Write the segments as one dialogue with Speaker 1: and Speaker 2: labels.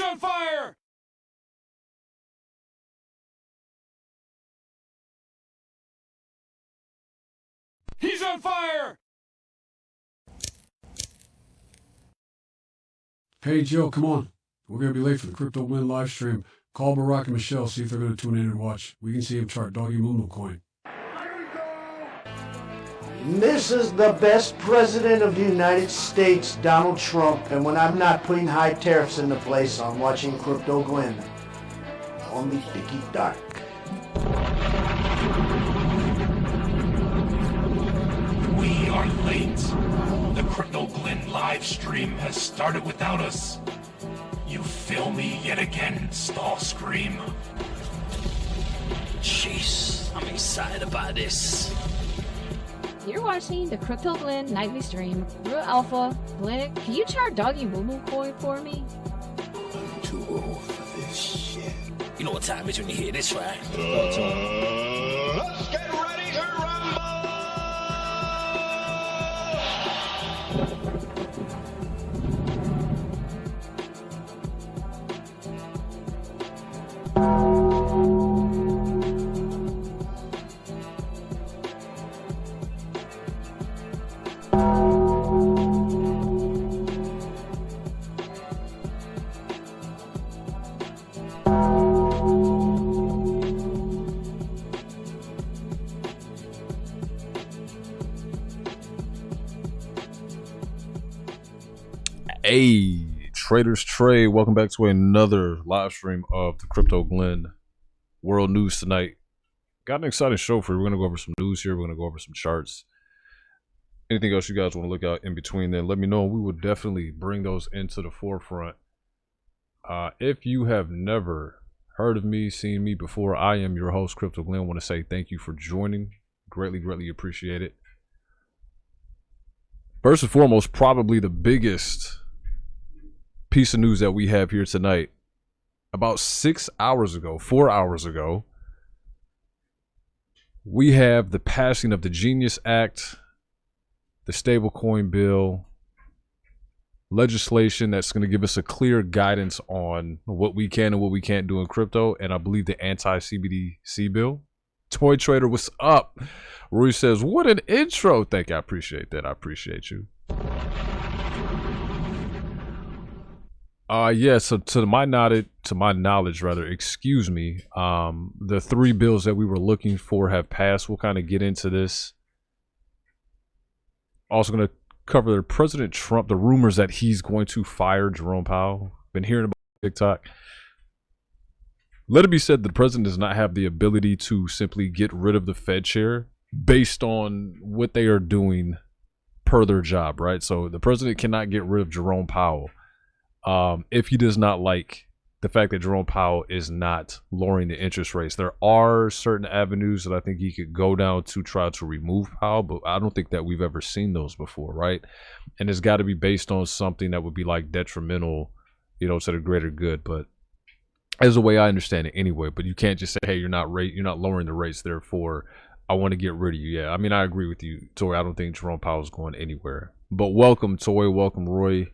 Speaker 1: on fire! He's on fire!
Speaker 2: Hey, Joe, come on. We're going to be late for the Crypto Win live stream. Call Barack and Michelle, see if they're going to tune in and watch. We can see him chart Doggy Moo coin.
Speaker 3: This is the best president of the United States, Donald Trump, and when I'm not putting high tariffs into place, I'm watching Crypto Glenn. Call me Dicky Dark.
Speaker 4: We are late. The Crypto Glenn live stream has started without us. You fail me yet again, Starscream.
Speaker 5: Jeez, I'm excited about this.
Speaker 6: You're watching the Crypto Glenn nightly stream. Real Alpha, Glenn, can you chart Doggy Moo coin for me?
Speaker 5: I'm too old for this shit. You know what time it is when you hear this, right?
Speaker 7: Let's get ready to rumble!
Speaker 8: Hey, Traders Trade, welcome back to another live stream of the Crypto Glenn World News tonight. Got an exciting show for you. We're going to go over some news here. We're going to go over some charts. Anything else you guys want to look out in between then, let me know. We will definitely bring those into the forefront. If you have never heard of me, seen me before, I am your host, Crypto Glenn. I want to say thank you for joining. Greatly appreciate it. First and foremost, probably the biggest piece of news that we have here tonight. About 4 hours ago, we have the passing of the Genius Act, the stablecoin bill, legislation that's going to give us a clear guidance on what we can and what we can't do in crypto, and I believe the anti-CBDC bill. Toy Trader, what's up? Rui says, what an intro. Thank you. I appreciate that. I appreciate you. Yeah, so to my knowledge, excuse me, the 3 bills that we were looking for have passed. We'll kind of get into this. Also going to cover President Trump, the rumors that he's going to fire Jerome Powell. Been hearing about TikTok. Let it be said that the president does not have the ability to simply get rid of the Fed chair based on what they are doing per their job, right? So the president cannot get rid of Jerome Powell if he does not like the fact that Jerome Powell is not lowering the interest rates. There are certain avenues that I think he could go down to try to remove Powell, but I don't think that we've ever seen those before, right? And it's got to be based on something that would be like detrimental, you know, to the greater good. But as the way I understand it anyway, but you can't just say, hey, you're not lowering the rates, therefore I want to get rid of you. Yeah, I mean, I agree with you, Toy. I don't think Jerome Powell's going anywhere. But welcome, Toy. Welcome, Roy.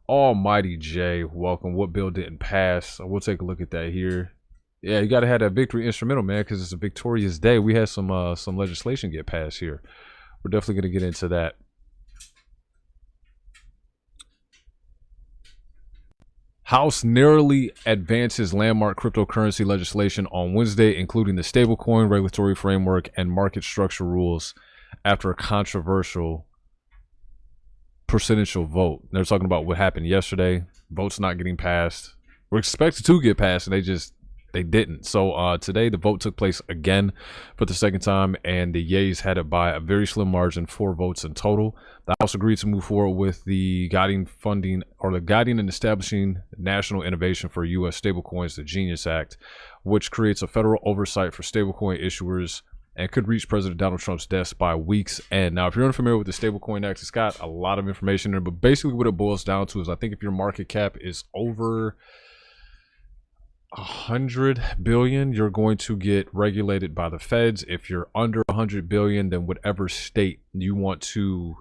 Speaker 8: Almighty J, welcome. What bill didn't pass? We'll take a look at that here. Yeah, you got to have that victory instrumental, man, because it's a victorious day. We had some legislation get passed here. We're definitely going to get into that. House narrowly advances landmark cryptocurrency legislation on Wednesday, including the stablecoin regulatory framework and market structure rules after a controversial presidential vote. They're talking about what happened yesterday. Votes not getting passed. We're expected to get passed, and they didn't. So today the vote took place again for the second time, and the yays had it by a very slim margin, 4 votes in total. The House agreed to move forward with the guiding and establishing national innovation for U.S. stablecoins, the Genius Act, which creates a federal oversight for stablecoin issuers and could reach President Donald Trump's desk by week's end. Now, if you're unfamiliar with the Stablecoin Act, it's got a lot of information there, but basically what it boils down to is I think if your market cap is over 100 billion, you're going to get regulated by the feds. If you're under 100 billion, then whatever state you want to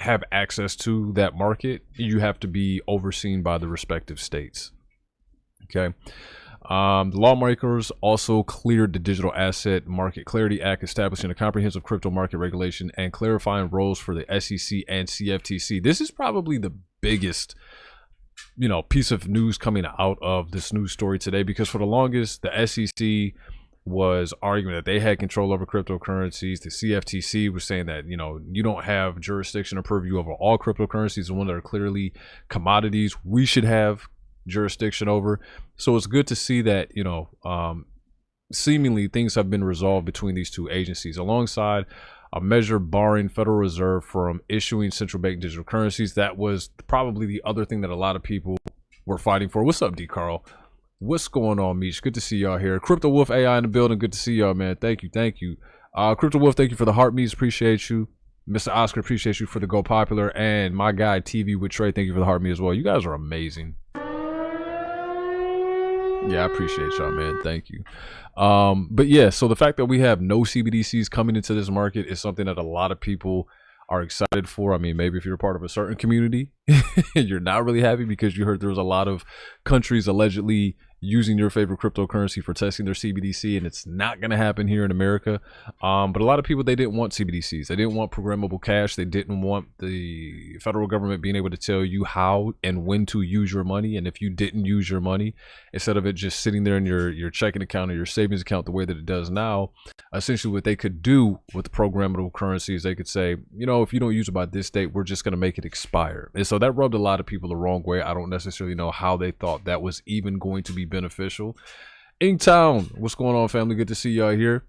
Speaker 8: have access to that market, you have to be overseen by the respective states. Okay. The lawmakers also cleared the Digital Asset Market Clarity Act, establishing a comprehensive crypto market regulation and clarifying roles for the SEC and CFTC. This is probably the biggest, piece of news coming out of this news story today, because for the longest, the SEC was arguing that they had control over cryptocurrencies. The CFTC was saying that, you don't have jurisdiction or purview over all cryptocurrencies, the ones that are clearly commodities we should have jurisdiction over. So it's good to see that, seemingly things have been resolved between these two agencies, alongside a measure barring Federal Reserve from issuing central bank digital currencies. That was probably the other thing that a lot of people were fighting for. What's up, D. Carl? What's going on, Meech? Good to see y'all here. Crypto Wolf AI in the building. Good to see y'all, man. Thank you. Crypto Wolf, thank you for the heart meets. Appreciate you. Mr. Oscar, appreciate you for the Go Popular. And my guy TV with Trey, thank you for the heart meet as well. You guys are amazing. Yeah, I appreciate y'all, man. Thank you. But yeah, so the fact that we have no CBDCs coming into this market is something that a lot of people are excited for. I mean, maybe if you're a part of a certain community, you're not really happy because you heard there was a lot of countries allegedly using your favorite cryptocurrency for testing their CBDC, and it's not going to happen here in America. But a lot of people, they didn't want CBDCs. They didn't want programmable cash. They didn't want the federal government being able to tell you how and when to use your money. And if you didn't use your money, instead of it just sitting there in your checking account or your savings account the way that it does now, essentially what they could do with the programmable currencies, they could say, if you don't use it by this date, we're just going to make it expire. And so that rubbed a lot of people the wrong way. I don't necessarily know how they thought that was even going to be beneficial. Inktown, what's going on, family? Good to see y'all here.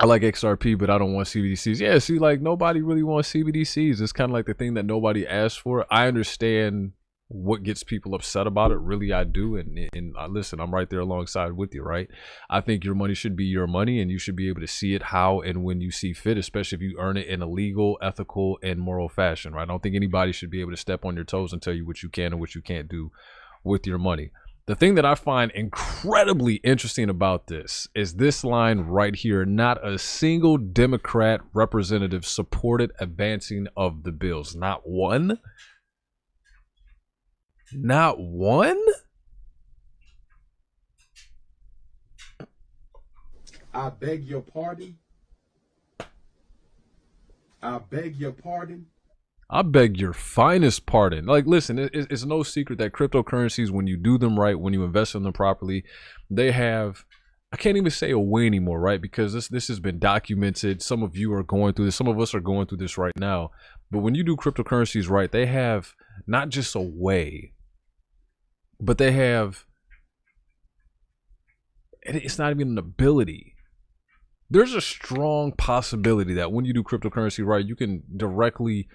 Speaker 8: I like XRP, but I don't want CBDCs. Yeah, see, like, nobody really wants CBDCs. It's kind of like the thing that nobody asked for. I understand what gets people upset about it. Really, I do. And listen, I'm right there alongside with you, right? I think your money should be your money, and you should be able to see it how and when you see fit, especially if you earn it in a legal, ethical, and moral fashion, right? I don't think anybody should be able to step on your toes and tell you what you can and what you can't do with your money. The thing that I find incredibly interesting about this is this line right here. Not a single Democrat representative supported advancing of the bills. Not one. Not one?
Speaker 1: I beg your pardon. I beg your pardon.
Speaker 8: I beg your finest pardon. Like, listen, it's no secret that cryptocurrencies, when you do them right, when you invest in them properly, they have, I can't even say a way anymore, right? Because this has been documented. Some of you are going through this. Some of us are going through this right now. But when you do cryptocurrencies right, they have not just a way, but they have, it's not even an ability. There's a strong possibility that when you do cryptocurrency right, you can directly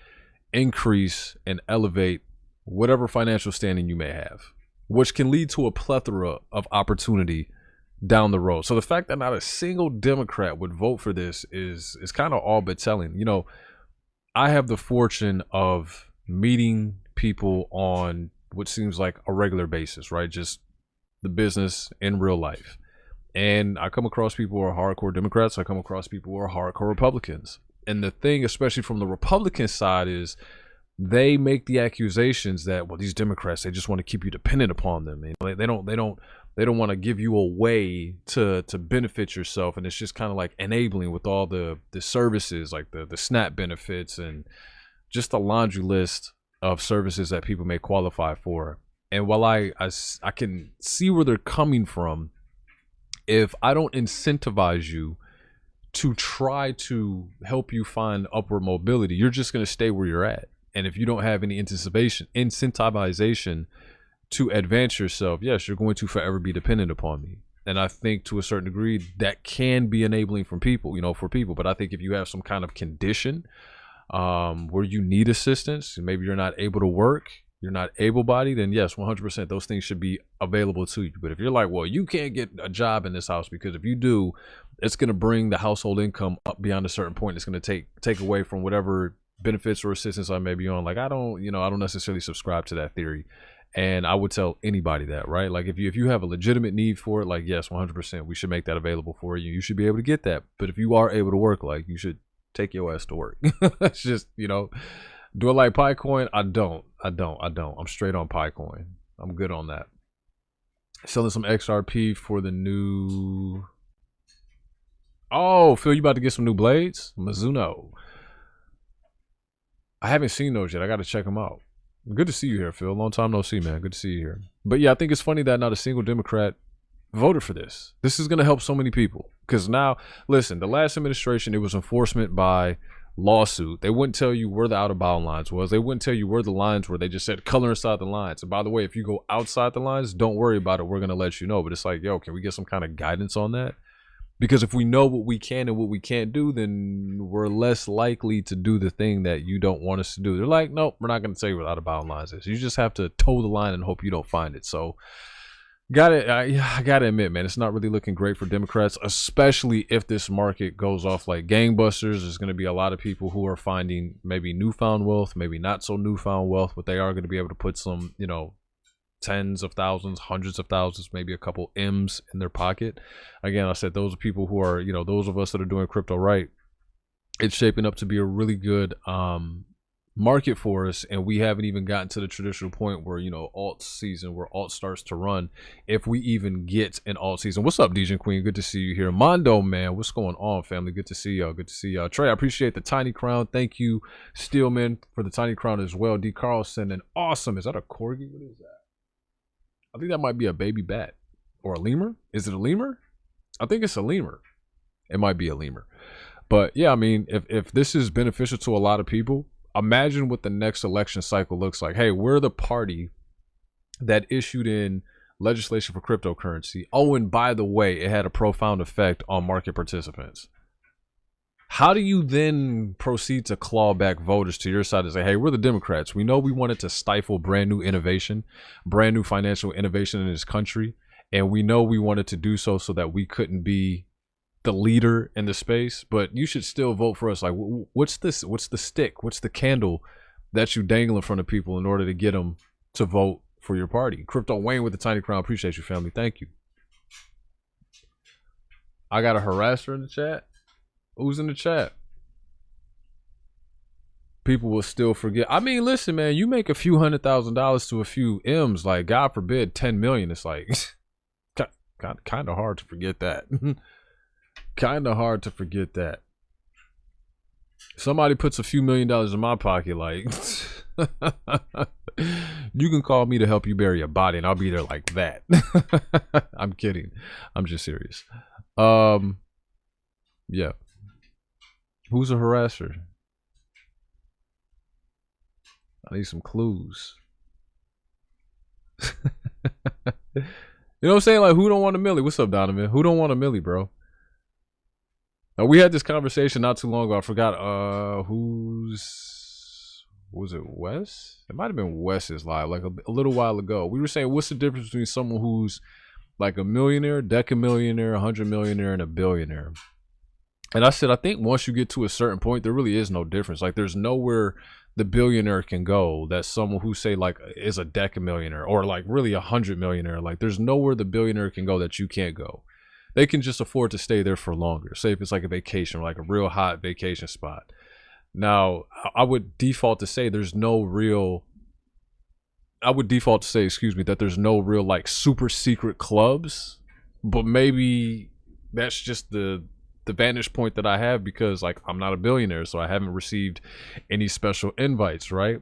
Speaker 8: increase and elevate whatever financial standing you may have, which can lead to a plethora of opportunity down the road. So the fact that not a single Democrat would vote for this is kind of all but telling. I have the fortune of meeting people on what seems like a regular basis, right? Just the business in real life. And I come across people who are hardcore Democrats. I come across people who are hardcore Republicans. And the thing, especially from the Republican side, is they make the accusations that, well, these Democrats, they just want to keep you dependent upon them. And they don't want to give you a way to benefit yourself. And it's just kind of like enabling with all the services, like the SNAP benefits and just a laundry list of services that people may qualify for. And while I can see where they're coming from, if I don't incentivize you to try to help you find upward mobility, you're just going to stay where you're at. And if you don't have any incentivization to advance yourself, yes, you're going to forever be dependent upon me. And I think to a certain degree that can be enabling for people. But I think if you have some kind of condition where you need assistance, maybe you're not able to work, you're not able-bodied, then yes, 100% those things should be available to you. But if you're like, well, you can't get a job in this house because if you do, it's going to bring the household income up beyond a certain point. It's going to take away from whatever benefits or assistance I may be on. Like, I don't necessarily subscribe to that theory. And I would tell anybody that, right? Like, if you have a legitimate need for it, like, yes, 100%, we should make that available for you. You should be able to get that. But if you are able to work, like, you should take your ass to work. It's just, Do I like Picoin? I don't. I'm straight on Picoin. I'm good on that. Selling some XRP for the new. Oh, Phil, you about to get some new blades? Mizuno. I haven't seen those yet. I got to check them out. Good to see you here, Phil. Long time no see, man. Good to see you here. But yeah, I think it's funny that not a single Democrat voted for this. This is going to help so many people. Because now, listen, the last administration, it was enforcement by lawsuit. They wouldn't tell you where the out of bound lines was. They wouldn't tell you where the lines were. They just said color inside the lines. And by the way, if you go outside the lines, don't worry about it. We're going to let you know. But it's like, yo, can we get some kind of guidance on that? Because if we know what we can and what we can't do, then we're less likely to do the thing that you don't want us to do. They're like, nope, we're not going to tell you what out of bound lines is. You just have to toe the line and hope you don't find it. So I gotta admit, man, it's not really looking great for Democrats, especially if this market goes off like gangbusters. There's going to be a lot of people who are finding maybe newfound wealth, maybe not so newfound wealth, but they are going to be able to put some, you know, tens of thousands, hundreds of thousands, maybe a couple M's in their pocket. Again, I said those are people who are, you know, those of us that are doing crypto right. It's shaping up to be a really good market for us, and we haven't even gotten to the traditional point where, you know, alt season, where alt starts to run, if we even get an alt season. What's up, DJ Queen? Good to see you here. Mondo, man, what's going on, family? Good to see y'all. Good to see y'all. Trey, I appreciate the tiny crown. Thank you, Steelman, for the tiny crown as well. D. Carlson, and awesome. Is that a corgi? What is that? I think that might be a baby bat or a lemur. Is it a lemur? I think it's a lemur. It might be a lemur. But yeah, I mean, if this is beneficial to a lot of people, imagine what the next election cycle looks like. Hey, we're the party that issued in legislation for cryptocurrency. Oh, and by the way, it had a profound effect on market participants. How do you then proceed to claw back voters to your side and say, hey, we're the Democrats. We know we wanted to stifle brand new innovation, brand new financial innovation in this country. And we know we wanted to do so that we couldn't be the leader in the space, but you should still vote for us. Like, what's this? What's the stick? What's the candle that you dangle in front of people in order to get them to vote for your party? Crypto Wayne with the tiny crown. Appreciate you, family. Thank you. I got a harasser in the chat. Who's in the chat? People will still forget. I mean, listen, man, you make a few $100,000 to a few M's, like God forbid 10 million. It's like kind of hard to forget that. Kind of hard to forget that. Somebody puts a few $1 million in my pocket, like you can call me to help you bury a body and I'll be there like that. I'm kidding. I'm just serious. Yeah. Who's a harasser? I need some clues. You know what I'm saying? Like, who don't want a milli? What's up, Donovan? Who don't want a milli, bro? Now, we had this conversation not too long ago. I forgot was it Wes? It might have been Wes's live, like a little while ago. We were saying, what's the difference between someone who's like a millionaire, decamillionaire, 100 millionaire, and a billionaire? And I said, I think once you get to a certain point, there really is no difference. Like, there's nowhere the billionaire can go that someone who, say, like, is a decamillionaire or like really 100 millionaire. Like, there's nowhere the billionaire can go that you can't go. They can just afford to stay there for longer. Say if it's like a vacation, like a real hot vacation spot. Now, I would default to say there's no real. I would default to say, excuse me, that there's no real like super secret clubs, but maybe that's just the vantage point that I have because like I'm not a billionaire, so I haven't received any special invites, right?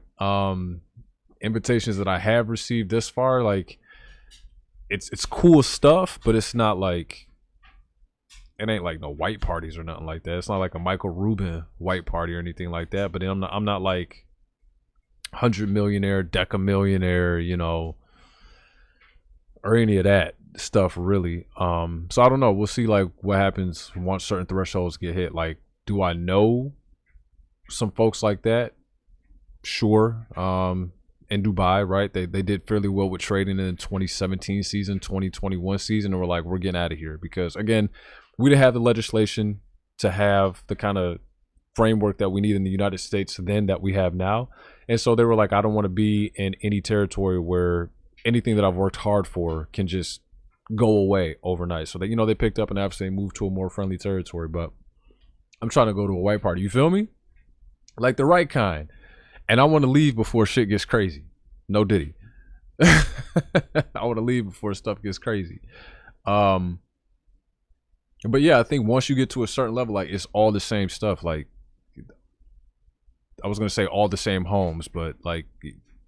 Speaker 8: Invitations that I have received this far, like it's cool stuff, but it's not like, it ain't like no white parties or nothing like that. It's not like a Michael Rubin white party or anything like that. But I'm not like 100 millionaire, decamillionaire, you know, or any of that stuff really. So I don't know. We'll see like what happens once certain thresholds get hit. Like, do I know some folks like that? Sure. In Dubai, right? They did fairly well with trading in the 2017 season, 2021 season, and we're like, we're getting out of here because again, we didn't have the legislation to have the kind of framework that we need in the United States then that we have now. And so they were like, I don't want to be in any territory where anything that I've worked hard for can just go away overnight. So that, you know, they picked up and obviously moved to a more friendly territory. But I'm trying to go to a white party. You feel me? Like the right kind. And I want to leave before shit gets crazy. No Diddy. I want to leave before stuff gets crazy. But yeah, I think once you get to a certain level, like it's all the same stuff. Like I was gonna say all the same homes, but like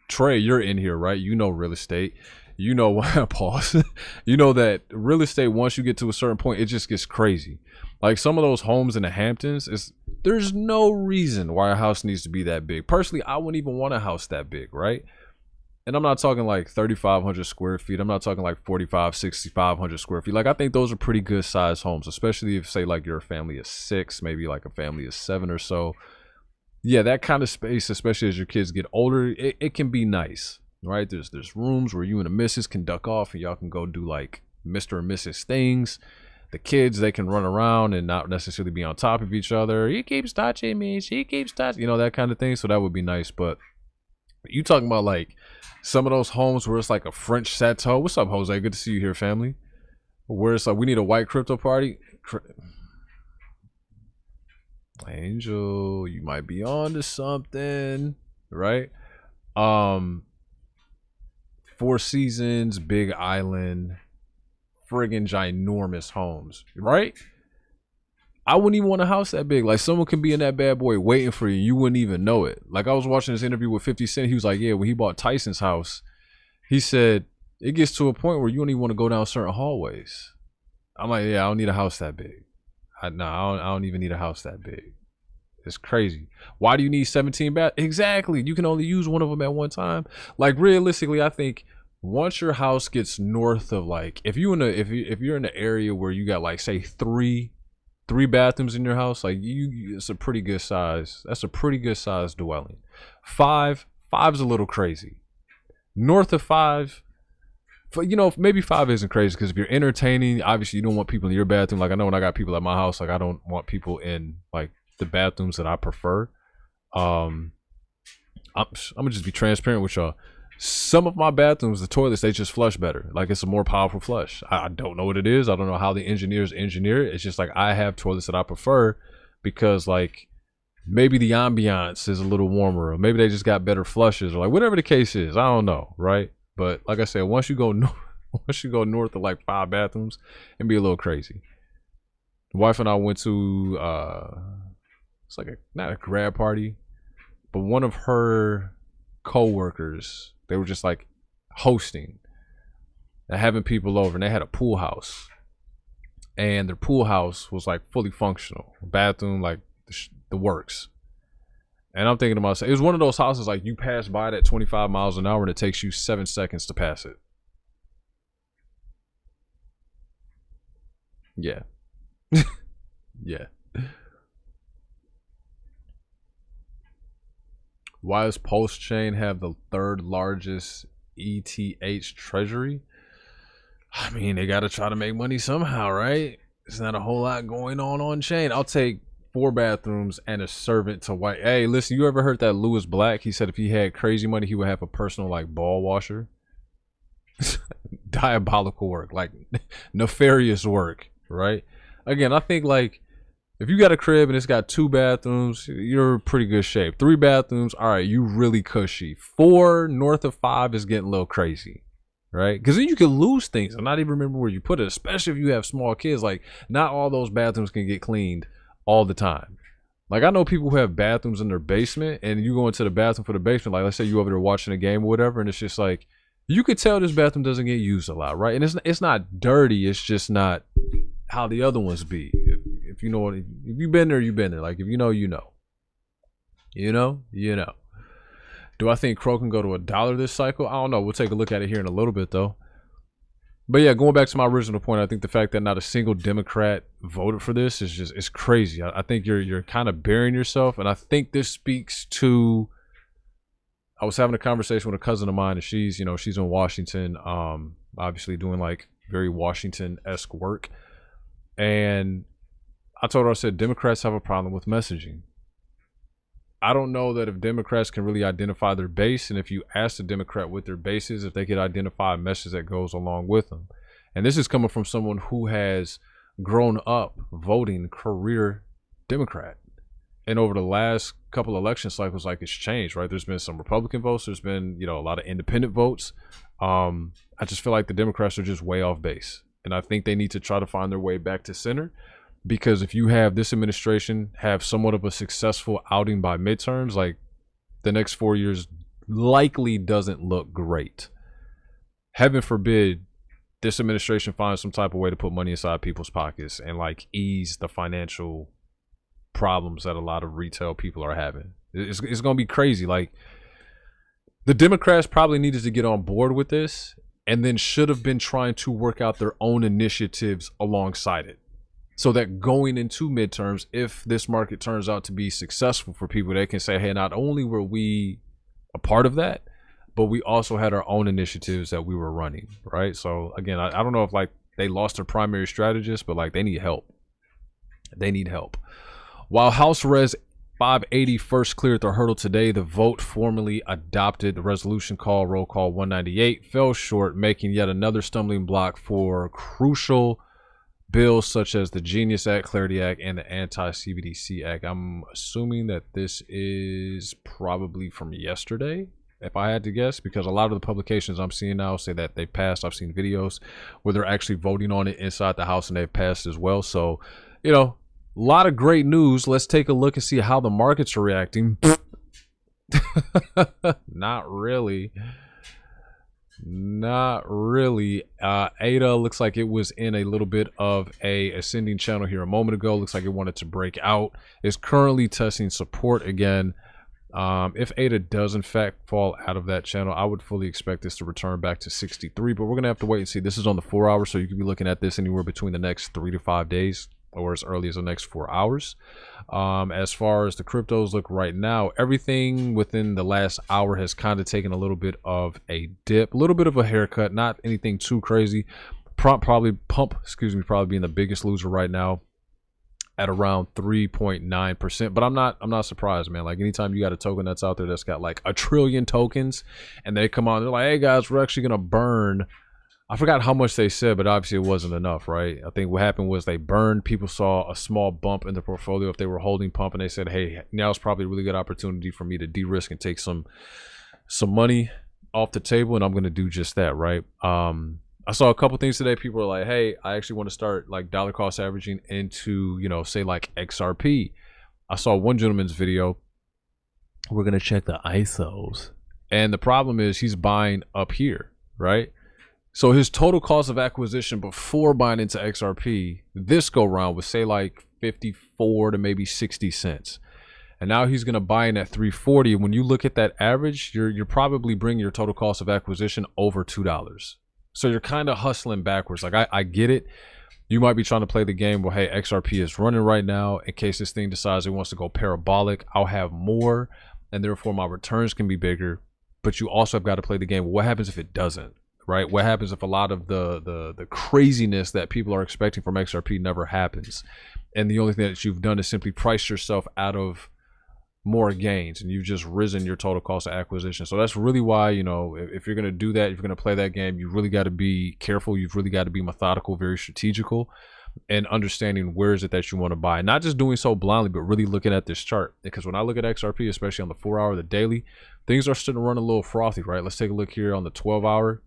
Speaker 8: Trey, you're in here, right? You know real estate. You know pause. You know that real estate, once you get to a certain point, it just gets crazy. Like some of those homes in the Hamptons, there's no reason why a house needs to be that big. Personally, I wouldn't even want a house that big, right? And I'm not talking like 3,500 square feet. I'm not talking like 6,500 square feet. Like I think those are pretty good sized homes, especially if say like you're a family of 6, maybe like a family of 7 or so. Yeah, that kind of space, especially as your kids get older, it can be nice, right? There's rooms where you and the missus can duck off and y'all can go do like Mr. and Mrs. things. The kids, they can run around and not necessarily be on top of each other. He keeps touching me, she keeps touching, you know, that kind of thing. So that would be nice. But you talking about like some of those homes where it's like a French chateau. What's up, Jose? Good to see you here, family. Where it's like we need a white crypto party. Angel, you might be on to something, right? Four Seasons, Big Island, friggin' ginormous homes, right? I wouldn't even want a house that big. Like someone could be in that bad boy waiting for you. You wouldn't even know it. Like I was watching this interview with 50 Cent. He was like, yeah, when he bought Tyson's house, he said it gets to a point where you don't even want to go down certain hallways. I'm like, yeah, I don't need a house that big. I don't even need a house that big. It's crazy. Why do you need 17 bath? Exactly. You can only use one of them at one time. Like realistically, I think once your house gets north of like, if you're in the area where you got like say three bathrooms in your house, like it's a pretty good size. That's a pretty good size dwelling. Five's a little crazy. North of 5, you know, maybe 5 isn't crazy because if you're entertaining, obviously you don't want people in your bathroom. Like I know when I got people at my house, like I don't want people in like the bathrooms that I prefer. I'm gonna just be transparent with y'all. Some of my bathrooms, the toilets, they just flush better. Like it's a more powerful flush. I don't know what it is. I don't know how the engineers engineer it. It's just like I have toilets that I prefer because like maybe the ambiance is a little warmer, or maybe they just got better flushes, or like whatever the case is. I don't know, right? But like I said, once you go north of like 5 bathrooms, it'd be a little crazy. The wife and I went to it's like not a grad party, but one of her co-workers, they were just like hosting and having people over, and they had a pool house, and their pool house was like fully functional, bathroom, like the works. And I'm thinking to myself, it was one of those houses like you pass by it at 25 miles an hour and it takes you 7 seconds to pass it. Yeah. Yeah. Why does Pulse Chain have the 3rd largest ETH treasury? I mean, they got to try to make money somehow, right? There's not a whole lot going on chain. I'll take 4 bathrooms and a servant to white. Hey, listen, you ever heard that Lewis Black? He said if he had crazy money, he would have a personal like ball washer. Diabolical work, like nefarious work, right? Again, I think like if you got a crib and it's got 2 bathrooms, you're in pretty good shape. 3 bathrooms, all right, you really cushy. 4 north of 5 is getting a little crazy, right? Because then you can lose things and not even remember where you put it, especially if you have small kids. Like not all those bathrooms can get cleaned all the time. Like I know people who have bathrooms in their basement, and you go into the bathroom for the basement, like let's say you over there watching a game or whatever, and it's just like you could tell this bathroom doesn't get used a lot, right? And it's not dirty, it's just not how the other ones be. If you know what, if you've been there, you've been there. Like if you know, you know. You know. Do I think Crow can go to $1 this cycle? I don't know. We'll take a look at it here in a little bit though. But yeah, going back to my original point, I think the fact that not a single Democrat voted for this is crazy. I think you're kind of burying yourself, and I think this speaks to. I was having a conversation with a cousin of mine, and she's in Washington, obviously doing like very Washington-esque work, and I told her, I said, Democrats have a problem with messaging. I don't know that if Democrats can really identify their base, and if you ask a Democrat what their base is, if they could identify a message that goes along with them. And this is coming from someone who has grown up voting career Democrat. And over the last couple election cycles, like it's changed, right? There's been some Republican votes. There's been, a lot of independent votes. I just feel like the Democrats are just way off base. And I think they need to try to find their way back to center. Because if you have this administration have somewhat of a successful outing by midterms, like the next 4 years likely doesn't look great. Heaven forbid this administration finds some type of way to put money inside people's pockets and like ease the financial problems that a lot of retail people are having. It's going to be crazy. Like, the Democrats probably needed to get on board with this and then should have been trying to work out their own initiatives alongside it. So that going into midterms, if this market turns out to be successful for people, they can say, hey, not only were we a part of that, but we also had our own initiatives that we were running, right? So again, I don't know if like they lost their primary strategist, but like they need help. They need help. While House Res 580 first cleared the hurdle today, the vote formally adopted the resolution call, roll call 198, fell short, making yet another stumbling block for crucial bills such as the Genius Act, Clarity Act, and the Anti-CBDC Act. I'm assuming that this is probably from yesterday, if I had to guess, because a lot of the publications I'm seeing now say that they passed. I've seen videos where they're actually voting on it inside the House and they've passed as well. So, a lot of great news. Let's take a look and see how the markets are reacting. Not really. Not really. ADA looks like it was in a little bit of a ascending channel here a moment ago. Looks like it wanted to break out. It's currently testing support again. If ADA does in fact fall out of that channel, I would fully expect this to return back to 63, but we're gonna have to wait and see. This is on the 4 hours, so you could be looking at this anywhere between the next 3 to 5 days or as early as the next 4 hours. As far as the cryptos look right now, everything within the last hour has kind of taken a little bit of a dip, a little bit of a haircut, not anything too crazy. Pump probably being the biggest loser right now at around 3.9%, but I'm not surprised, man. Like, anytime you got a token that's out there that's got like 1 trillion tokens and they come on, they're like, hey guys, we're actually gonna burn, I forgot how much they said, but obviously it wasn't enough, right? I think what happened was they burned, people saw a small bump in the portfolio if they were holding pump, and they said, hey, now's probably a really good opportunity for me to de-risk and take some money off the table, and I'm gonna do just that, right? I saw a couple things today. People are like, hey, I actually want to start like dollar cost averaging into, say like XRP. I saw one gentleman's video. We're going to check the ISOs. And the problem is he's buying up here, right? So his total cost of acquisition before buying into XRP this go round was say like 54 to maybe 60 cents. And now he's going to buy in at 340. When you look at that average, you're probably bringing your total cost of acquisition over $2. So you're kind of hustling backwards. Like, I get it. You might be trying to play the game where, hey, XRP is running right now. In case this thing decides it wants to go parabolic, I'll have more, and therefore my returns can be bigger. But you also have got to play the game. What happens if it doesn't, right? What happens if a lot of the craziness that people are expecting from XRP never happens? And the only thing that you've done is simply price yourself out of more gains, and you've just risen your total cost of acquisition. So that's really why, if you're going to do that, if you're going to play that game, you really got to be careful. You've really got to be methodical, very strategical, and understanding where is it that you want to buy. Not just doing so blindly, but really looking at this chart. Because when I look at XRP, especially on the 4 hour, the daily, things are starting to run a little frothy, right? Let's take a look here on the 12 hour.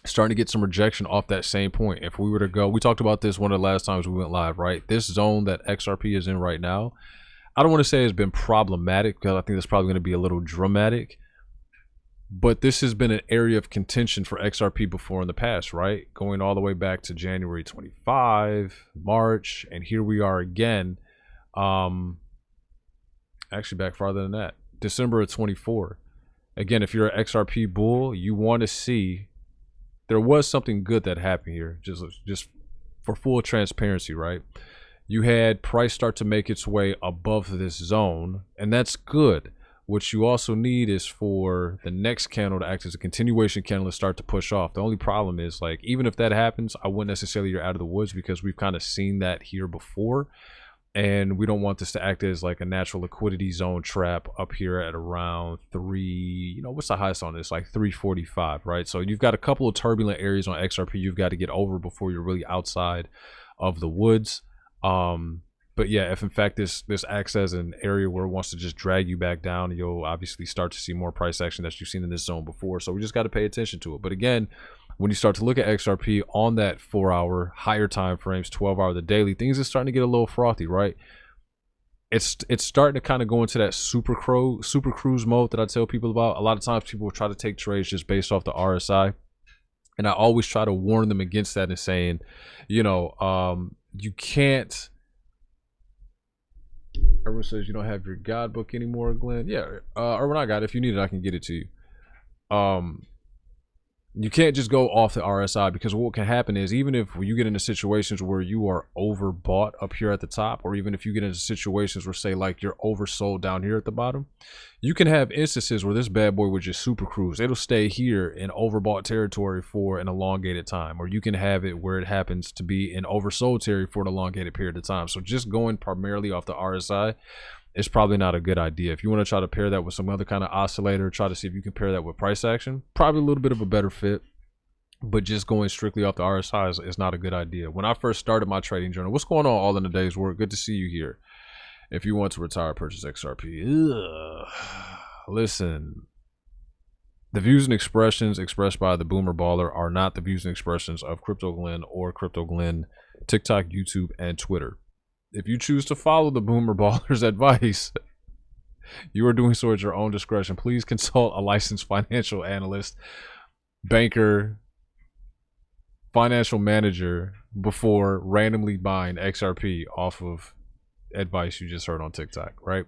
Speaker 8: Starting to get some rejection off that same point. If we were to go, we talked about this one of the last times we went live, right? This zone that XRP is in right now, I don't want to say it's been problematic, because I think that's probably going to be a little dramatic, but this has been an area of contention for XRP before in the past, right? Going all the way back to January 25, March, and here we are again. Actually back farther than that, December of 24. Again, if you're an XRP bull, you want to see there was something good that happened here, just for full transparency, right? You had price start to make its way above this zone, and that's good. What you also need is for the next candle to act as a continuation candle and start to push off. The only problem is, like, even if that happens, I wouldn't necessarily you're out of the woods, because we've kind of seen that here before, and we don't want this to act as like a natural liquidity zone trap up here at around what's the highest on this? Like 345, right? So you've got a couple of turbulent areas on XRP you've got to get over before you're really outside of the woods. But yeah, if in fact this acts as an area where it wants to just drag you back down, you'll obviously start to see more price action that you've seen in this zone before. So we just got to pay attention to it. But again, when you start to look at XRP on that 4-hour, higher time frames, 12-hour, the daily, things are starting to get a little frothy, right? It's starting to kind of go into that super cruise mode that I tell people about. A lot of times people will try to take trades just based off the RSI. And I always try to warn them against that and saying, you know, you can't. Everyone says you don't have your God book anymore, Glenn. Yeah, Erwin, I got it. If you need it, I can get it to you. You can't just go off the RSI, because what can happen is, even if you get into situations where you are overbought up here at the top, or even if you get into situations where, say, like you're oversold down here at the bottom, you can have instances where this bad boy would just super cruise. It'll stay here in overbought territory for an elongated time, or you can have it where it happens to be in oversold territory for an elongated period of time. So just going primarily off the RSI is probably not a good idea. If you want to try to pair that with some other kind of oscillator, try to see if you can pair that with price action, probably a little bit of a better fit. But just going strictly off the RSI is not a good idea. When I first started my trading journal, what's going on all in a day's work? Good to see you here. If you want to retire, purchase XRP. Ugh. Listen, the views and expressions expressed by the Boomer Baller are not the views and expressions of Crypto Glenn or Crypto Glenn, TikTok, YouTube, and Twitter. If you choose to follow the Boomer Baller's advice, you are doing so at your own discretion. Please consult a licensed financial analyst, banker, financial manager before randomly buying XRP off of advice you just heard on TikTok, right?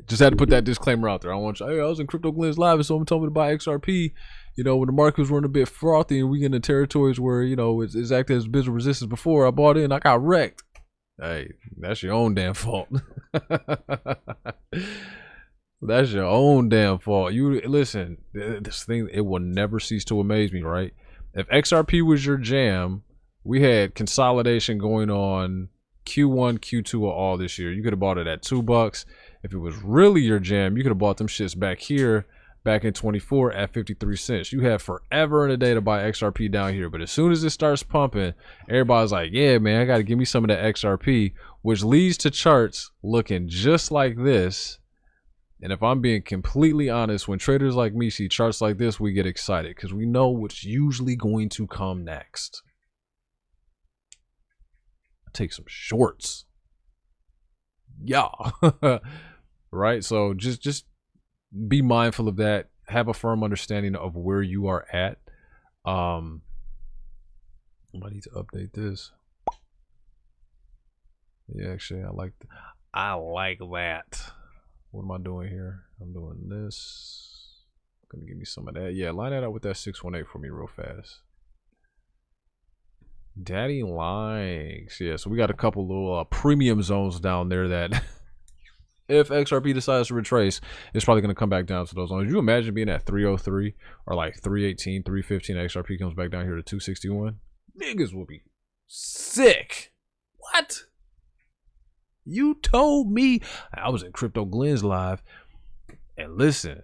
Speaker 8: Just had to put that disclaimer out there. I want you, hey, I was in Crypto Glenn's live and someone told me to buy XRP, you know, when the market was running a bit frothy and we get into territories where, you know, it's acted as business resistance before. I bought in, I got wrecked. Hey, that's your own damn fault. That's your own damn fault. You listen, this thing, it will never cease to amaze me, right? If XRP was your jam, we had consolidation going on Q1, Q2 of all this year. You could have bought it at $2. If it was really your jam, you could have bought them shits back here, back in 24 at 53 cents. You have forever in a day to buy XRP down here. But as soon as it starts pumping, everybody's like, yeah, man, I got to give me some of that XRP, which leads to charts looking just like this. And if I'm being completely honest, when traders like me see charts like this, we get excited because we know what's usually going to come next. Take some shorts. Yeah. Right? So just be mindful of that. Have a firm understanding of where you are at. I need to update this. Yeah, actually, I like that. What am I doing here? I'm doing this. Gonna give me some of that. Yeah, line that up with that 618 for me real fast. Daddy likes. Yeah, so we got a couple little premium zones down there that if XRP decides to retrace, it's probably going to come back down to those zones. You imagine being at 303 or like 318, 315, XRP comes back down here to 261? Niggas will be sick. What? You told me. I was in Crypto Glenn's live, and listen,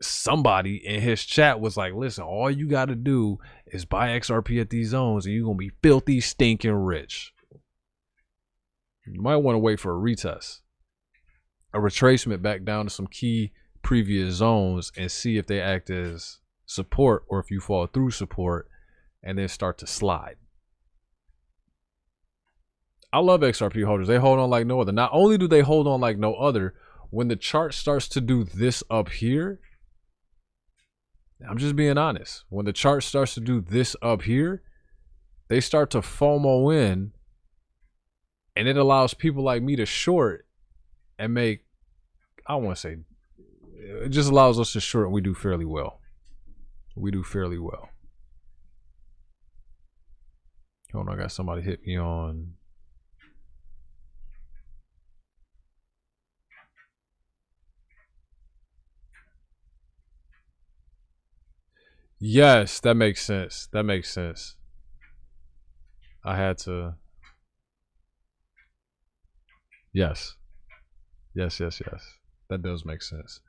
Speaker 8: somebody in his chat was like, listen, all you got to do is buy XRP at these zones and you're going to be filthy, stinking rich. You might want to wait for a retest, a retracement back down to some key previous zones and see if they act as support or if you fall through support and then start to slide. I love XRP holders. They hold on like no other. Not only do they hold on like no other, when the chart starts to do this up here, I'm just being honest. When the chart starts to do this up here, they start to FOMO in, and it allows people like me to short and make, I don't want to say, it just allows us to short, and we do fairly well. We do fairly well. Hold on, I got somebody hit me on. Yes, that makes sense. That makes sense. I had to. Yes. Yes. That does make sense.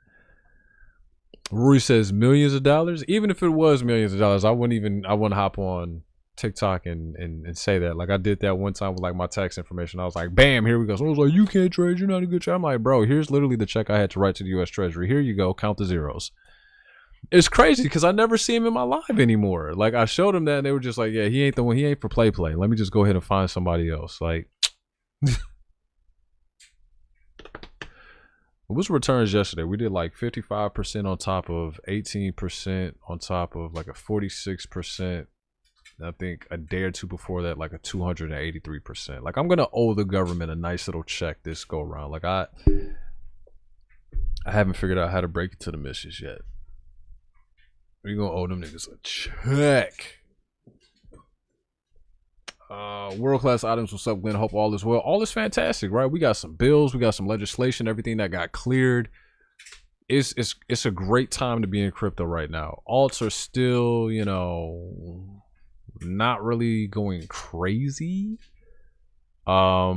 Speaker 8: Rory says millions of dollars. Even if it was millions of dollars, I wouldn't hop on TikTok and say that. Like I did that one time with like my tax information. I was like, bam, here we go. So I was like, you can't trade, you're not a good trader. I'm like, bro, here's literally the check I had to write to the US Treasury. Here you go, count the zeros. It's crazy because I never see him in my live anymore. Like I showed him that and they were just like, yeah, he ain't the one, he ain't for play. Let me just go ahead and find somebody else. Like what was returns yesterday? We did like 55% on top of 18% on top of like a 46%. I think a day or two before that, like a 283%. Like I'm gonna owe the government a nice little check this go around. Like I haven't figured out how to break it to the missus yet. We're gonna owe them niggas a check. World class items. What's up, Glenn? Hope all is well. All is fantastic, right? We got some bills, we got some legislation, everything that got cleared. It's a great time to be in crypto right now. Alts are still, you know, not really going crazy. But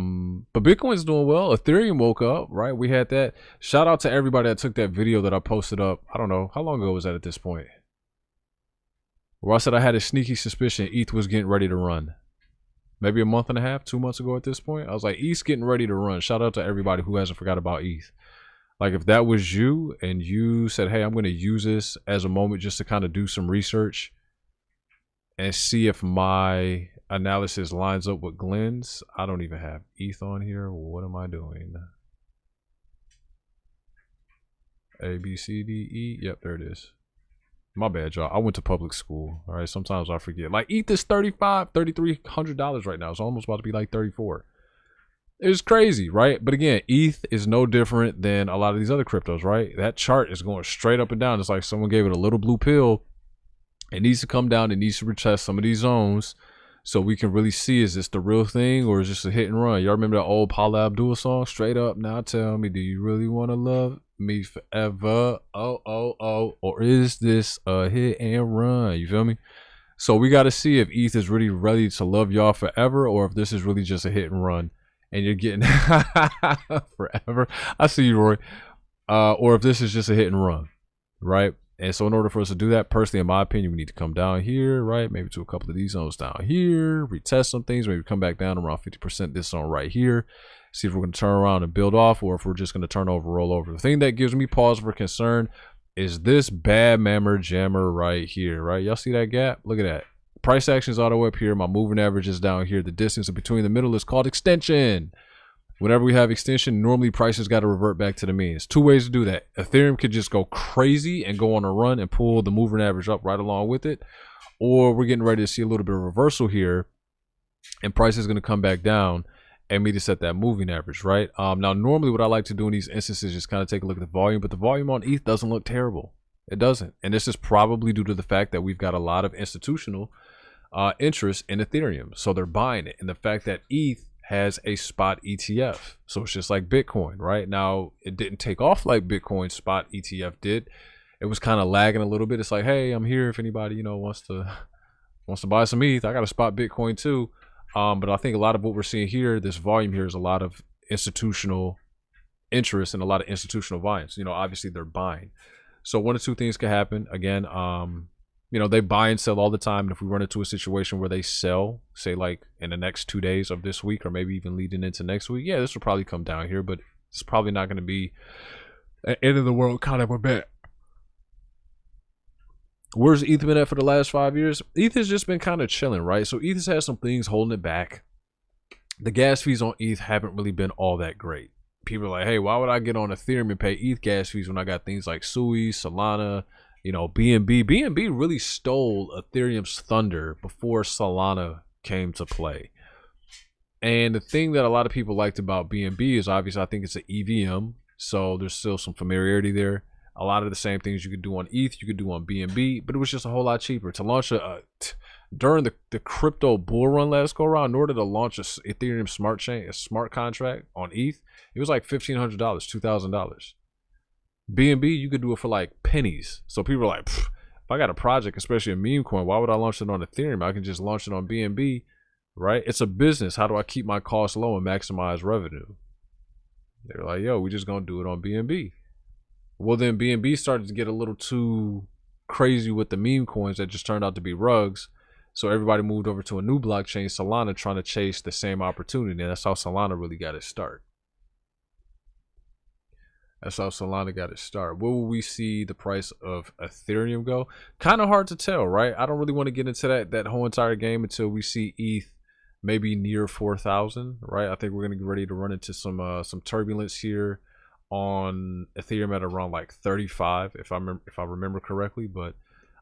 Speaker 8: Bitcoin's doing well. Ethereum woke up, right? We had that. Shout out to everybody that took that video that I posted up. I don't know how long ago was that at this point, where I said I had a sneaky suspicion ETH was getting ready to run. Maybe a month and a half, 2 months ago at this point. I was like, ETH's getting ready to run. Shout out to everybody who hasn't forgot about ETH. Like if that was you and you said, hey, I'm going to use this as a moment just to kind of do some research and see if my analysis lines up with Glenn's. I don't even have ETH on here. What am I doing? A, B, C, D, E. Yep, there it is. My bad, y'all. I went to public school. All right, sometimes I forget. Like ETH is $3,300 right now. It's almost about to be like 34. It's crazy, right? But again, ETH is no different than a lot of these other cryptos, right? That chart is going straight up and down. It's like someone gave it a little blue pill. It needs to come down. It needs to retest some of these zones so we can really see, is this the real thing or is this a hit and run? Y'all remember that old Paula Abdul song? Straight up, now tell me, do you really want to love me forever? Or is this a hit and run? You feel me? So we got to see if ETH is really ready to love y'all forever or if this is really just a hit and run and you're getting forever. I see you, Roy. Or if this is just a hit and run, right? And so in order for us to do that, personally, in my opinion, we need to come down here, right? Maybe to a couple of these zones down here, retest some things, maybe come back down around 50% this zone right here. See if we're going to turn around and build off or if we're just going to turn over, roll over. The thing that gives me pause for concern is this bad mammer jammer right here, right? Y'all see that gap? Look at that. Price action is all the way up here. My moving average is down here. The distance between the middle is called extension. Whenever we have extension, normally prices got to revert back to the mean. There's two ways to do that. Ethereum could just go crazy and go on a run and pull the moving average up right along with it. Or we're getting ready to see a little bit of reversal here and price is going to come back down and meet us at that moving average, right? Now, normally what I like to do in these instances is just kind of take a look at the volume, but the volume on ETH doesn't look terrible. It doesn't. And this is probably due to the fact that we've got a lot of institutional interest in Ethereum. So they're buying it. And the fact that ETH has a spot ETF. So it's just like Bitcoin, right? Now, it didn't take off like Bitcoin spot ETF did. It was kind of lagging a little bit. It's like, hey, I'm here if anybody, you know, wants to buy some ETH. I got to spot Bitcoin too. But I think a lot of what we're seeing here, this volume here is a lot of institutional interest and a lot of institutional volumes. You know, obviously they're buying. So one of two things could happen. Again, you know, they buy and sell all the time. And if we run into a situation where they sell, say like in the next 2 days of this week, or maybe even leading into next week, yeah, this will probably come down here, but it's probably not going to be an end of the world kind of a bet. Where's ETH been at for the last 5 years? ETH has just been kind of chilling, right? So ETH has had some things holding it back. The gas fees on ETH haven't really been all that great. People are like, hey, why would I get on Ethereum and pay ETH gas fees when I got things like Sui, Solana, you know, BNB. BNB really stole Ethereum's thunder before Solana came to play. And the thing that a lot of people liked about BNB is obviously I think it's an EVM. So there's still some familiarity there. A lot of the same things you could do on ETH, you could do on BNB, but it was just a whole lot cheaper. To launch during the crypto bull run last go around, in order to launch a Ethereum smart chain, a smart contract on ETH, it was like $1,500, $2,000. BNB, you could do it for like pennies. So people are like, if I got a project, especially a meme coin, why would I launch it on Ethereum? I can just launch it on BNB, right? It's a business. How do I keep my costs low and maximize revenue? They're like, yo, we just gonna do it on BNB. Well, then BNB started to get a little too crazy with the meme coins that just turned out to be rugs. So everybody moved over to a new blockchain, Solana, trying to chase the same opportunity. And that's how Solana really got its start. That's how Solana got its start. Where will we see the price of Ethereum go? Kind of hard to tell, right? I don't really want to get into that whole entire game until we see ETH maybe near 4,000, right? I think we're gonna get ready to run into some turbulence here on Ethereum at around like 35, if I remember correctly. But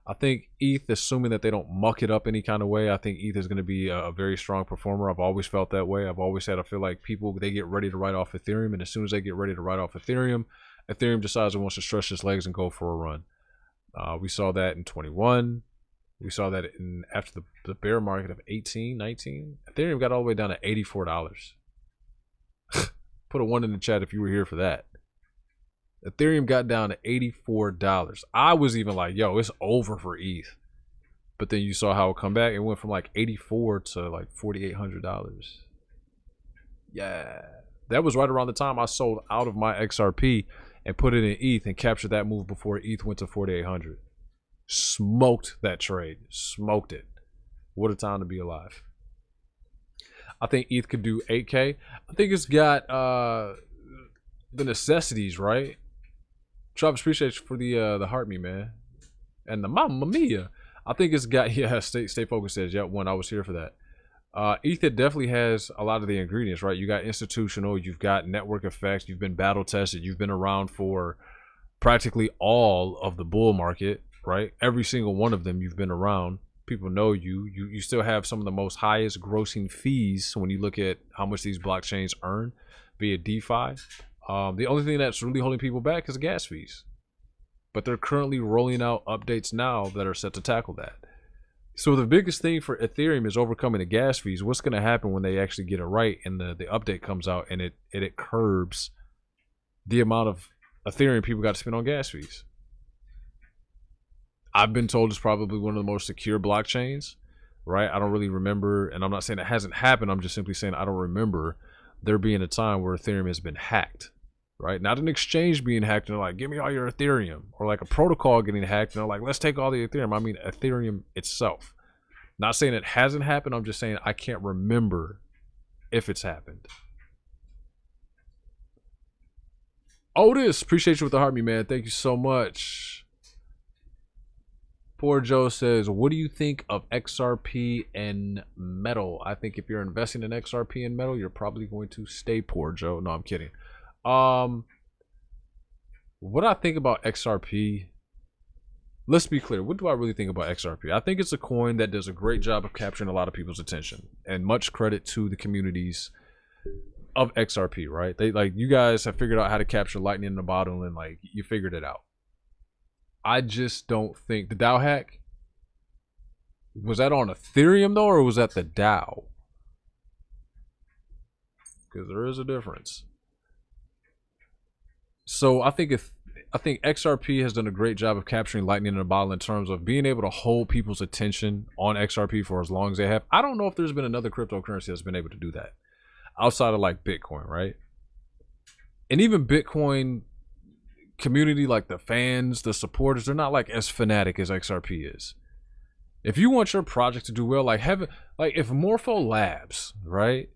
Speaker 8: I think ETH, assuming that they don't muck it up any kind of way, I think ETH is going to be a very strong performer. I've always felt that way. I've always said I feel like people, they get ready to write off Ethereum, and as soon as they get ready to write off Ethereum, Ethereum decides it wants to stretch its legs and go for a run. We saw that in 21. We saw that after the bear market of 18, 19. Ethereum got all the way down to $84. Put a 1 in the chat if you were here for that. Ethereum got down to $84. I was even like, yo, it's over for ETH. But then you saw how it come back. It went from like $84 to like $4,800. Yeah. That was right around the time I sold out of my XRP and put it in ETH and captured that move before ETH went to 4,800. Smoked that trade. Smoked it. What a time to be alive. I think ETH could do 8K. I think it's got the necessities, right? Travis, appreciate you for the heart me, man. And the Mamma Mia. I think it's got, yeah, stay focused says, yeah, when I was here for that. ETH definitely has a lot of the ingredients, right? You got institutional, you've got network effects, you've been battle tested, you've been around for practically all of the bull market, right? Every single one of them you've been around. People know you. You still have some of the most highest grossing fees when you look at how much these blockchains earn via DeFi. The only thing that's really holding people back is gas fees. But they're currently rolling out updates now that are set to tackle that. So the biggest thing for Ethereum is overcoming the gas fees. What's going to happen when they actually get it right and the update comes out and it curbs the amount of Ethereum people got to spend on gas fees? I've been told it's probably one of the most secure blockchains, right? I don't really remember, and I'm not saying it hasn't happened. I'm just simply saying I don't remember there being a time where Ethereum has been hacked, right? Not an exchange being hacked and they're like, give me all your Ethereum, or like a protocol getting hacked and they're like, let's take all the Ethereum. I mean, Ethereum itself. Not saying it hasn't happened. I'm just saying I can't remember if it's happened. Otis, appreciate you with the heart, me man. Thank you so much. Poor Joe says, what do you think of XRP and metal? I think if you're investing in XRP and metal, you're probably going to stay poor, Joe. No, I'm kidding. What I think about XRP, let's be clear. What do I really think about XRP? I think it's a coin that does a great job of capturing a lot of people's attention, and much credit to the communities of XRP, right? They, like, you guys have figured out how to capture lightning in a bottle, and like, you figured it out. I just don't think the DAO hack, was that on Ethereum though, or was that the DAO? Because there is a difference. So I think XRP has done a great job of capturing lightning in a bottle in terms of being able to hold people's attention on XRP for as long as they have. I don't know if there's been another cryptocurrency that's been able to do that outside of like Bitcoin, right? And even Bitcoin community, like the fans, the supporters, they're not like as fanatic as XRP is. If you want your project to do well, like if Morpho Labs, right,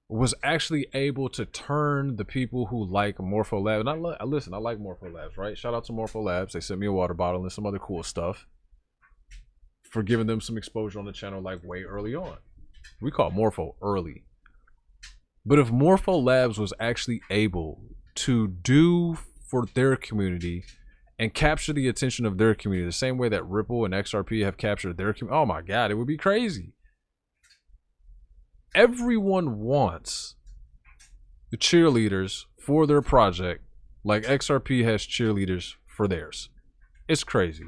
Speaker 8: was actually able to turn the people who like Morpho Labs, and I like Morpho Labs, right? Shout out to Morpho Labs. They sent me a water bottle and some other cool stuff for giving them some exposure on the channel like way early on. We call Morpho early. But if Morpho Labs was actually able to do for their community and capture the attention of their community the same way that Ripple and XRP have captured their community, oh my God, it would be crazy. Everyone wants the cheerleaders for their project like XRP has cheerleaders for theirs. It's crazy.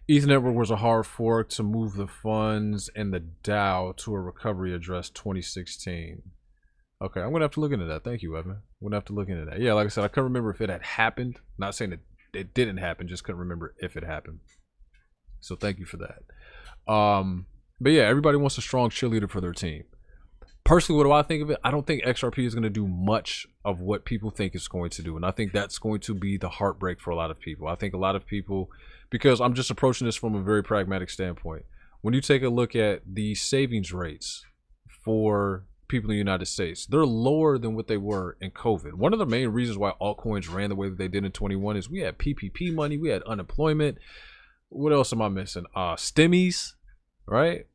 Speaker 8: ETH Network was a hard fork to move the funds and the DAO to a recovery address 2016. Okay, I'm gonna have to look into that. Thank you, Evan. I'm gonna have to look into that. Yeah, like I said, I couldn't remember if it had happened. Not saying that it didn't happen, just couldn't remember if it happened. So thank you for that. But yeah, everybody wants a strong cheerleader for their team. Personally, what do I think of it? I don't think XRP is gonna do much of what people think it's going to do. And I think that's going to be the heartbreak for a lot of people. I think a lot of people, because I'm just approaching this from a very pragmatic standpoint. when you take a look at the savings rates for people in the United States, they're lower than what they were in COVID. One of the main reasons why altcoins ran the way that they did in 21 is we had PPP money, we had unemployment. What else am I missing? Stimmies, right?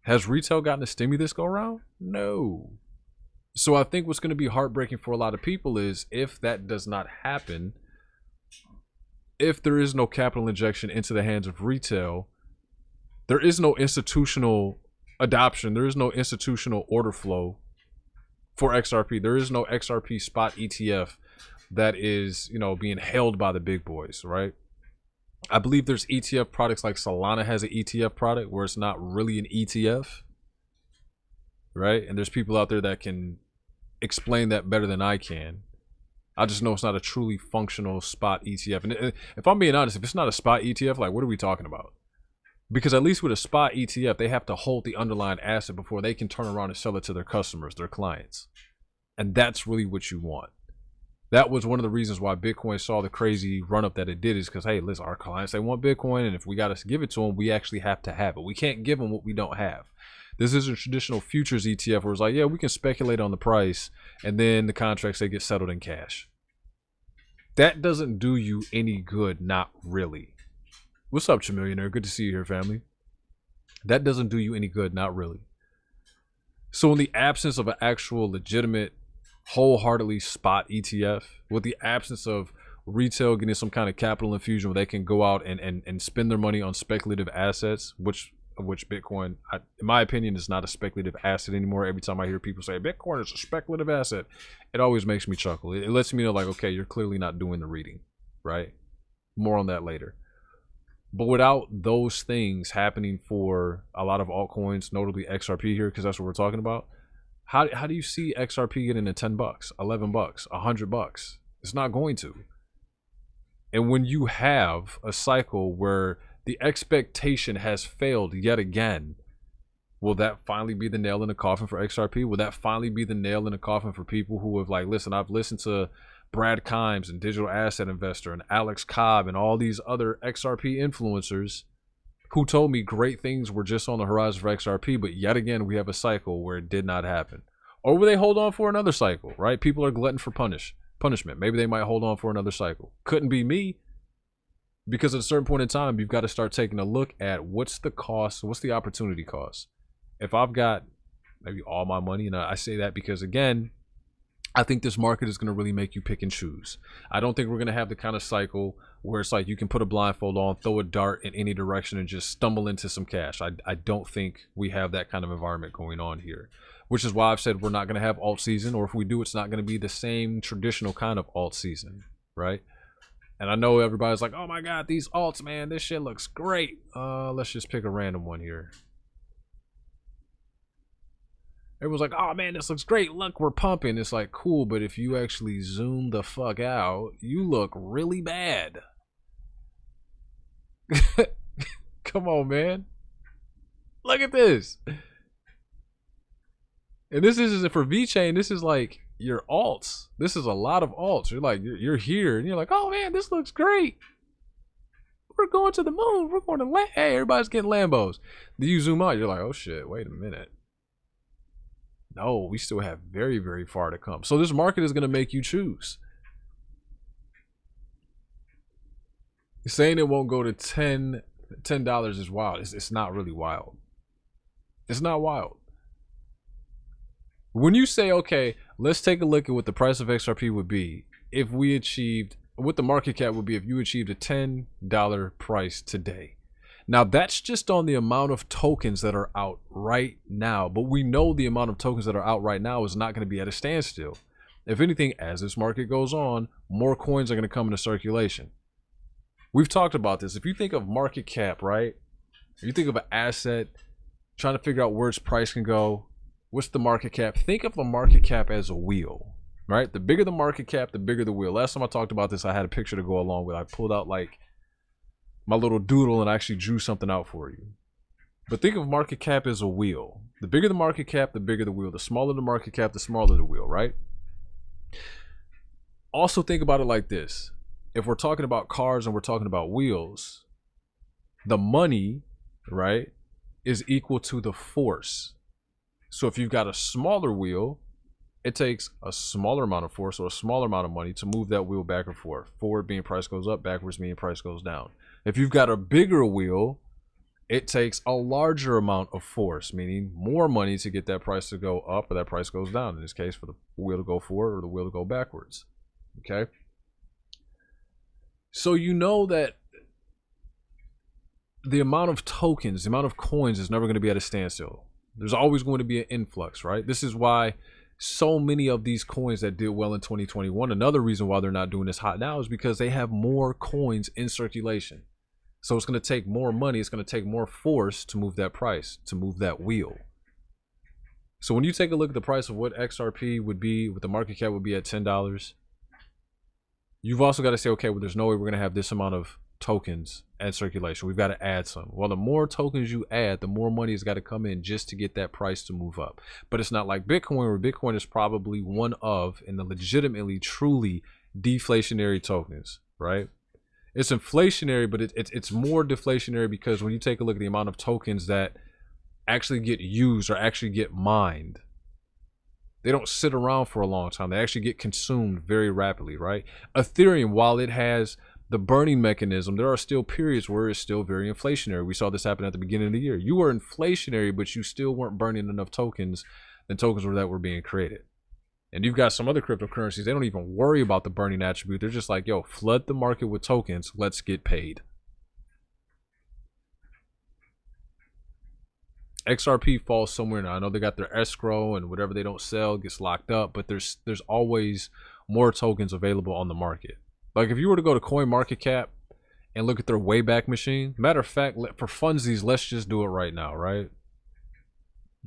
Speaker 8: Has retail gotten a stimmy this go around? No. So I think what's going to be heartbreaking for a lot of people is if that does not happen, if there is no capital injection into the hands of retail, there is no institutional adoption, there is no institutional order flow for XRP. There is no XRP spot ETF that is, being held by the big boys, right? I believe there's ETF products like Solana has an ETF product where it's not really an ETF, right? And there's people out there that can explain that better than I can. I just know it's not a truly functional spot ETF. And if I'm being honest, if it's not a spot ETF, like, what are we talking about? Because at least with a spot ETF, they have to hold the underlying asset before they can turn around and sell it to their customers, their clients. And that's really what you want. That was one of the reasons why Bitcoin saw the crazy run up that it did, is because, hey, listen, our clients, they want Bitcoin. And if we got to give it to them, we actually have to have it. We can't give them what we don't have. This isn't a traditional futures ETF where it's like, yeah, we can speculate on the price and then the contracts, they get settled in cash. That doesn't do you any good, not really. What's up, Chamillionaire? Good to see you here, family. That doesn't do you any good, not really. So in the absence of an actual legitimate, wholeheartedly spot ETF, with the absence of retail getting some kind of capital infusion where they can go out and spend their money on speculative assets, which Bitcoin, in my opinion, is not a speculative asset anymore. Every time I hear people say Bitcoin is a speculative asset, it always makes me chuckle. It lets me know, like, okay, you're clearly not doing the reading, right? More on that later. But without those things happening for a lot of altcoins, notably XRP here, because that's what we're talking about, how do you see XRP getting to $10, $11, $100? It's not going to. And when you have a cycle where the expectation has failed yet again, will that finally be the nail in the coffin for XRP? Will that finally be the nail in the coffin for people who have, like, listen, I've listened to Brad Kimes and Digital Asset Investor and Alex Cobb and all these other XRP influencers who told me great things were just on the horizon for XRP, but yet again we have a cycle where it did not happen. Or will they hold on for another cycle, right? People are glutton for punishment. Maybe they might hold on for another cycle. Couldn't be me, because at a certain point in time, you've got to start taking a look at what's the cost, what's the opportunity cost. If I've got maybe all my money, and I say that because, again, I think this market is going to really make you pick and choose. I don't think we're going to have the kind of cycle where it's like you can put a blindfold on, throw a dart in any direction, and just stumble into some cash. I don't think we have that kind of environment going on here, which is why I've said we're not going to have alt season, or if we do, it's not going to be the same traditional kind of alt season, right? And I know everybody's like, oh my God, these alts, man, this shit looks great. Let's just pick a random one here. Everyone's like, oh man, this looks great. Look, we're pumping. It's like, cool, but if you actually zoom the fuck out, you look really bad. Come on, man. Look at this. And this isn't for VeChain. This is like your alts. This is a lot of alts. You're like, you're here and you're like, oh man, this looks great. We're going to the moon. We're going to hey, everybody's getting Lambos. Then you zoom out, you're like, oh shit, wait a minute. No, we still have very, very far to come. So this market is going to make you choose. Saying it won't go to $10 is wild. It's not really wild. It's not wild. When you say, okay, let's take a look at what the price of XRP would be if we achieved, what the market cap would be if you achieved a $10 price today. Now, that's just on the amount of tokens that are out right now. But we know the amount of tokens that are out right now is not going to be at a standstill. If anything, as this market goes on, more coins are going to come into circulation. We've talked about this. If you think of market cap, right? If you think of an asset, trying to figure out where its price can go, what's the market cap? Think of the market cap as a wheel, right? The bigger the market cap, the bigger the wheel. Last time I talked about this, I had a picture to go along with. I pulled out like my little doodle and I actually drew something out for you. But think of market cap as a wheel. The bigger the market cap, the bigger the wheel. The smaller the market cap, the smaller the wheel, right? Also think about it like this. If we're talking about cars and we're talking about wheels, the money, right, is equal to the force. So if you've got a smaller wheel, it takes a smaller amount of force or a smaller amount of money to move that wheel back and forth. Forward being price goes up, backwards meaning price goes down. If you've got a bigger wheel, it takes a larger amount of force, meaning more money to get that price to go up or that price goes down. In this case, for the wheel to go forward or the wheel to go backwards. Okay? So you know that the amount of tokens, the amount of coins is never going to be at a standstill. There's always going to be an influx, right? This is why so many of these coins that did well in 2021, another reason why they're not doing this hot now is because they have more coins in circulation. So it's going to take more money, it's going to take more force to move that price, to move that wheel. So when you take a look at the price of what XRP would be, what the market cap would be at $10, you've also got to say, okay, well, there's no way we're going to have this amount of tokens and circulation. We've got to add some. Well, the more tokens you add, the more money has got to come in just to get that price to move up. But it's not like Bitcoin, where Bitcoin is probably one of, in the legitimately, truly deflationary tokens, right? It's inflationary, but it's more deflationary because when you take a look at the amount of tokens that actually get used or actually get mined, they don't sit around for a long time. They actually get consumed very rapidly, right? Ethereum, while it has the burning mechanism, there are still periods where it's still very inflationary. We saw this happen at the beginning of the year. You were inflationary, but you still weren't burning enough tokens and tokens that were being created. And you've got some other cryptocurrencies, they don't even worry about the burning attribute. They're just like, yo, flood the market with tokens. Let's get paid. XRP falls somewhere now. I know they got their escrow and whatever they don't sell gets locked up, but there's always more tokens available on the market. Like if you were to go to CoinMarketCap and look at their Wayback Machine, matter of fact, for funsies, let's just do it right now, right?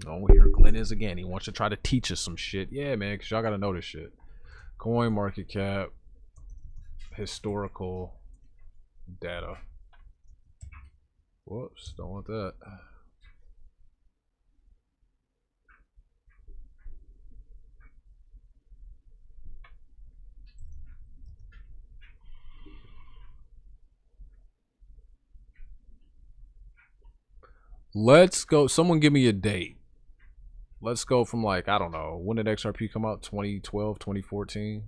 Speaker 8: Oh, here Glenn is again. He wants to try to teach us some shit. Yeah, man, because y'all got to know this shit. CoinMarketCap, historical data. Whoops, don't want that. Let's go. Someone give me a date. Let's go from like, I don't know. When did XRP come out? 2012, 2014?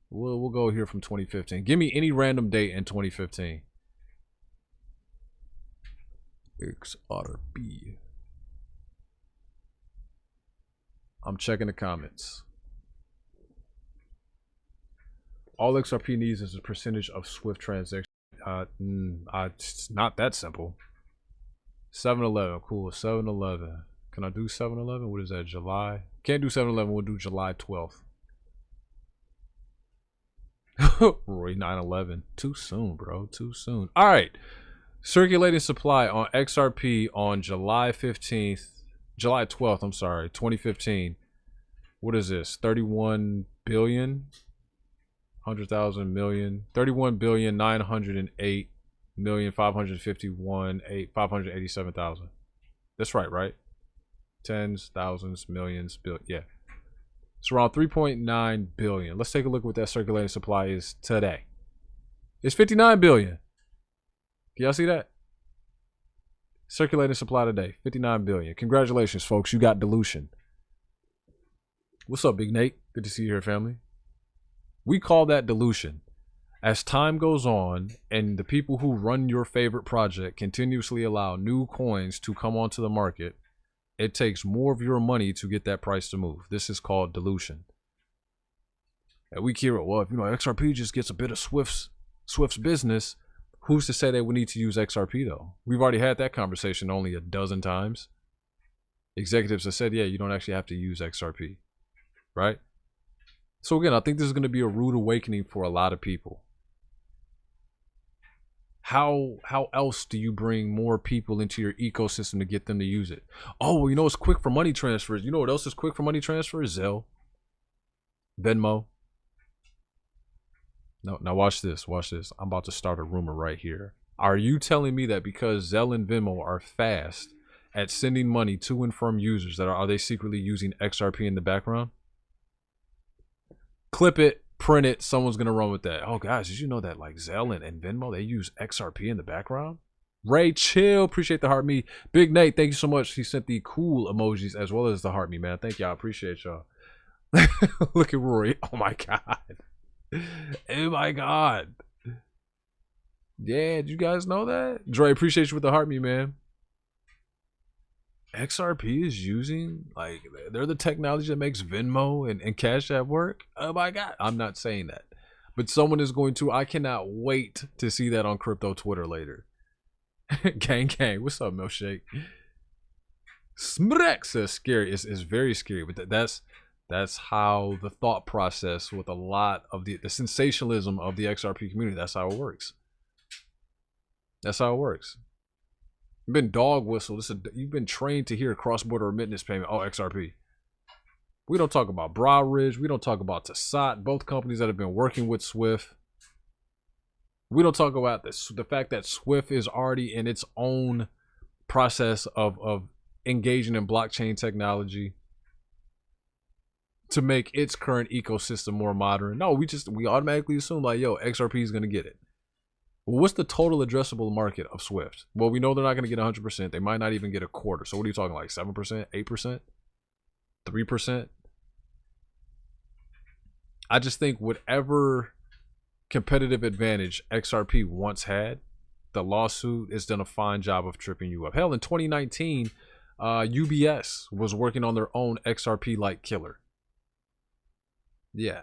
Speaker 8: We'll go here from 2015. Give me any random date in 2015. XRP. I'm checking the comments. All XRP needs is a percentage of Swift transaction. It's not that simple. 7-Eleven, cool. 7-Eleven. Can I do 7-Eleven? What is that? July? Can't do 7-Eleven. We'll do July 12th. Roy 9/11. Too soon, bro. Too soon. All right. Circulating supply on XRP on July 15th. July 12th, I'm sorry. 2015. What is this? 31 billion? 100,000 million. 31 billion 908 million 587,000. That's right? Tens, thousands, millions, billion. Yeah. It's around 3.9 billion. Let's take a look at what that circulating supply is today. It's 59 billion. Can y'all see that? Circulating supply today, 59 billion. Congratulations, folks. You got dilution. What's up, Big Nate? Good to see you here, family. We call that dilution. As time goes on and the people who run your favorite project continuously allow new coins to come onto the market, it takes more of your money to get that price to move. This is called dilution. And we hear it, well, if XRP just gets a bit of Swift's business, who's to say they would need to use XRP though? We've already had that conversation only a dozen times. Executives have said, yeah, you don't actually have to use XRP, right? So again, I think this is going to be a rude awakening for a lot of people. How else do you bring more people into your ecosystem to get them to use it? Oh, well, it's quick for money transfers. You know what else is quick for money transfers? Zelle, Venmo. No, now watch this. Watch this. I'm about to start a rumor right here. Are you telling me that because Zelle and Venmo are fast at sending money to and from users, that are they secretly using XRP in the background? Clip it. Print it, someone's gonna run with that. Oh guys, did you know that like Zelle and Venmo, they use XRP in the background? Ray, chill. Appreciate the heart me. Big Nate, thank you so much. He sent the cool emojis as well as the heart me, man. Thank y'all. Appreciate y'all. Look at Rory. Oh my god. Oh my god. Yeah, did you guys know that? Dre, appreciate you with the heart me, man. XRP is using, like, they're the technology that makes Venmo and Cash App work. Oh my god. I'm not saying that. But someone is going to. I cannot wait to see that on crypto Twitter later. Gang gang. What's up, Milkshake? Smrek says scary. It's very scary. But that's how the thought process with a lot of the sensationalism of the XRP community, that's how it works. That's how it works. You've been dog whistled. You've been trained to hear cross-border remittance payment. Oh, XRP. We don't talk about Broadridge. We don't talk about Tassat, both companies that have been working with Swift. We don't talk about the fact that Swift is already in its own process of engaging in blockchain technology to make its current ecosystem more modern. No, we automatically assume like, yo, XRP is going to get it. Well, what's the total addressable market of Swift? Well, we know they're not going to get 100%. They might not even get a quarter. So what are you talking, like 7%, 8%, 3%? I just think whatever competitive advantage XRP once had, the lawsuit has done a fine job of tripping you up. Hell, in 2019, UBS was working on their own XRP-like killer. Yeah.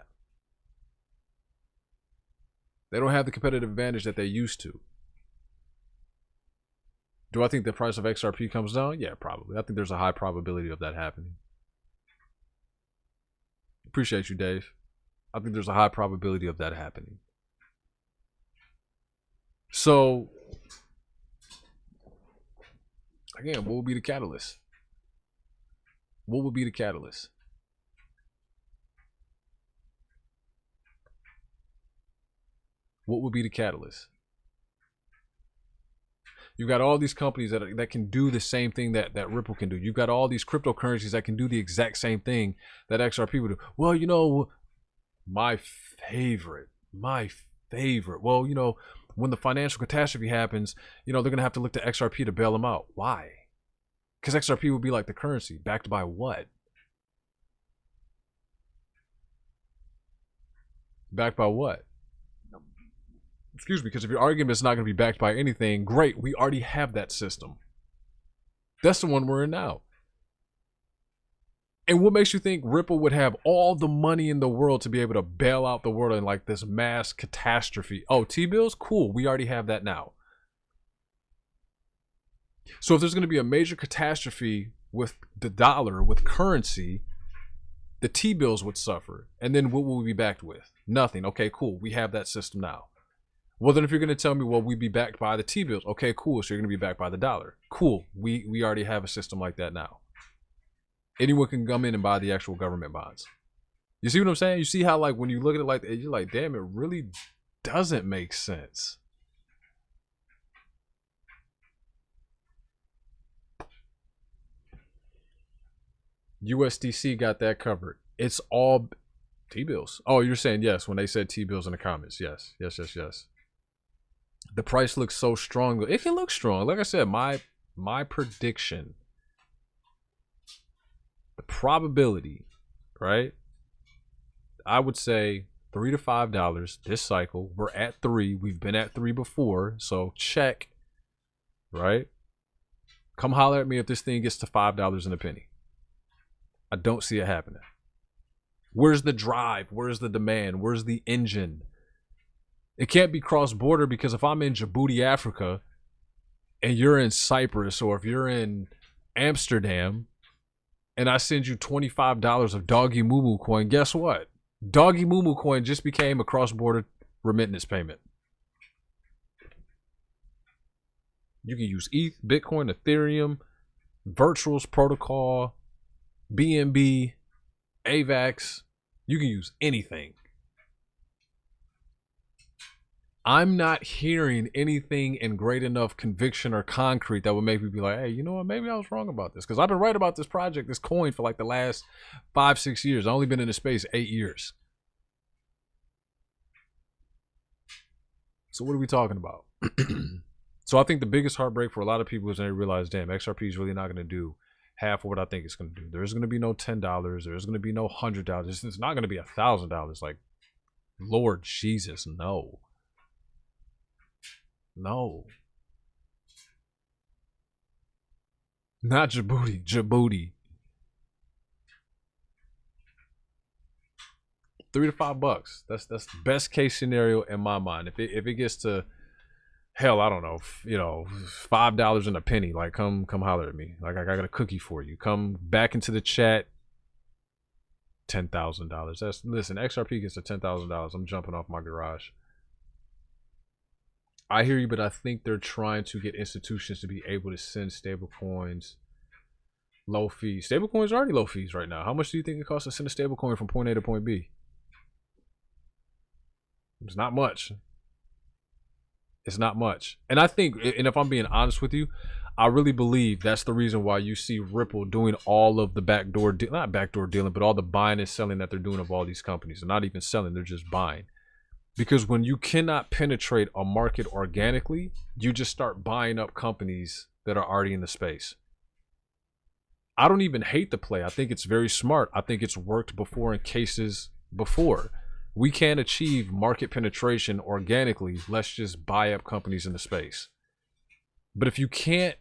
Speaker 8: They don't have the competitive advantage that they used to. Do I think the price of XRP comes down? Yeah, probably. I think there's a high probability of that happening. Appreciate you, Dave. I think there's a high probability of that happening. So, again, what will be the catalyst? What will be the catalyst? What would be the catalyst? You've got all these companies that can do the same thing that Ripple can do. You've got all these cryptocurrencies that can do the exact same thing that XRP would do. Well, you know, my favorite. Well, you know, when the financial catastrophe happens, you know, they're going to have to look to XRP to bail them out. Why? Because XRP would be like the currency. Backed by what? Backed by what? Excuse me, because if your argument is not going to be backed by anything, great, we already have that system. That's the one we're in now. And what makes you think Ripple would have all the money in the world to be able to bail out the world in like this mass catastrophe? Oh, T-bills? Cool, we already have that now. So if there's going to be a major catastrophe with the dollar, with currency, the T-bills would suffer. And then what will we be backed with? Nothing. Okay, cool, we have that system now. Well, then if you're going to tell me, well, we'd be backed by the T-bills. Okay, cool. So you're going to be backed by the dollar. Cool. We already have a system like that now. Anyone can come in and buy the actual government bonds. You see what I'm saying? You see how, like, when you look at it like that, you're like, damn, it really doesn't make sense. USDC got that covered. It's all T-bills. Oh, you're saying yes when they said T-bills in the comments. Yes. The price looks so strong. It can look strong. Like I said, my prediction, the probability, right? I would say $3 to $5 this cycle. We're at 3. We've been at 3 before, so check, right? Come holler at me if this thing gets to $5 and a penny. I don't see it happening. Where's the drive? Where's the demand? Where's the engine? It can't be cross-border, because if I'm in Djibouti, Africa, and you're in Cyprus, or if you're in Amsterdam, and I send you $25 of Doggy Moo Moo coin, guess what? Doggy Moo Moo coin just became a cross-border remittance payment. You can use ETH, Bitcoin, Ethereum, Virtuals Protocol, BNB, AVAX. You can use anything. I'm not hearing anything in great enough conviction or concrete that would make me be like, hey, you know what? Maybe I was wrong about this. Because I've been right about this project, this coin, for like the last 5-6 years. I've only been in the space 8 years. So what are we talking about? So I think the biggest heartbreak for a lot of people is they realize, damn, XRP is really not going to do half of what I think it's going to do. There's going to be no $10. There's going to be no $100. It's not going to be $1,000. Like, Lord Jesus, no. No. Not Djibouti. Djibouti. $3 to $5. That's the best case scenario in my mind. If it gets to hell, I don't know, $5 and a penny, like come holler at me. Like I got a cookie for you. Come back into the chat. $10,000. Listen, XRP gets to $10,000. I'm jumping off my garage. I hear you, but I think they're trying to get institutions to be able to send stable coins low fees. Stable coins are already low fees right now. How much do you think it costs to send a stable coin from point A to point B? It's not much. It's not much. And I think, and if I'm being honest with you, I really believe that's the reason why you see Ripple doing all of the not backdoor dealing, but all the buying and selling that they're doing of all these companies. They're not even selling, they're just buying. Because when you cannot penetrate a market organically, you just start buying up companies that are already in the space. I don't even hate the play. I think it's very smart. I think it's worked before in cases before. We can't achieve market penetration organically. Let's just buy up companies in the space. But if you can't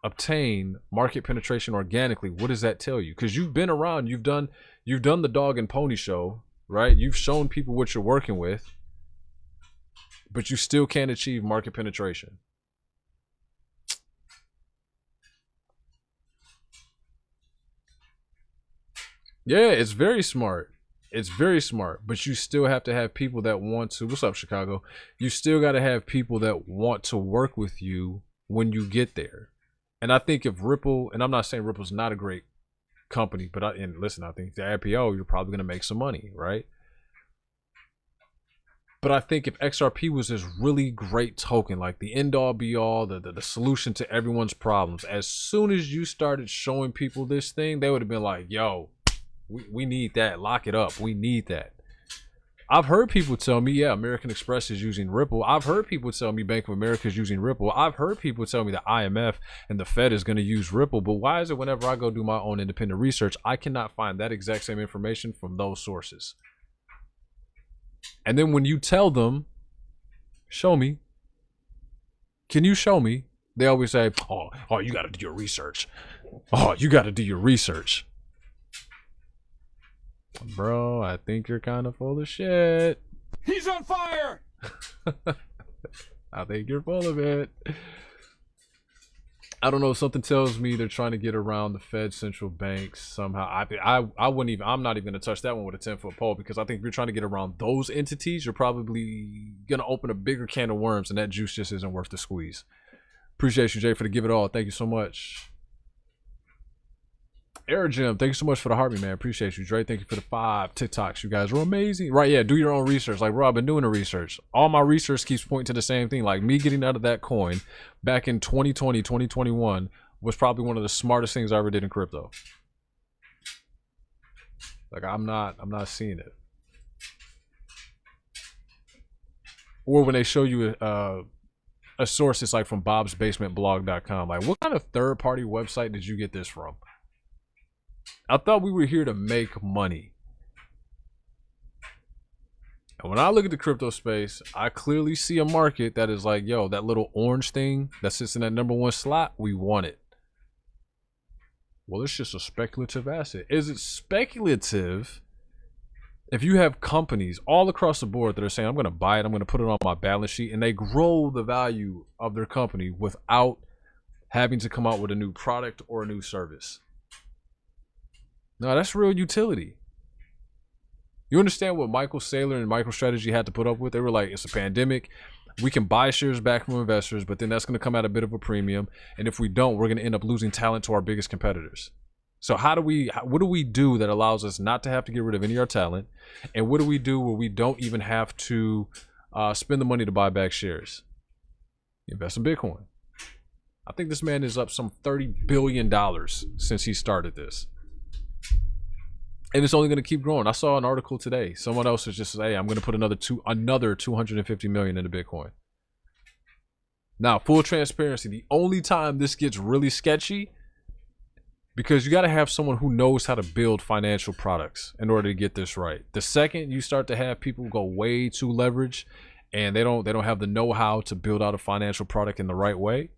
Speaker 8: obtain market penetration organically, what does that tell you? Because you've been around, you've done the dog and pony show, right? You've shown people what you're working with, but you still can't achieve market penetration. Yeah, it's very smart. It's very smart, but you still have to have people that want to, what's up, Chicago? You still got to have people that want to work with you when you get there. And I think if Ripple, and I'm not saying Ripple's not a great company, but and listen, I think the IPO, you're probably going to make some money, right? But I think if XRP was this really great token, like the end all be all, the solution to everyone's problems, as soon as you started showing people this thing, they would have been like, yo, we need that. Lock it up. We need that. I've heard people tell me, yeah, American Express is using Ripple. I've heard people tell me Bank of America is using Ripple. I've heard people tell me the IMF and the Fed is going to use Ripple. But why is it whenever I go do my own independent research, I cannot find that exact same information from those sources? And then when you tell them, show me. Can you show me? They always say, oh, you got to do your research. Oh, you got to do your research. Bro, I think you're kind of full of shit.
Speaker 1: He's on fire!
Speaker 8: I think you're full of it. I don't know. Something tells me they're trying to get around the Fed central banks somehow. I wouldn't even. I'm not even gonna touch that one with a 10-foot pole, because I think if you're trying to get around those entities, you're probably gonna open a bigger can of worms, and that juice just isn't worth the squeeze. Appreciate you, Jay, for the give it all. Thank you so much. Air Jim, thank you so much for the heartbeat, man. Appreciate you, Dre. Thank you for the 5 TikToks. You guys were amazing. Right, yeah, do your own research. Like, bro, I've been doing the research. All my research keeps pointing to the same thing. Like, me getting out of that coin back in 2020, 2021 was probably one of the smartest things I ever did in crypto. Like, I'm not seeing it. Or when they show you a source, it's like from bobsbasementblog.com. Like, what kind of third-party website did you get this from? I thought we were here to make money. And when I look at the crypto space, I clearly see a market that is like, yo, that little orange thing that sits in that #1 slot, we want it. Well, it's just a speculative asset. Is it speculative if you have companies all across the board that are saying, I'm going to buy it, I'm going to put it on my balance sheet, and they grow the value of their company without having to come out with a new product or a new service? No, that's real utility. You understand what Michael Saylor and MicroStrategy had to put up with? They were like, it's a pandemic. We can buy shares back from investors, but then that's going to come at a bit of a premium. And if we don't, we're going to end up losing talent to our biggest competitors. So what do we do that allows us not to have to get rid of any of our talent? And what do we do where we don't even have to spend the money to buy back shares? Invest in Bitcoin. I think this man is up some $30 billion since he started this. And it's only going to keep growing. I saw an article today. Someone else was just saying, hey, I'm going to put another 250 million into Bitcoin. Now, full transparency, the only time this gets really sketchy, because you got to have someone who knows how to build financial products in order to get this right. The second you start to have people go way too leveraged and they don't have the know-how to build out a financial product in the right way,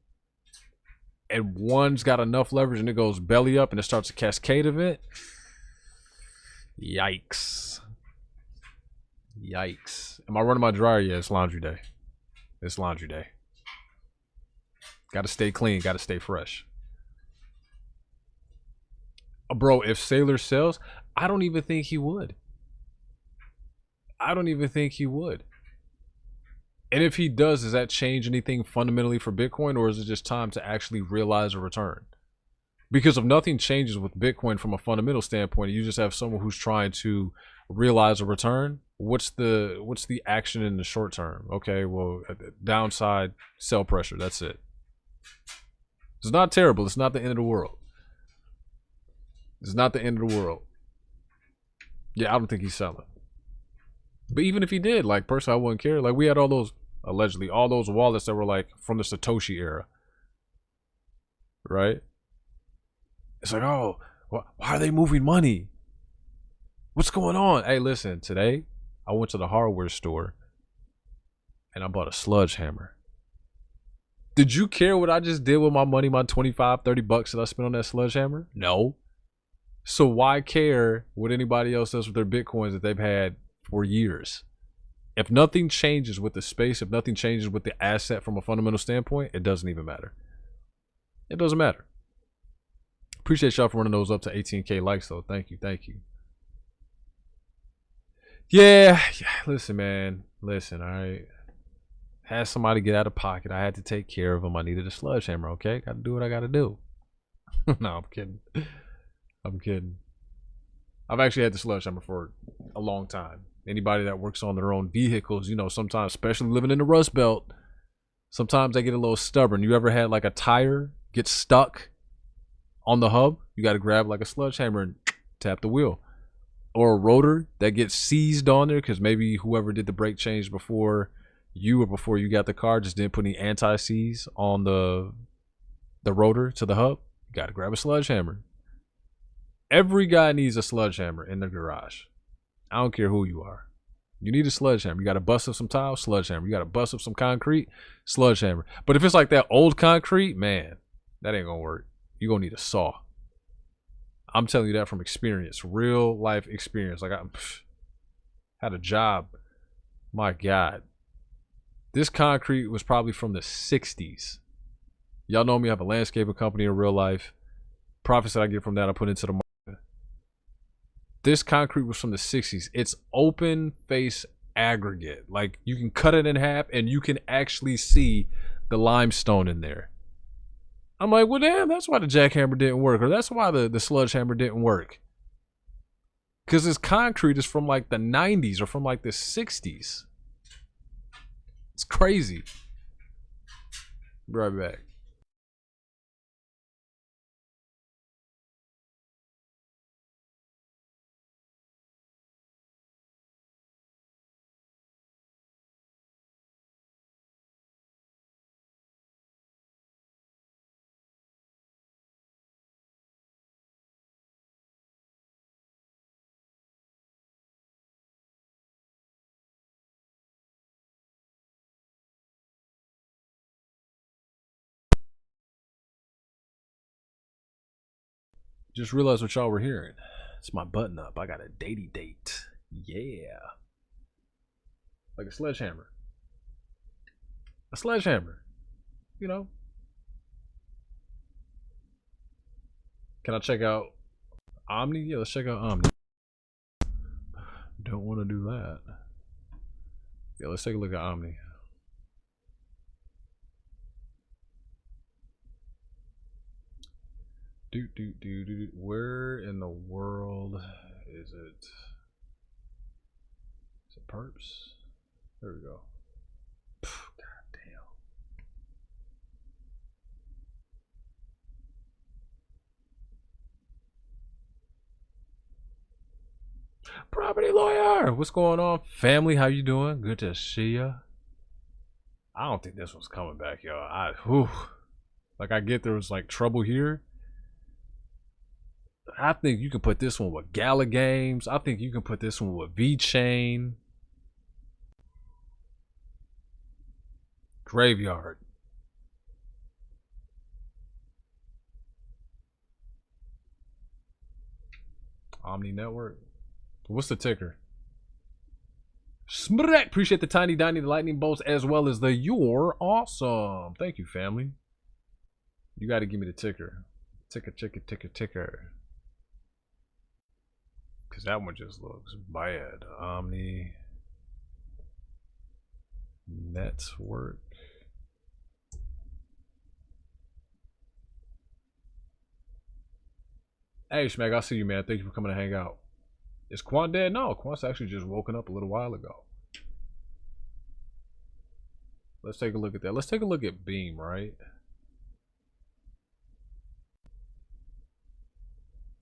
Speaker 8: and one's got enough leverage and it goes belly up and it starts a cascade event, yikes. Yikes. Am I running my dryer yet? It's laundry day. It's laundry day. Got to stay clean. Got to stay fresh. Bro, if Saylor sells, I don't even think he would. I don't even think he would. And if he does that change anything fundamentally for Bitcoin, or is it just time to actually realize a return? Because if nothing changes with Bitcoin from a fundamental standpoint, you just have someone who's trying to realize a return. What's the action in the short term? Okay, well, downside, sell pressure. That's it. It's not terrible. It's not the end of the world. It's not the end of the world. Yeah, I don't think he's selling. But even if he did, like, personally, I wouldn't care. Like, we had all those, allegedly, all those wallets that were, like, from the Satoshi era. Right? It's like, oh, why are they moving money? What's going on? Hey, listen, today, I went to the hardware store, and I bought a sludge hammer. Did you care what I just did with my money, my 25, 30 bucks that I spent on that sludge hammer? No. So why care what anybody else does with their Bitcoins that they've had for years? If nothing changes with the space, if nothing changes with the asset from a fundamental standpoint, it doesn't even matter. It doesn't matter. Appreciate y'all for running those up to 18K likes, though. Thank you. Thank you. Yeah. Listen, man. Listen, all right. Had somebody get out of pocket. I had to take care of them. I needed a sludge hammer, okay? Got to do what I got to do. No, I'm kidding. I'm kidding. I've actually had the sludge hammer for a long time. Anybody that works on their own vehicles, you know, sometimes, especially living in the Rust Belt, sometimes they get a little stubborn. You ever had like a tire get stuck on the hub? You got to grab like a sludge hammer and tap the wheel. Or a rotor that gets seized on there because maybe whoever did the brake change before you or before you got the car just didn't put any anti-seize on the rotor to the hub. You got to grab a sludge hammer. Every guy needs a sludge hammer in their garage. I don't care who you are. You need a sludge hammer. You got to bust up some tile, sludge hammer. You got to bust up some concrete, sludge hammer. But if it's like that old concrete, man, that ain't going to work. You're going to need a saw. I'm telling you that from experience, real life experience. Like I had a job. My God. This concrete was probably from the 60s. Y'all know me, I have a landscaping company in real life. Profits that I get from that, I put into the market. This concrete was from the 60s. It's open face aggregate. Like you can cut it in half and you can actually see the limestone in there. I'm like, well, damn, that's why the jackhammer didn't work, or that's why the sledgehammer didn't work. Because this concrete is from like the 90s or from like the 60s. It's crazy. Be right back. Just realized what y'all were hearing. It's my button up. I got a datey date. Yeah. Like a sledgehammer. A sledgehammer. You know. Can I check out Omni? Yeah, let's check out Omni. Don't want to do that. Yeah, let's take a look at Omni. Where in the world is it? Is it perps? There we go. God damn. Property lawyer, what's going on? Family, how you doing? Good to see ya. I don't think this one's coming back, yo. Like, I get there was like trouble here. I think you can put this one with Gala Games. I think you can put this one with V-Chain. Graveyard. Omni Network. What's the ticker? Smrek. Appreciate the tiny the lightning bolts as well as the you're awesome. Thank you, family. You got to give me the ticker. Ticker. Because that one just looks bad. Omni Network. Hey, Schmack, I see you, man. Thank you for coming to hang out. Is Quant dead? No, Quant's actually just woken up a little while ago. Let's take a look at that. Let's take a look at Beam, right?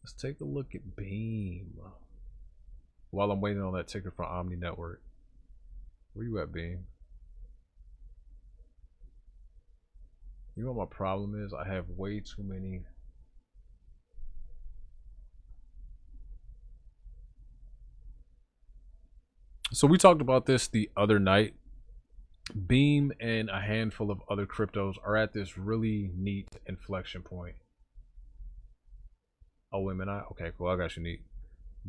Speaker 8: Let's take a look at Beam. While I'm waiting on that ticker for Omni Network. Where you at, Beam? You know what my problem is? I have way too many. So we talked about this the other night. Beam and a handful of other cryptos are at this really neat inflection point. Oh, wait a minute. Okay, cool. I got you, neat.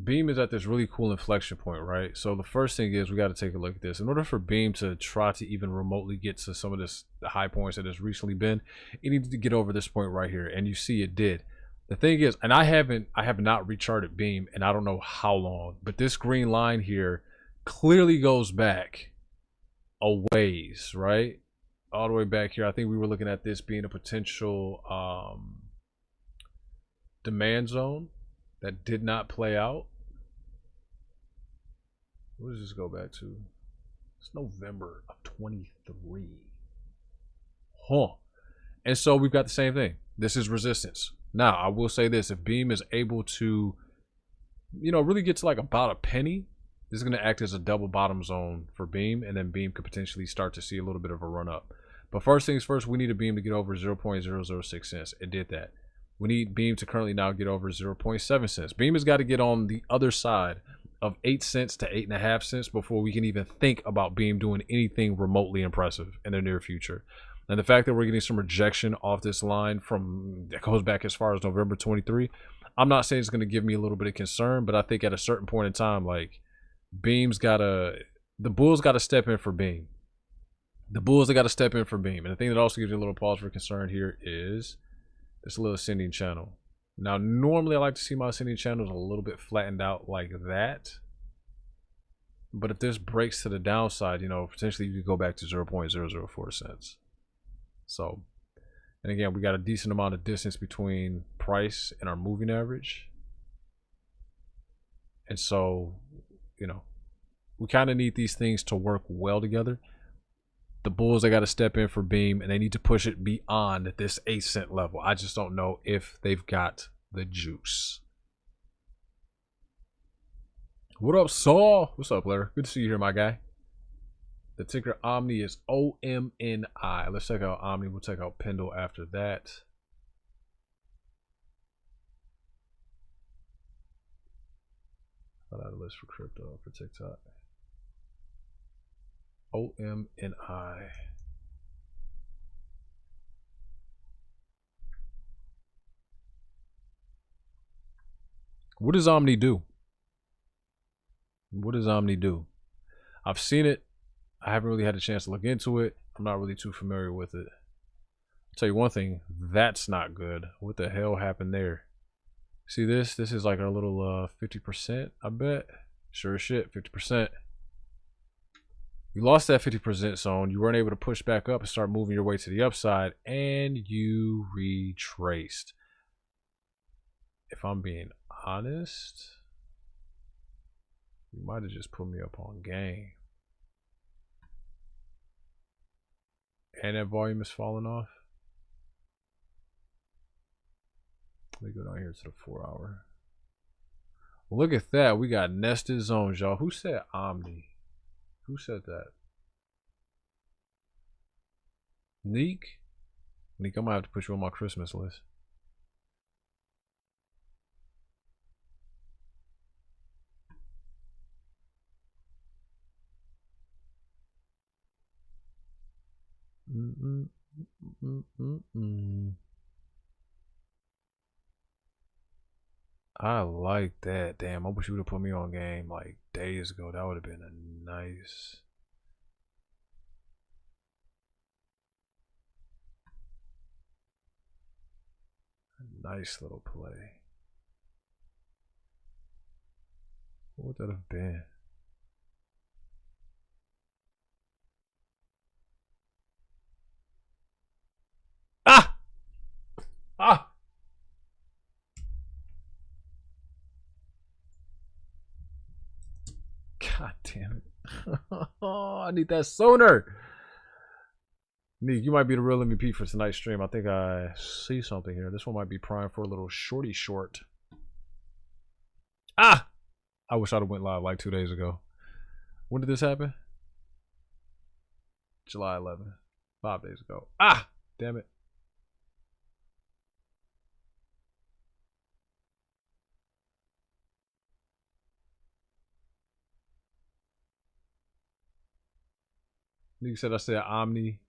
Speaker 8: Beam is at this really cool inflection point, right? So the first thing is we got to take a look at this. In order for Beam to try to even remotely get to some of the high points that it's recently been, it needed to get over this point right here, and you see it did. The thing is, and I have not recharted Beam, and I don't know how long, but this green line here clearly goes back a ways, right? All the way back here. I think we were looking at this being a potential demand zone that did not play out. What does this go back to? It's November of 23. Huh. And so we've got the same thing. This is resistance. Now, I will say this. If Beam is able to, really get to like about a penny, this is going to act as a double bottom zone for Beam, and then Beam could potentially start to see a little bit of a run up. But first things first, we need a Beam to get over 0.006 cents. It did that. We need Beam to currently now get over 0.7 cents. Beam has got to get on the other side of 8 cents to 8.5 cents before we can even think about Beam doing anything remotely impressive in the near future. And the fact that we're getting some rejection off this line that goes back as far as November 23, I'm not saying it's going to give me a little bit of concern, but I think at a certain point in time, like, the Bulls got to step in for Beam. The Bulls have got to step in for Beam. And the thing that also gives you a little pause for concern here is this little ascending channel. Now, normally I like to see my ascending channels a little bit flattened out like that. But if this breaks to the downside, potentially you could go back to 0.004 cents. So, and again, we got a decent amount of distance between price and our moving average. And so, we kind of need these things to work well together. The Bulls, they got to step in for Beam, and they need to push it beyond this 8 cent level. I just don't know if they've got the juice. What up, Saul? What's up, Blair? Good to see you here, my guy. The ticker Omni is OMNI. Let's check out Omni. We'll check out Pendle after that. I'll add a list for crypto for TikTok. OMNI. What does Omni do? What does Omni do? I've seen it. I haven't really had a chance to look into it. I'm not really too familiar with it. I'll tell you one thing. That's not good. What the hell happened there? See this? This is like our little 50%, I bet. Sure as shit, 50%. You lost that 50% zone. You weren't able to push back up and start moving your way to the upside, and you retraced. If I'm being honest, you might have just put me up on game. And that volume is falling off. Let me go down here to the 4 hour. Look at that. We got nested zones, y'all. Who said Omni? Who said that? Neek, I might have to put you on my Christmas list. I like that. Damn, I wish you would have put me on game like days ago. That would have been a nice little play. What would that have been? Ah! Ah! God damn it. I need that sooner. Neek, you might be the real MVP for tonight's stream. I think I see something here. This one might be prime for a little shorty short. Ah! I wish I'd have went live like 2 days ago. When did this happen? July 11th. 5 days ago. Ah! Damn it. You said I said Omni,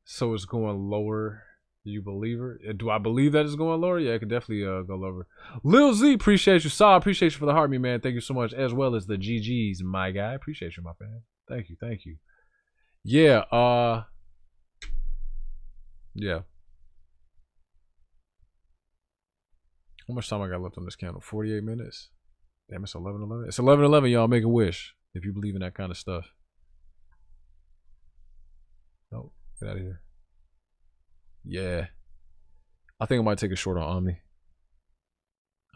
Speaker 8: so it's going lower. Do you believe her? Do I believe that it's going lower? Yeah, it could definitely go lower. Lil Z, appreciate you. Saw, appreciate you for the heart, me man. Thank you so much, as well as the GGs, my guy. Appreciate you, my fan. Thank you, thank you. Yeah, yeah. How much time I got left on this candle? 48 minutes. Damn, it's 11:11. It's 11:11, y'all. Make a wish if you believe in that kind of stuff. Nope. Get out of here. Yeah. I think I might take a short on Omni.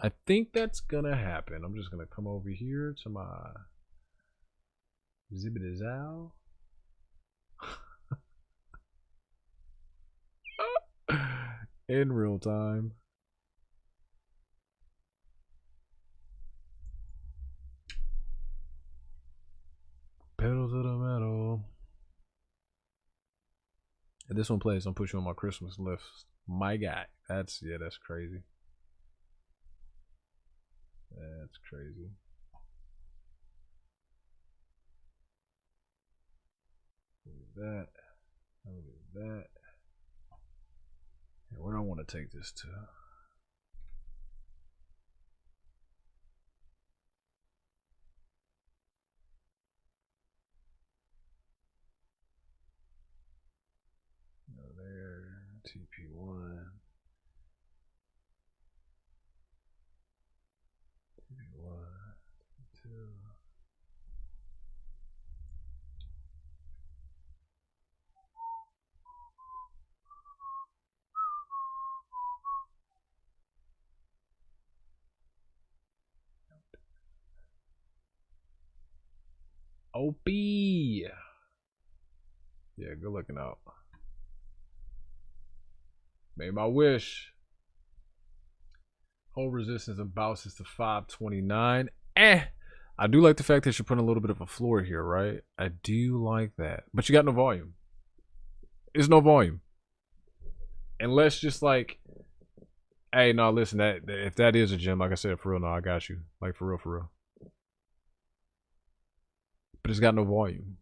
Speaker 8: I think that's gonna happen. I'm just gonna come over here to my Zibidazal. In real time. Pedal to the metal. And this one plays, I'll put you on my Christmas list. My guy. That's crazy. That's crazy. That. That. Yeah, where do I want to take this to? There, TP1. TP1, TP2. OP. Yeah, good looking out. Made my wish. Whole resistance and bounces to 529. I do like the fact that you're putting a little bit of a floor here, right? I do like that. But you got no volume. There's no volume. Unless just like, hey, no, listen, that if that is a gem, like I said, for real, no, I got you. Like for real, for real. But it's got no volume.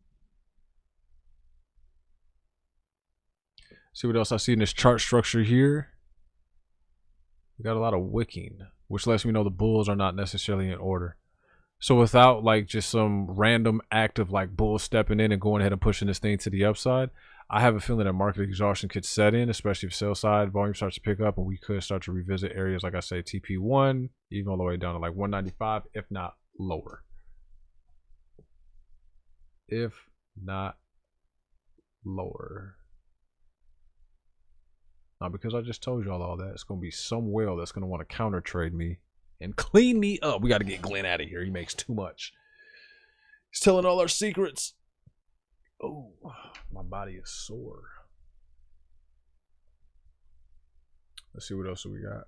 Speaker 8: See what else I see in this chart structure here. We got a lot of wicking, which lets me know the bulls are not necessarily in order. So without like just some random act of like bull stepping in and going ahead and pushing this thing to the upside, I have a feeling that market exhaustion could set in, especially if sell side volume starts to pick up, and we could start to revisit areas like I say TP1, even all the way down to like 195, if not lower. If not lower. Now, because I just told y'all all that, it's going to be some whale that's going to want to counter trade me and clean me up. We got to get Glenn out of here. He makes too much. He's telling all our secrets. Oh, my body is sore. Let's see what else we got.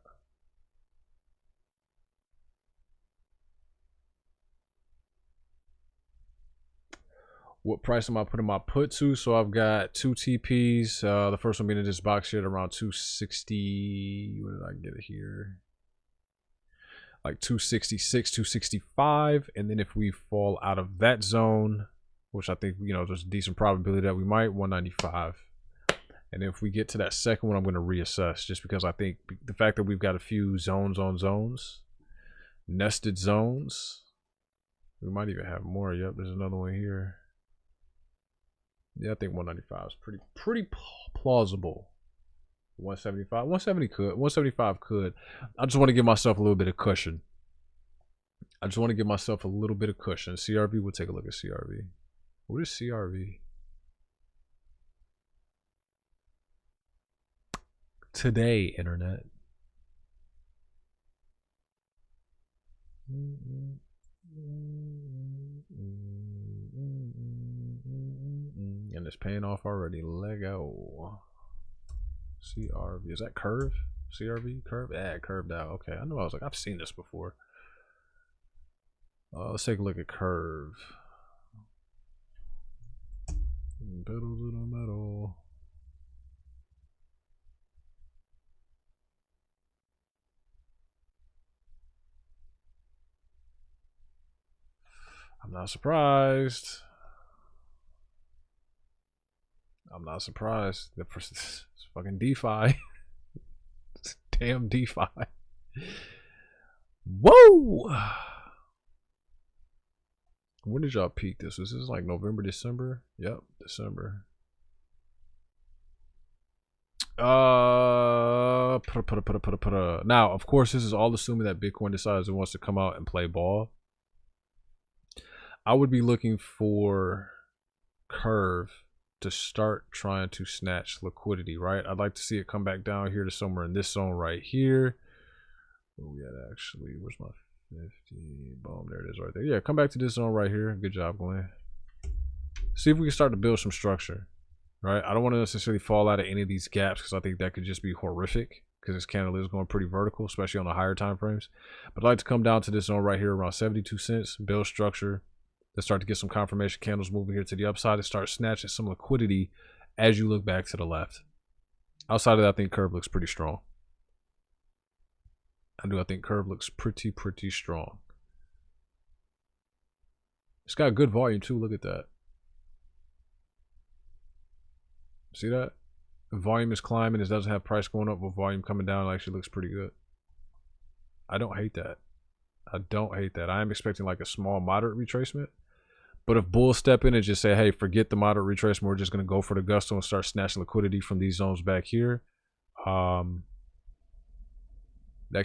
Speaker 8: What price am I putting my put to? So I've got 2 TPs. The first one being in this box here at around 260. What did I get it here? Like 266, 265. And then if we fall out of that zone, which I think, you know, there's a decent probability that we might, 195. And if we get to that second one, I'm going to reassess, just because I think the fact that we've got a few zones on zones, nested zones, we might even have more. Yep, there's another one here. Yeah, I think 195 is pretty plausible. 175, 170 could, 175 could. I just want to give myself a little bit of cushion. CRV, we'll take a look at CRV. What is CRV? Today, internet. And it's paying off already. Lego. CRV. Is that curve? CRV? Curve? Yeah, curved out. Okay. I know. I was like, I've seen this before. Let's take a look at curve. Pedal to the metal. I'm not surprised. It's fucking DeFi. It's damn DeFi. Whoa! When did y'all peak this? Was this like November, December? Yep, December. Now, of course, this is all assuming that Bitcoin decides it wants to come out and play ball. I would be looking for Curve to start trying to snatch liquidity, right? I'd like to see it come back down here to somewhere in this zone right here. Where we at actually? Where's my 50? Boom, there it is right there. Yeah, come back to this zone right here. Good job, Glenn. See if we can start to build some structure, right? I don't want to necessarily fall out of any of these gaps because I think that could just be horrific because this candle is going pretty vertical, especially on the higher time frames. But I'd like to come down to this zone right here around 72 cents, build structure. Let's start to get some confirmation candles moving here to the upside and start snatching some liquidity as you look back to the left. Outside of that, I think Curve looks pretty strong. I think Curve looks pretty strong. It's got good volume too. Look at that. See that? The volume is climbing. It doesn't have price going up with volume coming down. It actually looks pretty good. I don't hate that. I am expecting like a small moderate retracement. But if bulls step in and just say, hey, forget the moderate retracement, we're just going to go for the gusto and start snatching liquidity from these zones back here. That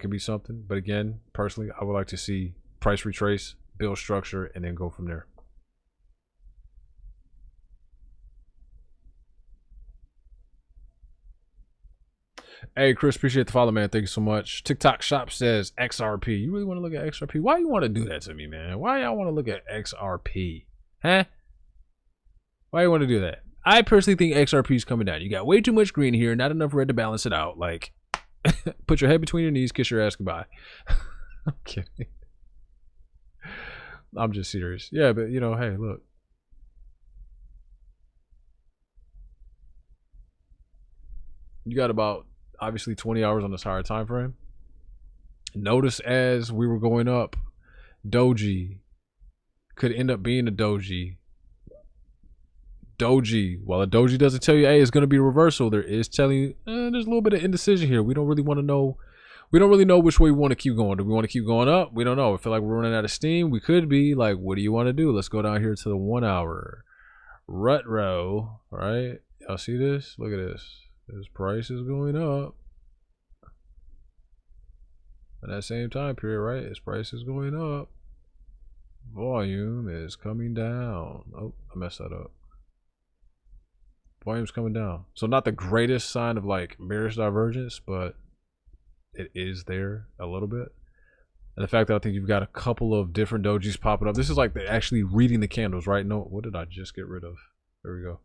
Speaker 8: could be something. But again, personally, I would like to see price retrace, build structure, and then go from there. Hey, Chris, appreciate the follow, man. Thank you so much. TikTok Shop says XRP. You really want to look at XRP? Why you want to do that to me, man? Why y'all want to look at XRP? Huh? Why you want to do that? I personally think XRP is coming down. You got way too much green here, not enough red to balance it out. Like, put your head between your knees, kiss your ass goodbye. I'm kidding. I'm just serious. Yeah, but you know, hey, look. You got about obviously 20 hours on this higher time frame. Notice as we were going up, Doji could end up being a Doji. While a Doji doesn't tell you, hey, it's going to be a reversal, there is telling you there's a little bit of indecision here. We don't really want to know. We don't really know which way we want to keep going. Do we want to keep going up? We don't know. I feel like we're running out of steam. We could be like, what do you want to do? Let's go down here to the 1 hour. Retro, right? Y'all see this? Look at this. This price is going up. At that same time period, right? Its price is going up. Volume is coming down. Oh, I messed that up. Volume's coming down. So not the greatest sign of like bearish divergence, but it is there a little bit. And the fact that I think you've got a couple of different dojis popping up. This is like they're actually reading the candles, right? No, what did I just get rid of? There we go.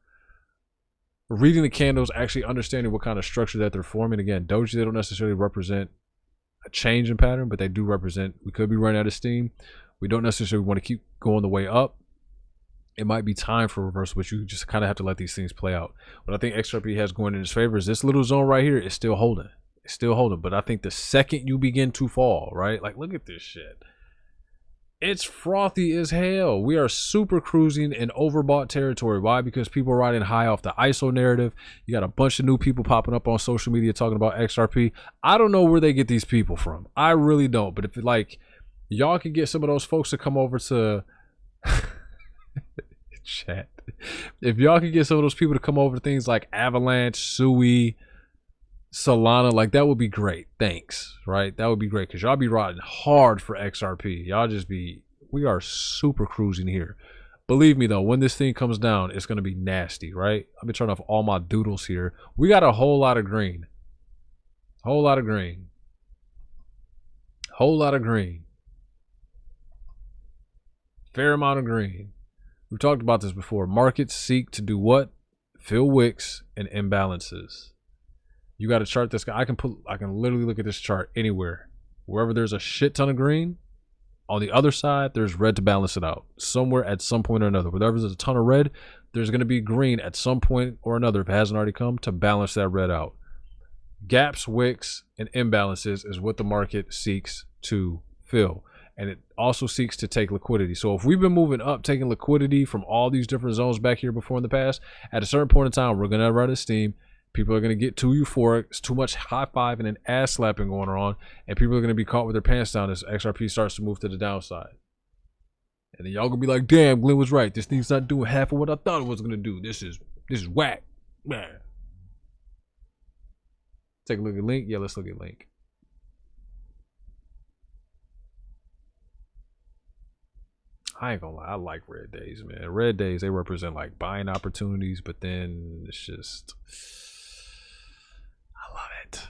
Speaker 8: Reading the candles, actually understanding what kind of structure that they're forming. Again, doji, they don't necessarily represent a change in pattern, but they do represent, we could be running out of steam. We don't necessarily want to keep going the way up. it might be time for reversal, but you just kind of have to let these things play out. What I think XRP has going in its favor is this little zone right here is still holding. It's still holding. But I think the second you begin to fall, right? Like, look at this shit. It's frothy as hell. We are super cruising in overbought territory. Why? Because people are riding high off the ISO narrative. You got a bunch of new people popping up on social media talking about XRP. I don't know where they get these people from. I really don't. But if like y'all could get some of those folks to come over to chat. If y'all could get some of those people to come over to things like Avalanche, Sui, Solana, like that would be great. Thanks. Right? That would be great because y'all be riding hard for XRP. Y'all just be, we are super cruising here. Believe me though, when this thing comes down, it's going to be nasty, right? I've been turning off all my doodles here. We got a whole lot of green. Whole lot of green. Whole lot of green. Fair amount of green. We've talked about this before. Markets seek to do what? Fill wicks and imbalances. You got to chart this guy. I can literally look at this chart anywhere. Wherever there's a shit ton of green, on the other side, there's red to balance it out. Somewhere at some point or another. Wherever there's a ton of red, there's going to be green at some point or another, if it hasn't already come, to balance that red out. Gaps, wicks, and imbalances is what the market seeks to fill. And it also seeks to take liquidity. So if we've been moving up, taking liquidity from all these different zones back here before in the past, at a certain point in time, we're going to run out of steam. People are going to get too euphoric. It's too much high-fiving and ass slapping going on. And people are going to be caught with their pants down as XRP starts to move to the downside. And then y'all going to be like, damn, Glenn was right. This thing's not doing half of what I thought it was going to do. This is whack. Man. Take a look at Link. Yeah, let's look at Link. I ain't gonna lie, I like red days, man. Red days, they represent like buying opportunities, but then it's just, I love it.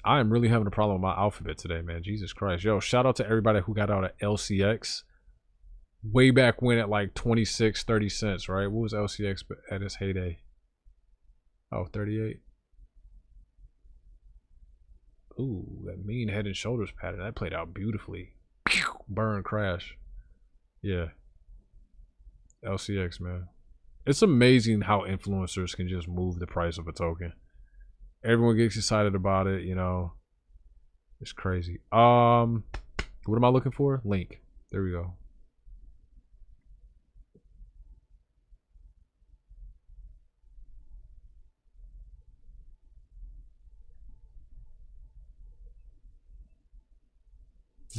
Speaker 8: I am really having a problem with my alphabet today, man. Jesus Christ. Yo, shout out to everybody who got out at LCX way back when at like 26, 30 cents, right? What was LCX at its heyday? Oh, 38. Ooh, that mean head and shoulders pattern. That played out beautifully. Burn, crash. Yeah. LCX, man. It's amazing how influencers can just move the price of a token. Everyone gets excited about it, you know. It's crazy. What am I looking for? Link. There we go.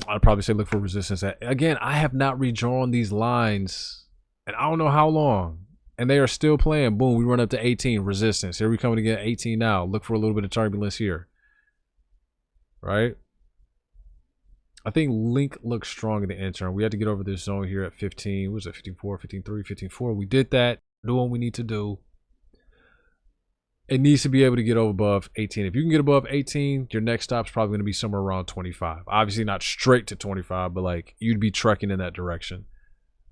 Speaker 8: I'd probably say look for resistance. Again, I have not redrawn these lines and I don't know how long. And they are still playing. Boom, we run up to 18. Resistance. Here we come again, 18 now. Look for a little bit of turbulence here. Right? I think Link looks strong in the interim. We had to get over this zone here at 15. What was it? 54, 53, 54. We did that. Doing what we need to do. It needs to be able to get over above 18. If you can get above 18, your next stop's probably going to be somewhere around 25. Obviously not straight to 25, but like you'd be trekking in that direction.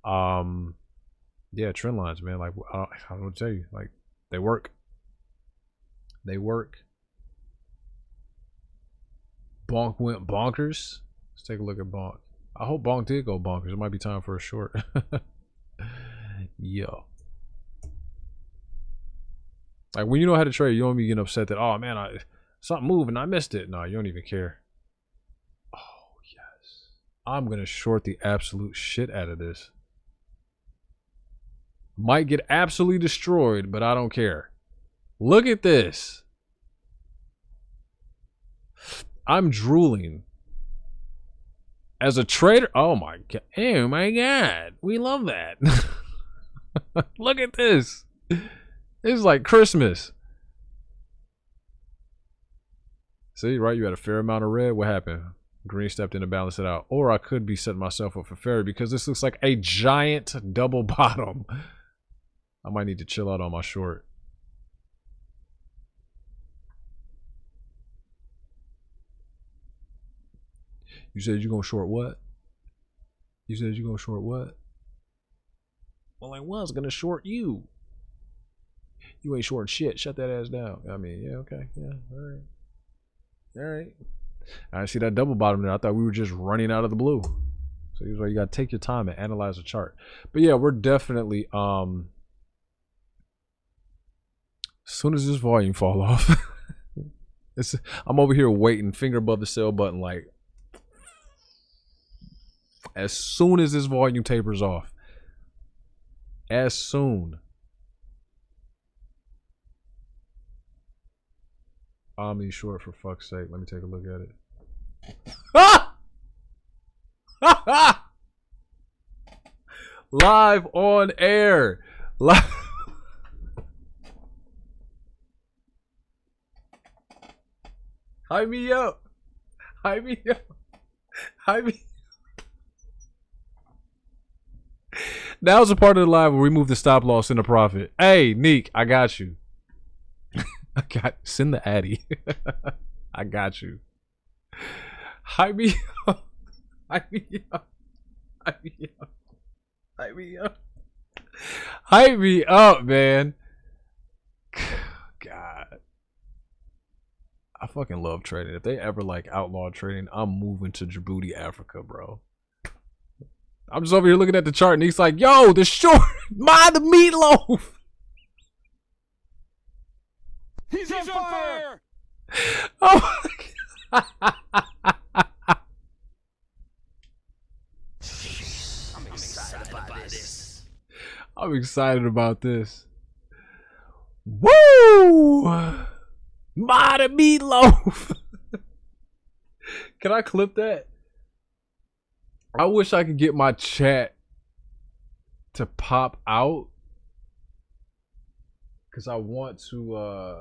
Speaker 8: Yeah, trend lines, man. Like I don't know what to tell you. Like they work. They work. Bonk went bonkers. Let's take a look at Bonk. I hope Bonk did go bonkers. It might be time for a short. Yo. Like when you know how to trade, you don't be getting upset that, oh man, something moved and I missed it. No, you don't even care. Oh yes. I'm gonna short the absolute shit out of this. Might get absolutely destroyed, but I don't care. Look at this. I'm drooling. As a trader, oh my god. Oh my god. We love that. Look at this. It's like Christmas. See, right? You had a fair amount of red. What happened? Green stepped in to balance it out. Or I could be setting myself up for failure because this looks like a giant double bottom. I might need to chill out on my short. You said you're going to short what? You said you're going to short what? Well, I was going to short you. You ain't shorting shit. Shut that ass down. I mean, yeah, okay. Yeah, all right. All right. I see that double bottom there. I thought we were just running out of the blue. So here's why you gotta take your time and analyze a chart. But yeah, we're definitely as soon as this volume fall off, I'm over here waiting, finger above the sell button, like as soon as this volume tapers off. As soon. Omni short, for fuck's sake. Let me take a look at it. Ah! Live on air. Live. Hype me up. Hype me up. Hype me. Now's the part of the live where we move the stop loss into profit. Hey, Neek, I got you. Send the Addy. I got you. Hype me up. Hype me up. Hype me up. Hype me up. Hype me up, man. God. I fucking love trading. If they ever like outlaw trading, I'm moving to Djibouti, Africa, bro. I'm just over here looking at the chart and he's like, yo, the short, mind the meatloaf.
Speaker 5: He's on fire!
Speaker 8: Oh my God.
Speaker 5: I'm excited about this.
Speaker 8: I'm excited about this. Woo! Mind the meatloaf. Can I clip that? I wish I could get my chat to pop out. Cause I want to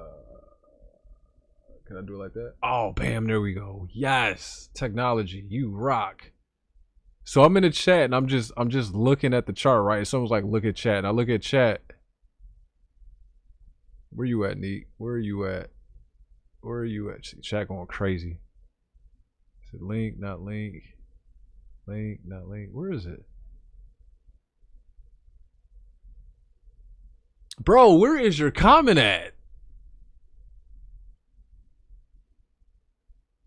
Speaker 8: can I do it like that? Oh bam, there we go. Yes. Technology, you rock. So I'm in the chat and I'm just looking at the chart, right? Someone's like, look at chat. And I look at chat. Where you at, Neat? Where are you at? Where are you at? See, chat going crazy. Is it link, not link? Link, not link. Where is it? Bro, where is your comment at?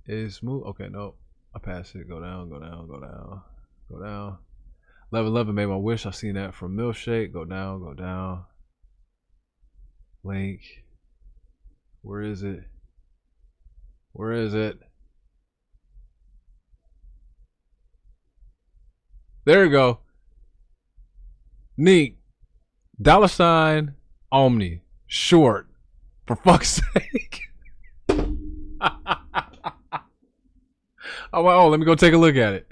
Speaker 8: Is smooth? Okay, no. I passed it. Go down, go down, go down. Go down. 1111 made my wish. I seen that from Milkshake. Go down, go down. Link. Where is it? Where is it? There you go. Neat. $ Omni. Short. For fuck's sake. Oh, let me go take a look at it.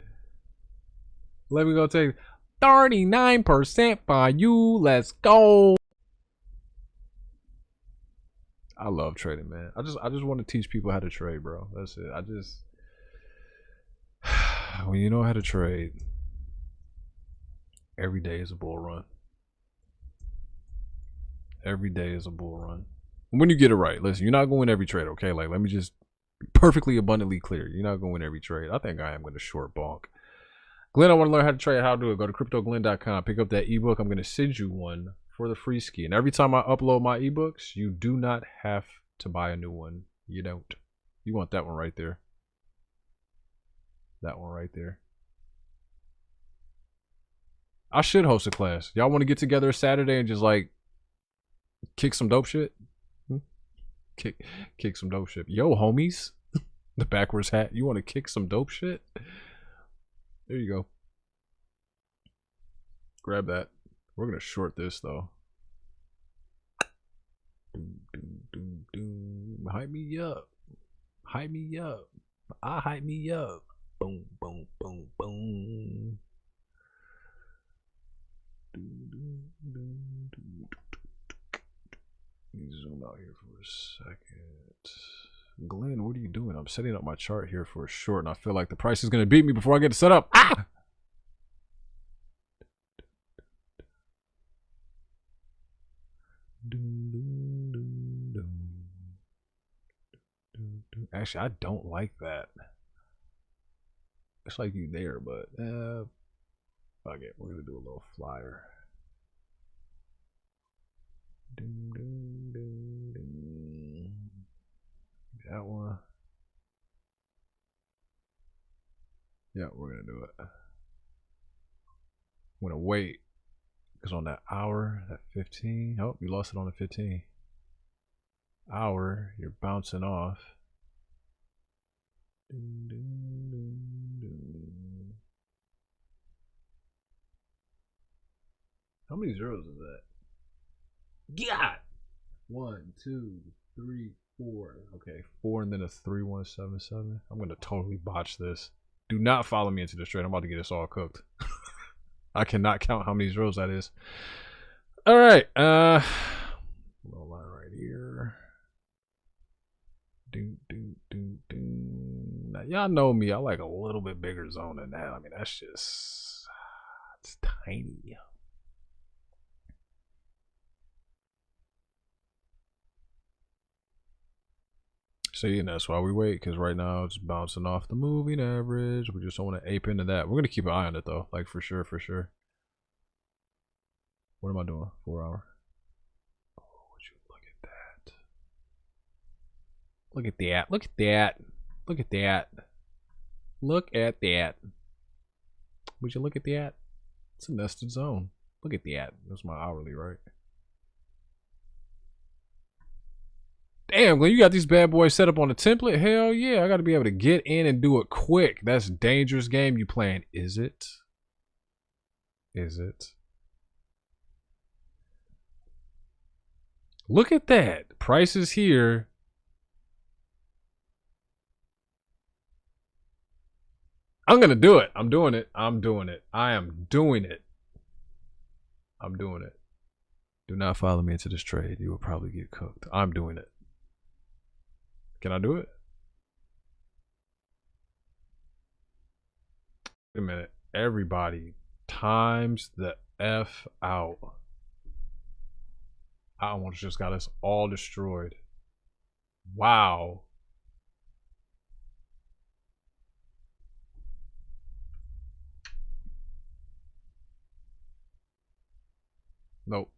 Speaker 8: Let me go take 39% by you. Let's go. I love trading, man. I just want to teach people how to trade, bro. That's it. When you know how to trade, every day is a bull run. Every day is a bull run. When you get it right, listen, you're not going to win every trade, okay? Like, let me just be perfectly abundantly clear. You're not going to win every trade. I think I am going to short bonk. Glenn, I want to learn how to trade, how to do it. Go to CryptoGlenn.com. Pick up that ebook. I'm going to send you one for the free ski. And every time I upload my ebooks, you do not have to buy a new one. You don't. You want that one right there. That one right there. I should host a class. Y'all want to get together Saturday and just like kick some dope shit? Kick some dope shit. Yo, homies. The backwards hat. You want to kick some dope shit? There you go. Grab that. We're going to short this though. Hype me up. Hype me up. I hype me up. Boom, boom, boom, boom. Let me zoom out here for a second. Glenn, what are you doing? I'm setting up my chart here for a short, and I feel like the price is going to beat me before I get it set up. Ah! Actually, I don't like that. It's like you there, but fuck it. We're gonna do a little flyer. That one. Yeah, we're gonna do it. I'm gonna wait because on that hour, that 15. Oh, you lost it on the 15. Hour, you're bouncing off. How many zeros is that? God! 1, 2, 3, 4. Okay, 4 and then a 3177. I'm gonna totally botch this. Do not follow me into this trade. I'm about to get us all cooked. I cannot count how many zeros that is. All right, little line right here. Now, y'all know me. I like a little bit bigger zone than that. I mean, that's just it's tiny. See, and that's why we wait, because right now it's bouncing off the moving average. We just don't want to ape into that. We're going to keep an eye on it, though. Like, for sure, for sure. What am I doing? 4 hour. Oh, would you look at that? Look at that. Look at that. Look at that. Look at that. Would you look at that? It's a nested zone. Look at that. That's my hourly, right? Damn, when you got these bad boys set up on a template, hell yeah, I got to be able to get in and do it quick. That's a dangerous game you playing. Is it? Is it? Look at that. Prices here. I'm going to do it. I'm doing it. I'm doing it. I am doing it. I'm doing it. Do not follow me into this trade. You will probably get cooked. I'm doing it. Can I do it? Wait a minute. Everybody times the F out. I almost just got us all destroyed. Wow. Nope.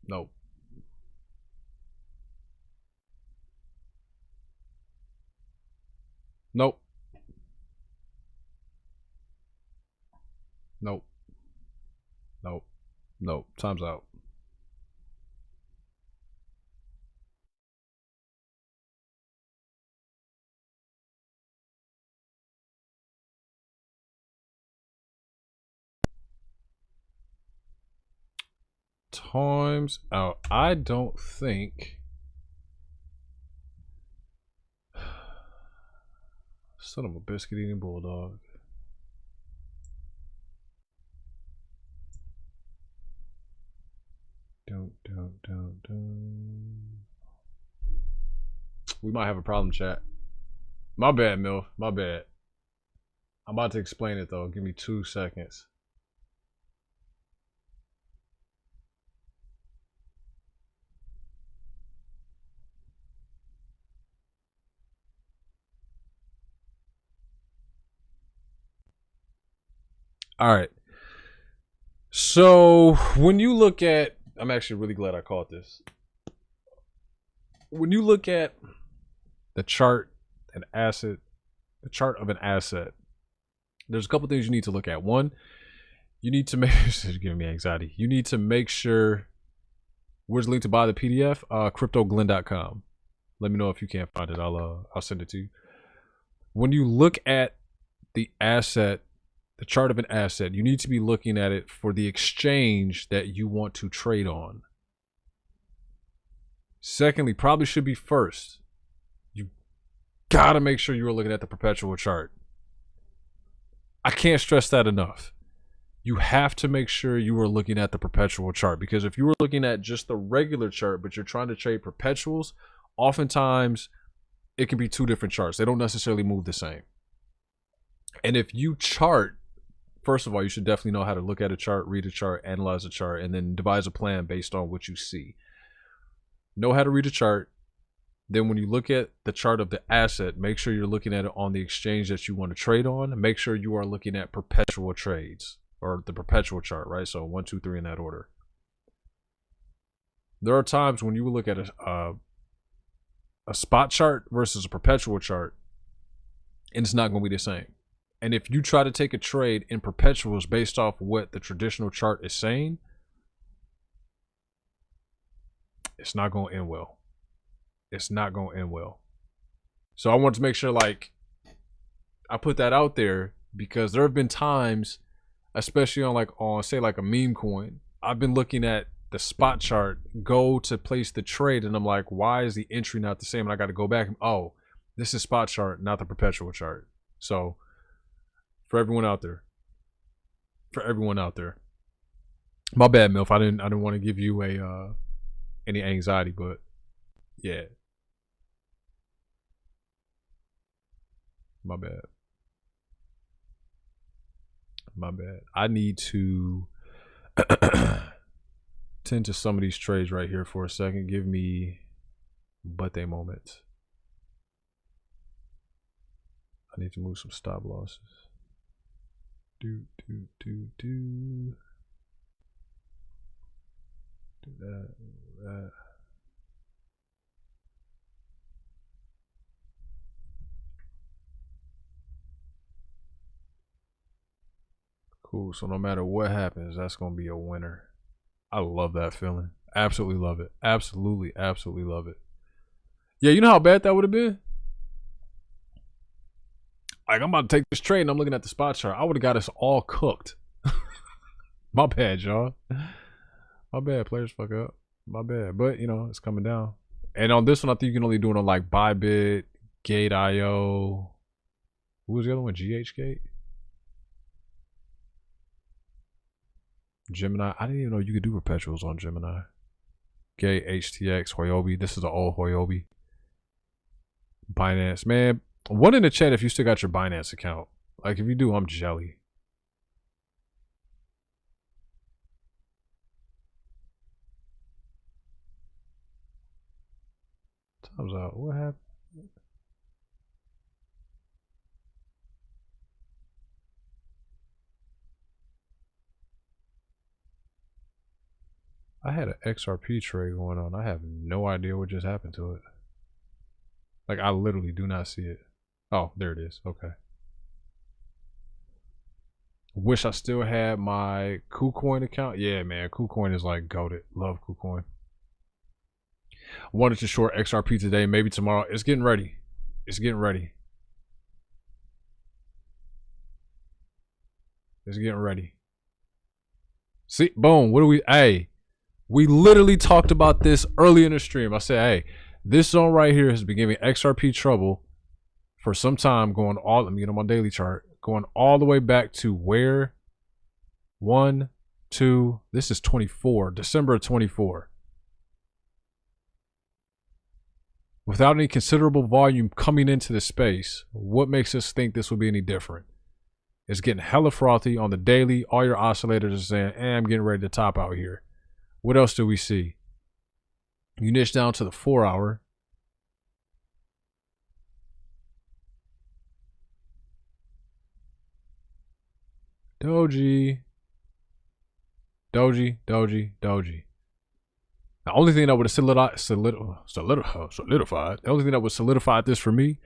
Speaker 8: Nope. Nope. Nope. Nope. Nope. Time's out. Time's out. I don't think. Son of a biscuit eating bulldog. Don't. We might have a problem, chat. My bad, Milf. My bad. I'm about to explain it though. Give me 2 seconds. All right. So when you look at, I'm actually really glad I caught this. When you look at the chart, an asset, the chart of an asset, there's a couple things you need to look at. One, you need to make, this is giving me anxiety. You need to make sure, where's the link to buy the PDF? CryptoGlen.com. Let me know if you can't find it. I'll send it to you. When you look at the asset, the chart of an asset, you need to be looking at it for the exchange that you want to trade on. Secondly, probably should be first, you gotta make sure you are looking at the perpetual chart. I can't stress that enough. You have to make sure you are looking at the perpetual chart, because if you were looking at just the regular chart, but you're trying to trade perpetuals, oftentimes it can be two different charts. They don't necessarily move the same. And if you chart, first of all, you should definitely know how to look at a chart, read a chart, analyze a chart, and then devise a plan based on what you see. Know how to read a chart. Then when you look at the chart of the asset, make sure you're looking at it on the exchange that you want to trade on. Make sure you are looking at perpetual trades, or the perpetual chart, right? So 1, 2, 3 in that order. There are times when you will look at a spot chart versus a perpetual chart, and it's not going to be the same. And if you try to take a trade in perpetuals based off what the traditional chart is saying, it's not going to end well. It's not going to end well. So I want to make sure, like, I put that out there because there have been times, especially on say like a meme coin, I've been looking at the spot chart, go to place the trade, and I'm like, why is the entry not the same? And I got to go back and, oh, this is spot chart, not the perpetual chart. So for everyone out there, my bad, Milf. I didn't want to give you a any anxiety, but yeah, my bad. I need to tend to some of these trades right here for a second. Give me but a moment. I need to move some stop losses. Do that. Cool. So no matter what happens, that's gonna be a winner. I love that feeling. Absolutely love it. Absolutely love it. Yeah, you know how bad that would have been? Like, I'm about to take this trade and I'm looking at the spot chart. I would have got us all cooked. My bad, y'all. My bad, players fuck up. My bad. But, you know, it's coming down. And on this one, I think you can only do it on like Bybit, Gate.io. Who was the other one? GHGate? Gemini. I didn't even know you could do perpetuals on Gemini. Gate, HTX, Huobi. This is the old Huobi. Binance. Man, one in the chat if you still got your Binance account. Like, if you do, I'm jelly. Time's out. What happened? I had an XRP trade going on. I have no idea what just happened to it. Like, I literally do not see it. Oh, there it is. Okay. Wish I still had my KuCoin account. Yeah, man. KuCoin is like goated. Love KuCoin. Wanted to short XRP today. Maybe tomorrow. It's getting ready. It's getting ready. It's getting ready. See, boom. What do we? Hey, we literally talked about this early in the stream. I said, hey, this zone right here has been giving XRP trouble for some time. Going all, let me get on my daily chart. Going all the way back to where? 1, 2. This is 24. December of 24. Without any considerable volume coming into the space, what makes us think this will be any different? It's getting hella frothy on the daily. All your oscillators are saying, I'm getting ready to top out here. What else do we see? You niche down to the 4 hour. Doji. The only thing that would have solidified, the only thing that would solidify this for me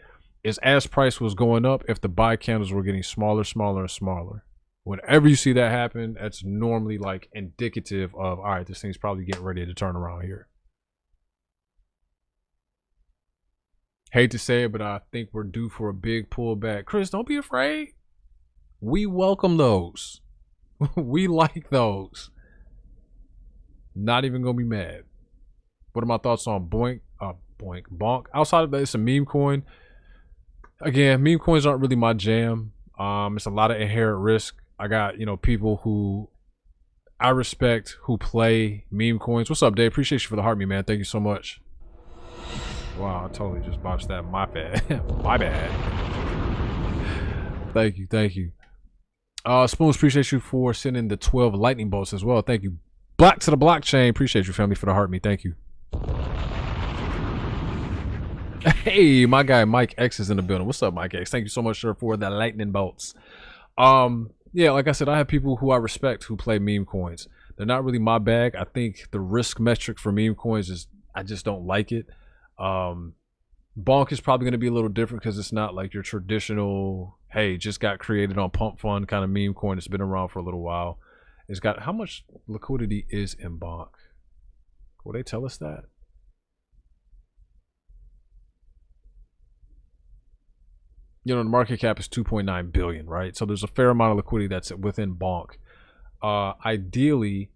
Speaker 8: is as price was going up, if the buy candles were getting smaller, and smaller. Whenever you see that happen, that's normally like indicative of, all right, this thing's probably getting ready to turn around here. Hate to say it, but I think we're due for a big pullback. Chris, don't be afraid. We welcome those. We like those. Not even gonna be mad. What are my thoughts on Bonk? Outside of that, it's a meme coin. Again, meme coins aren't really my jam. It's a lot of inherent risk. I got, you know, people who I respect who play meme coins. What's up, Dave? Appreciate you for the heart, me man. Thank you so much. Wow, I totally just botched that. My bad. My bad. Thank you. Spoons, appreciate you for sending the 12 lightning bolts as well. Thank you. Black to the blockchain. Appreciate you, family, for the heart, me. Thank you. Hey, my guy Mike X is in the building. What's up, Mike X? Thank you so much, sir, for the lightning bolts. Yeah, like I said, I have people who I respect who play meme coins. They're not really my bag. I think the risk metric for meme coins is, I just don't like it. Bonk is probably going to be a little different because it's not like your traditional, hey, just got created on Pump Fund kind of meme coin. It's been around for a little while. It's got, how much liquidity is in Bonk? Will they tell us that? You know, the market cap is 2.9 billion, right? So there's a fair amount of liquidity that's within Bonk. Ideally,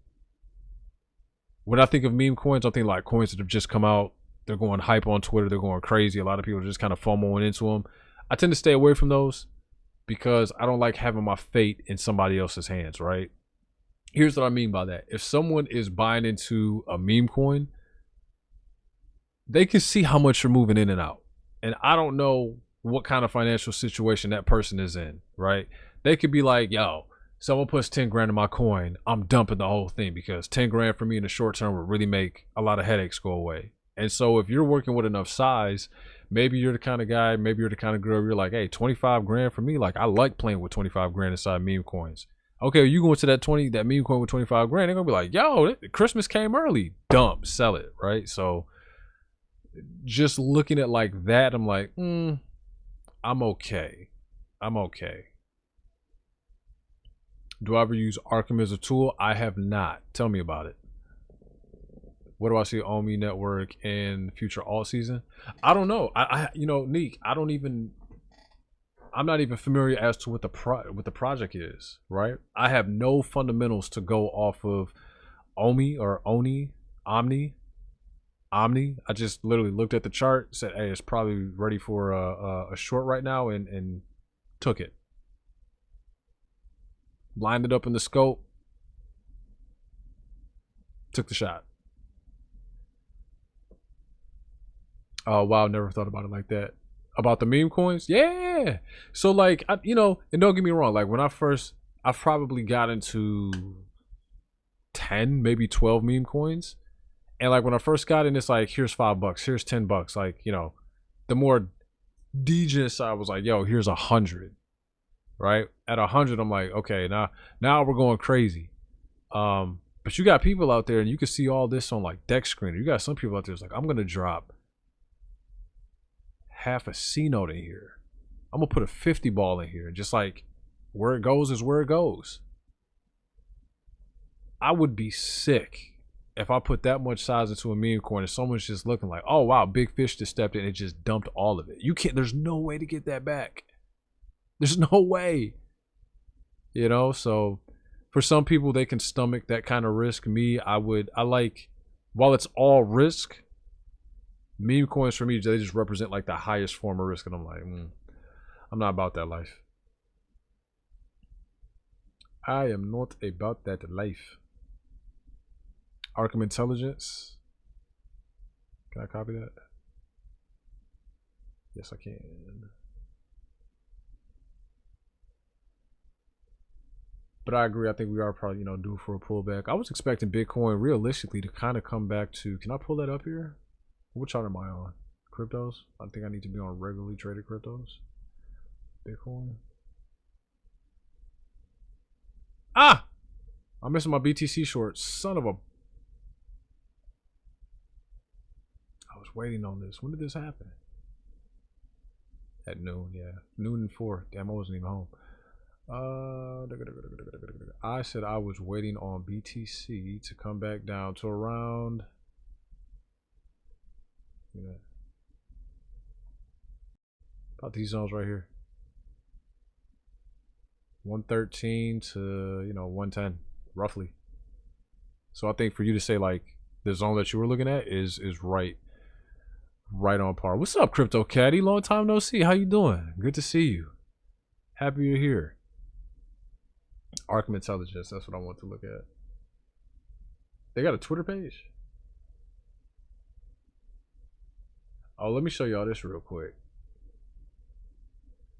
Speaker 8: when I think of meme coins, I think like coins that have just come out. They're going hype on Twitter. They're going crazy. A lot of people are just kind of FOMOing into them. I tend to stay away from those because I don't like having my fate in somebody else's hands, right? Here's what I mean by that. If someone is buying into a meme coin, they can see how much you're moving in and out. And I don't know what kind of financial situation that person is in, right? They could be like, yo, someone puts 10 grand in my coin. I'm dumping the whole thing because 10 grand for me in the short term would really make a lot of headaches go away. And so if you're working with enough size, maybe you're the kind of guy, maybe you're the kind of girl, you're like, hey, 25 grand for me. Like, I like playing with 25 grand inside meme coins. Okay, you go into that meme coin with 25 grand, they're gonna be like, yo, Christmas came early. Dump, sell it, right? So just looking at like that, I'm like, I'm okay. I'm okay. Do I ever use Arkham as a tool? I have not. Tell me about it. What do I see Omi Network in future all season? I don't know. You know, Neek, I'm not even familiar as to what the project is, right? I have no fundamentals to go off of Omni. I just literally looked at the chart, said, hey, it's probably ready for a short right now, and took it. Lined it up in the scope, took the shot. Oh, wow, never thought about it like that. About the meme coins? Yeah. So, like, you know, and don't get me wrong, like, when I probably got into 10, maybe 12 meme coins. And, like, when I first got in, it's like, here's $5, here's $10. Like, you know, the more DJ side was like, yo, here's 100. Right? At 100, I'm like, okay, now we're going crazy. But you got people out there, and you can see all this on, like, Deck Screener. You got some people out there that's like, I'm going to drop half a C note in here. I'm gonna put a 50 ball in here. Just like where it goes is where it goes. I would be sick if I put that much size into a meme coin and someone's just looking like, oh wow, big fish just stepped in and just dumped all of it. You can't, there's no way to get that back. There's no way. You know, so for some people they can stomach that kind of risk. Me, I like, while it's all risk, meme coins for me, they just represent like the highest form of risk, and I'm like, I'm not about that life. I am not about that life. Arkham Intelligence. Can I copy that? Yes, I can. But I agree. I think we are probably, you know, due for a pullback. I was expecting Bitcoin realistically to kind of come back to. Can I pull that up here? What chart am I on? Cryptos? I think I need to be on regularly traded cryptos. Bitcoin. Ah! I'm missing my BTC short. Son of a... I was waiting on this. When did this happen? At noon, yeah. Noon and 4. Damn, I wasn't even home. I said I was waiting on BTC to come back down to around... Yeah. About these zones right here. 113 to, you know, 110, roughly. So I think for you to say like the zone that you were looking at is right on par. What's up, Crypto Caddy? Long time no see. How you doing? Good to see you. Happy you're here. Arkham Intelligence, that's what I want to look at. They got a Twitter page? Oh, let me show y'all this real quick.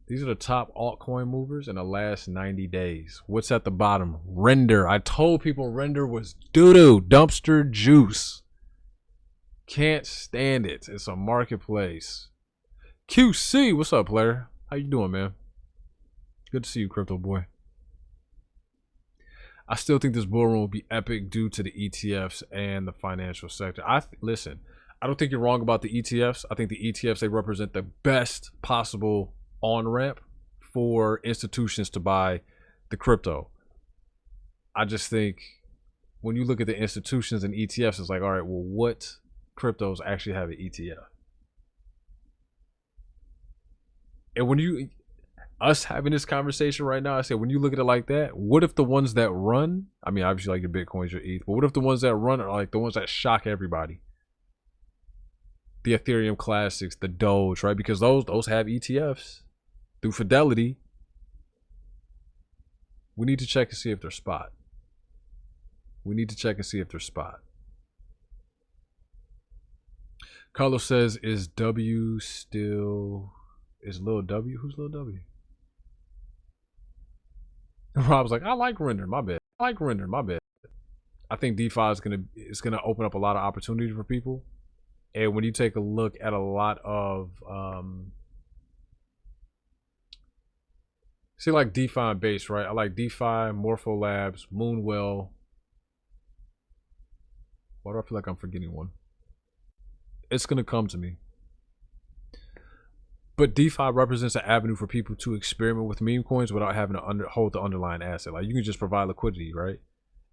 Speaker 8: These are the top altcoin movers in the last 90 days. What's at the bottom? Render. I told people Render was doo-doo. Dumpster juice. Can't stand it. It's a marketplace. QC, what's up, player? How you doing, man? Good to see you, Crypto Boy. I still think this bull run will be epic due to the ETFs and the financial sector. Listen, I don't think you're wrong about the ETFs. I think the ETFs, they represent the best possible on-ramp for institutions to buy the crypto. I just think when you look at the institutions and ETFs, it's like, all right, well, what cryptos actually have an ETF? And when you, us having this conversation right now, I said, when you look at it like that, what if the ones that run, I mean, obviously like your Bitcoins, your ETH, but what if the ones that run are like the ones that shock everybody? The Ethereum Classics, the Doge, right? Because those have ETFs through Fidelity. We need to check and see if they're spot. We need to check and see if they're spot. Carlos says, is W still, is Lil W? Who's Lil W? Rob's like, I like Render, my bad. I like Render, my bad. I think DeFi is gonna open up a lot of opportunity for people. And when you take a look at a lot of see, like DeFi and Base, right? I like DeFi, Morpho Labs, Moonwell. Why do I feel like I'm forgetting one? It's gonna come to me. But DeFi represents an avenue for people to experiment with meme coins without having to hold the underlying asset. Like, you can just provide liquidity, right?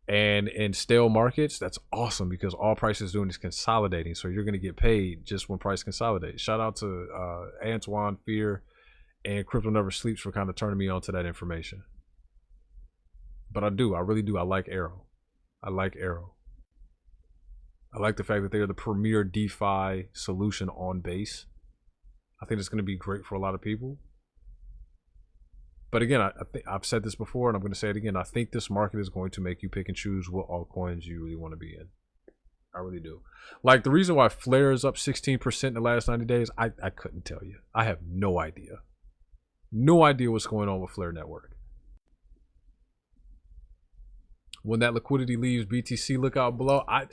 Speaker 8: And in stale markets, that's awesome because all price is doing is consolidating. So you're going to get paid just when price consolidates. Shout out to Antoine, Fear, and Crypto Never Sleeps for kind of turning me on to that information. But I really do. I like Arrow. I like Arrow. I like the fact that they're the premier DeFi solution on Base. I think it's going to be great for a lot of people. But again, I think I've said this before, and I'm going to say it again. I think this market is going to make you pick and choose what altcoins you really want to be in. I really do. Like, the reason why Flare is up 16% in the last 90 days, I couldn't tell you. I have no idea. No idea what's going on with Flare Network. When that liquidity leaves BTC, look out below. I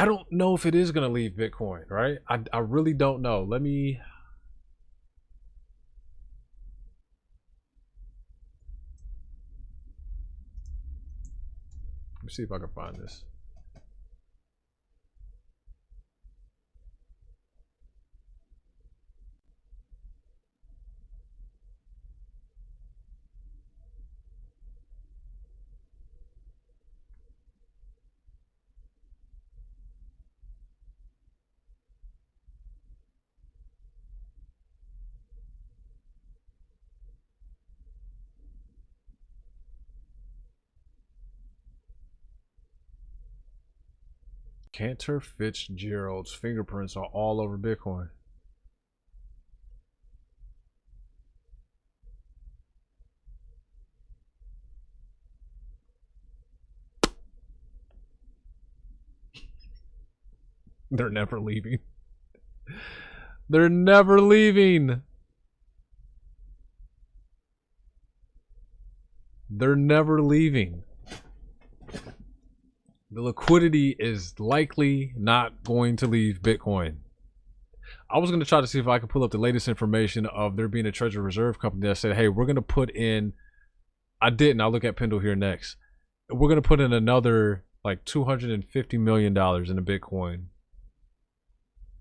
Speaker 8: don't know if it is going to leave Bitcoin, right? I really don't know. Let me see if I can find this. Cantor Fitzgerald's fingerprints are all over Bitcoin. They're never leaving. They're never leaving. They're never leaving. The liquidity is likely not going to leave Bitcoin. I was going to try to see if I could pull up the latest information of there being a Treasury Reserve company that said, hey, we're going to put in, I didn't, I'll look at Pendle here next. We're going to put in another like $250 million in a Bitcoin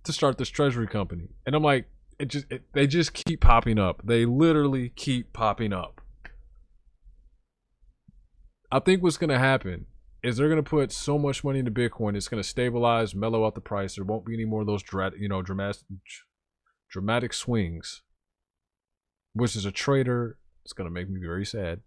Speaker 8: to start this Treasury company. And I'm like, they just keep popping up. They literally keep popping up. I think what's going to happen is they're going to put so much money into Bitcoin, it's going to stabilize, mellow out the price. There won't be any more of those dramatic swings, which as a trader, it's going to make me very sad.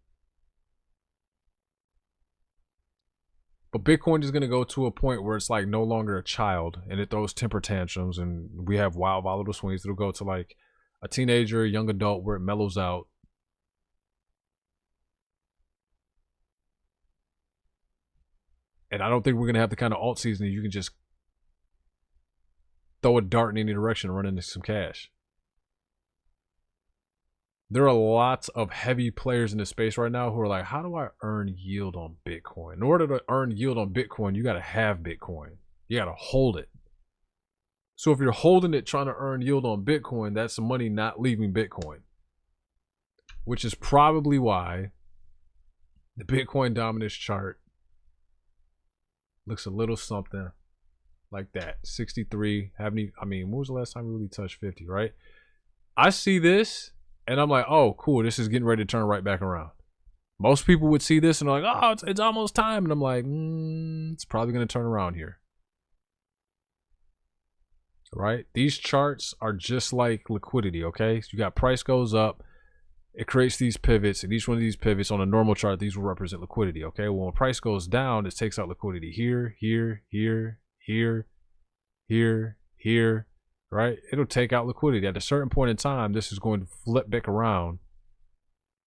Speaker 8: But Bitcoin is going to go to a point where it's like no longer a child and it throws temper tantrums, and we have wild, volatile swings. It'll go to like a teenager, young adult, where it mellows out. And I don't think we're going to have the kind of alt season that you can just throw a dart in any direction and run into some cash. There are lots of heavy players in this space right now who are like, how do I earn yield on Bitcoin? In order to earn yield on Bitcoin, you got to have Bitcoin. You got to hold it. So if you're holding it trying to earn yield on Bitcoin, that's the money not leaving Bitcoin. Which is probably why the Bitcoin dominance chart looks a little something like that. 63. I mean, when was the last time we really touched 50, right? I see this and I'm like, oh, cool. This is getting ready to turn right back around. Most people would see this and they're like, oh, it's almost time. And I'm like, it's probably going to turn around here. Right? These charts are just like liquidity, okay? So you got price goes up. It creates these pivots, and each one of these pivots on a normal chart, these will represent liquidity, okay? Well, when price goes down, it takes out liquidity here, here, here, here, here, here, right? It'll take out liquidity. At a certain point in time, this is going to flip back around,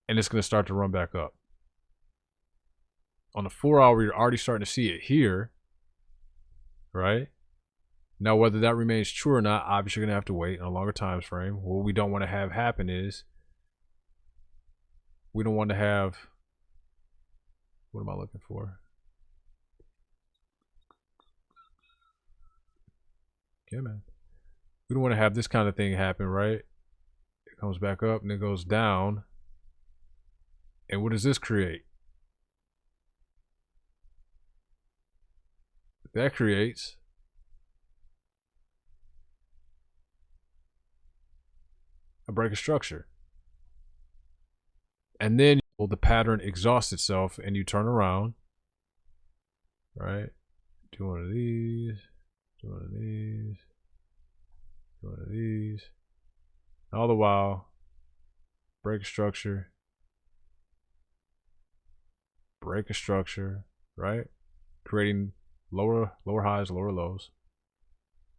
Speaker 8: and it's going to start to run back up. On the 4 hour, you're already starting to see it here, right? Now, whether that remains true or not, obviously you're going to have to wait on a longer time frame. What we don't want to have happen is we don't want to have, what am I looking for? Okay, man. We don't want to have this kind of thing happen, right? It comes back up and it goes down. And what does this create? That creates a break of structure. And then the pattern exhausts itself and you turn around, right? Do one of these, do one of these, do one of these. All the while, break a structure, right? Creating lower highs, lower lows.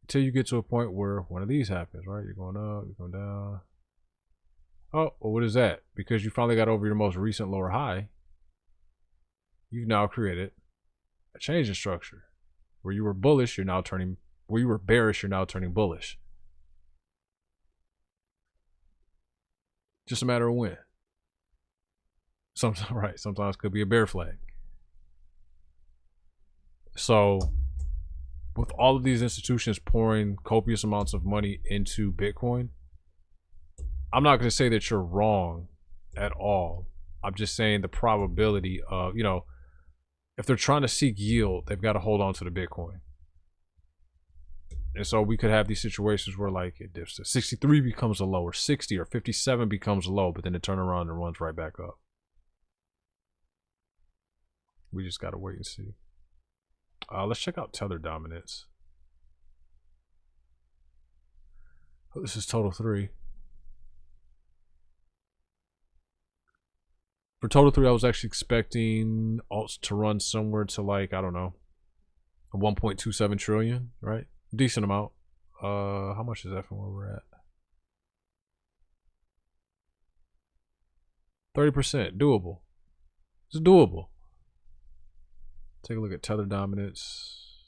Speaker 8: Until you get to a point where one of these happens, right? You're going up, you're going down. Oh, well, what is that? Because you finally got over your most recent lower high, you've now created a change in structure. Where you were bullish, you're now turning, where you were bearish, you're now turning bullish. Just a matter of when. Sometimes, right, sometimes it could be a bear flag. So, with all of these institutions pouring copious amounts of money into Bitcoin, I'm not going to say that you're wrong at all. I'm just saying the probability of, you know, if they're trying to seek yield, they've got to hold on to the Bitcoin. And so we could have these situations where like it dips to 63 becomes a low, or 60 or 57 becomes a low, but then it turns around and runs right back up. We just got to wait and see. Let's check out tether dominance. Oh, this is total 3. For total 3, I was actually expecting alts to run somewhere to like, I don't know, 1.27 trillion, right? Decent amount. How much is that from where we're at? 30%, doable. It's doable. Take a look at tether dominance.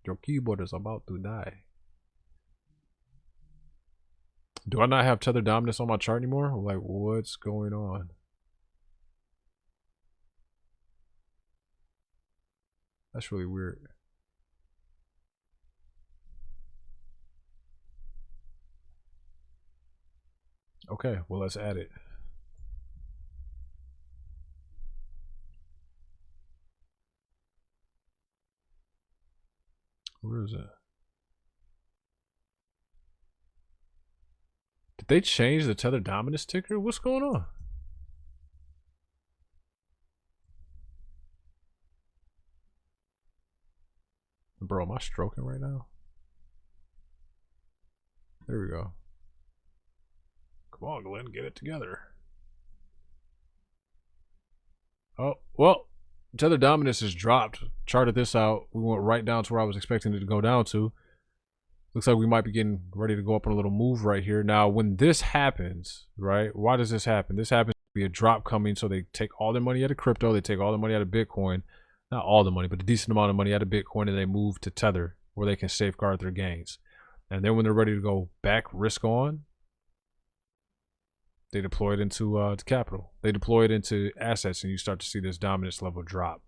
Speaker 8: Your keyboard is about to die. Do I not have tether dominance on my chart anymore? Like, what's going on? That's really weird. Okay, well, let's add it. Where is it? Did they change the tether dominance ticker? What's going on? Bro, am I stroking right now? There we go. Come on, Glenn, get it together. Oh, well, tether dominance has dropped. Charted this out. We went right down to where I was expecting it to go down to. Looks like we might be getting ready to go up on a little move right here. Now, when this happens, right, why does this happen? This happens to be a drop coming, so they take all their money out of crypto. They take all their money out of Bitcoin. Not all the money, but a decent amount of money out of Bitcoin, and they move to Tether, where they can safeguard their gains. And then when they're ready to go back risk on, they deploy it into capital. They deploy it into assets, and you start to see this dominance level drop.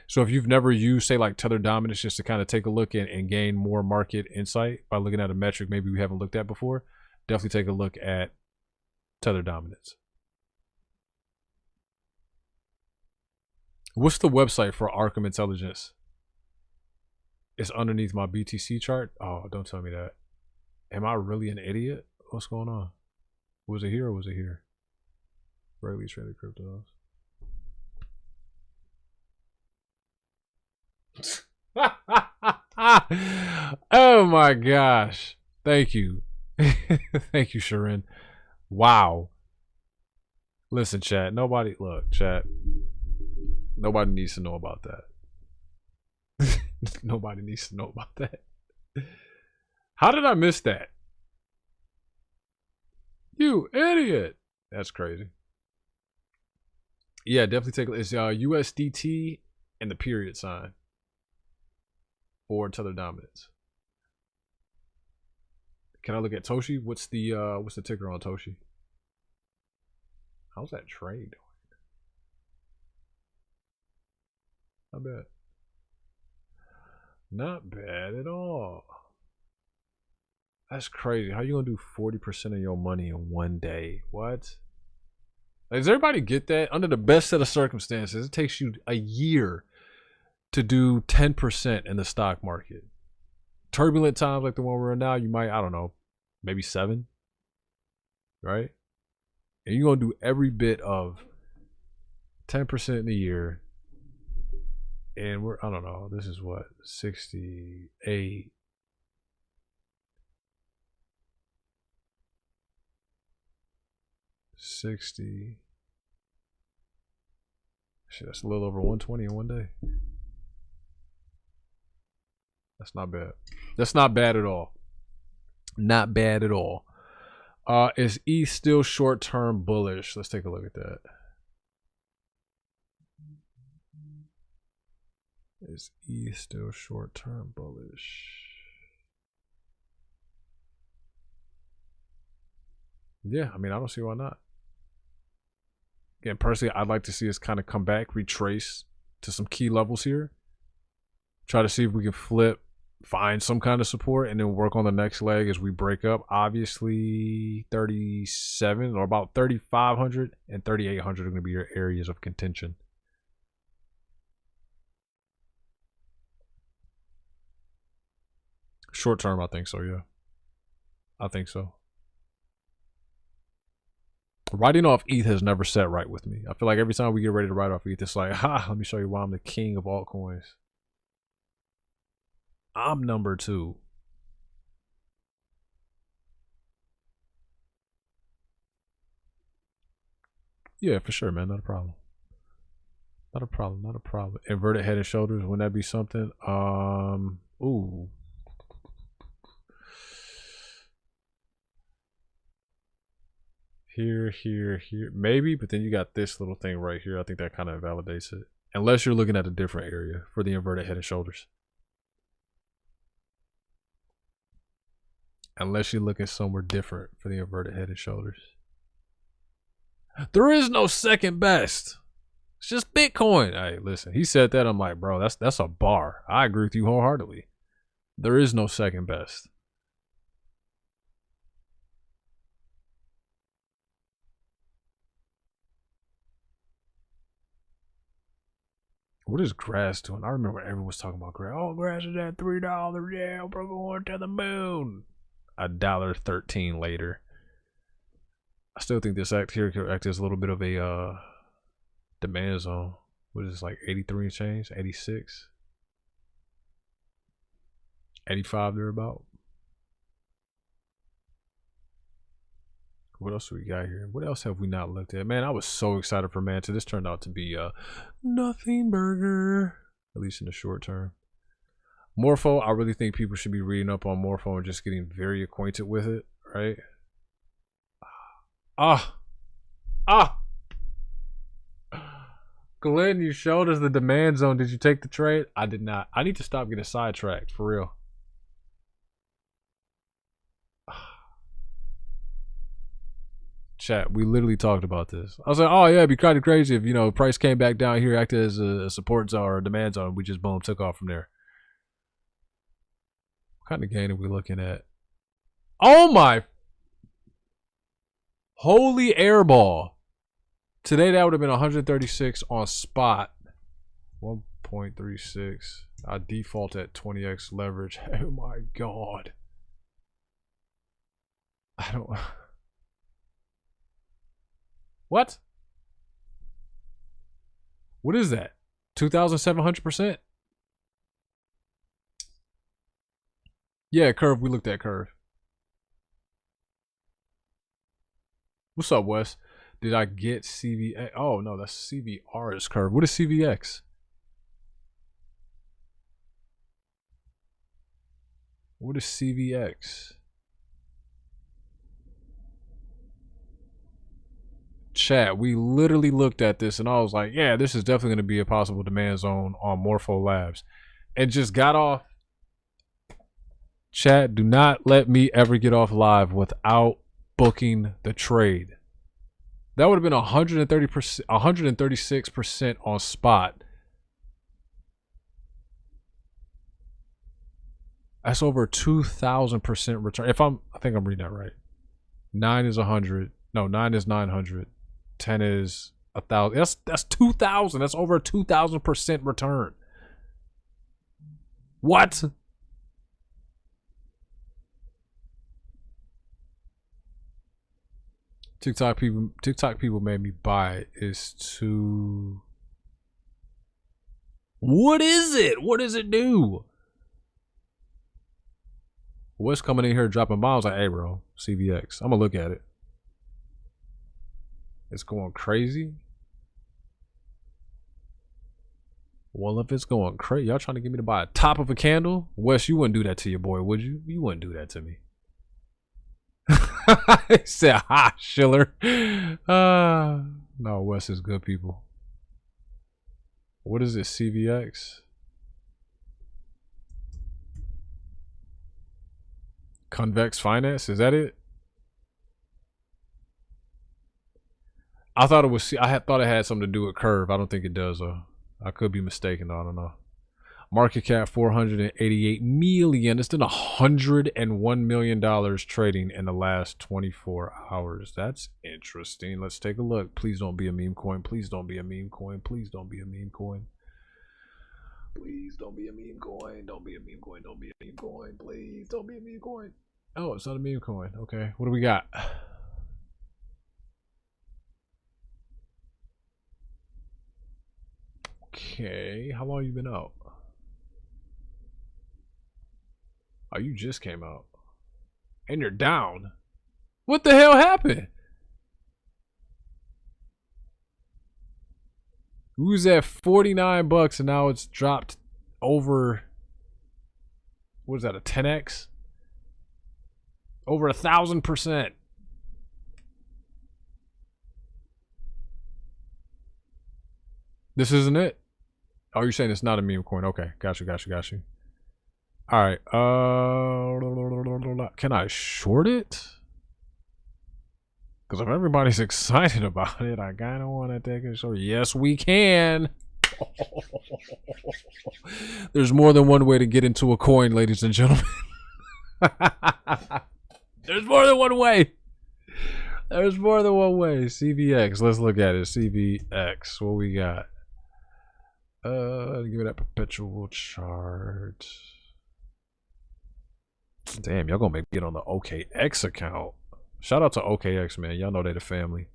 Speaker 8: So if you've never used, say, like tether dominance just to kind of take a look and gain more market insight by looking at a metric maybe we haven't looked at before, definitely take a look at tether dominance. What's the website for Arkham Intelligence? It's underneath my BTC chart. Oh, don't tell me that. Am I really an idiot? What's going on? Was it here or was it here? Regularly traded cryptos. Oh my gosh. Thank you. Thank you, Sharon. Wow. Listen, chat. Nobody needs to know about that. Nobody needs to know about that. How did I miss that? You idiot. That's crazy. Yeah, definitely take it's USDT and the period sign for tether dominance. Can I look at Toshi? What's the ticker on Toshi? How's that trade doing? Not bad. Not bad at all. That's crazy. How you gonna do 40% of your money in one day? What? Does everybody get that? Under the best set of circumstances, it takes you a year to do 10% in the stock market. Turbulent times like the one we're in now, you might, I don't know, maybe 7, right? And you're gonna do every bit of 10% in a year. And we're, I don't know, this is what, 68. Shit, that's a little over 120 in one day. That's not bad. That's not bad at all. Not bad at all. Is ETH still short-term bullish? Let's take a look at that. Is ETH still short-term bullish? Yeah, I mean, I don't see why not. Again, personally, I'd like to see us kind of come back, retrace to some key levels here. Try to see if we can flip, find some kind of support, and then work on the next leg as we break up. Obviously, 37 or about 3,500 and 3,800 are going to be your areas of contention. Short term, I think so, yeah. I think so. Writing off ETH has never set right with me. I feel like every time we get ready to write off ETH, it's like, ha, let me show you why I'm the king of altcoins. I'm number 2. Yeah, for sure, man. Not a problem. Not a problem. Not a problem. Inverted head and shoulders. Wouldn't that be something? Ooh. Here. Maybe, but then you got this little thing right here. I think that kind of validates it. Unless you're looking at a different area for the inverted head and shoulders. Unless you're looking somewhere different for the inverted head and shoulders. There is no second best. It's just Bitcoin. Hey, listen, he said that. I'm like, bro, that's a bar. I agree with you wholeheartedly. There is no second best. What is grass doing? I remember everyone was talking about grass. Oh, grass is at $3. Yeah, we're going to the moon. $1.13 later. I still think this act here could act as a little bit of a demand zone. What is this, like 83 and change? 86? 85 thereabout. What else we got here? What else have we not looked at? Man, I was so excited for Manta. This turned out to be a nothing burger, at least in the short term. Morpho, I really think people should be reading up on Morpho and just getting very acquainted with it, right? Glenn, you showed us the demand zone. Did you take the trade? I did not. I need to stop getting sidetracked, for real. Chat, we literally talked about this. I was like, oh yeah, it'd be kind of crazy if, you know, price came back down here, acted as a support zone or a demand zone. We just boom, took off from there. What kind of gain are we looking at? Oh my holy airball. Today that would have been 136 on spot. 1.36. I default at 20x leverage. Oh my god. I don't. What? What is that? 2,700%? Yeah, Curve. We looked at Curve. What's up, Wes? Did I get CVX? Oh, no, that's CVR is Curve. What is CVX? What is CVX? Chat, we literally looked at this and I was like, yeah, this is definitely going to be a possible demand zone on Morpho Labs. And just got off. Chat, do not let me ever get off live without booking the trade. That would have been 130%, 136% on spot. That's over 2,000% return. I think I'm reading that right. 9 is 100. No, 9 is 900. 10 is 1,000. That's 2,000. That's over a 2,000% return. What? TikTok people made me buy it. Is to. What is it? What does it do? What's coming in here dropping bombs? Like, hey, bro, CVX. I'm gonna look at it. It's going crazy. Well, if it's going crazy, y'all trying to get me to buy a top of a candle? Wes, you wouldn't do that to your boy, would you? You wouldn't do that to me. He said, "Ha, Schiller." No, Wes is good people. What is it? CVX. Convex Finance, is that it? I thought it was. I thought it had something to do with Curve. I don't think it does. I could be mistaken. I don't know. Market cap 488 million. It's done $101 million trading in the last 24 hours. That's interesting. Let's take a look. Please don't be a meme coin. Please don't be a meme coin. Please don't be a meme coin. Please don't be a meme coin. Don't be a meme coin. Don't be a meme coin. Please don't be a meme coin. Oh, it's not a meme coin. Okay. What do we got? Okay. How long you been out? Oh, you just came out. And you're down. What the hell happened? We was at 49 bucks and now it's dropped over, what is that, a 10x? Over 1,000%. This isn't it? Oh, you're saying it's not a meme coin. Okay, got you. All right. Can I short it? Because if everybody's excited about it, I kind of want to take a short. Yes, we can. There's more than one way to get into a coin, ladies and gentlemen. There's more than one way. There's more than one way. CVX. Let's look at it. CVX. What we got? Give me that perpetual chart. Damn, y'all gonna make me get on the OKX account. Shout out to OKX, man. Y'all know they the family.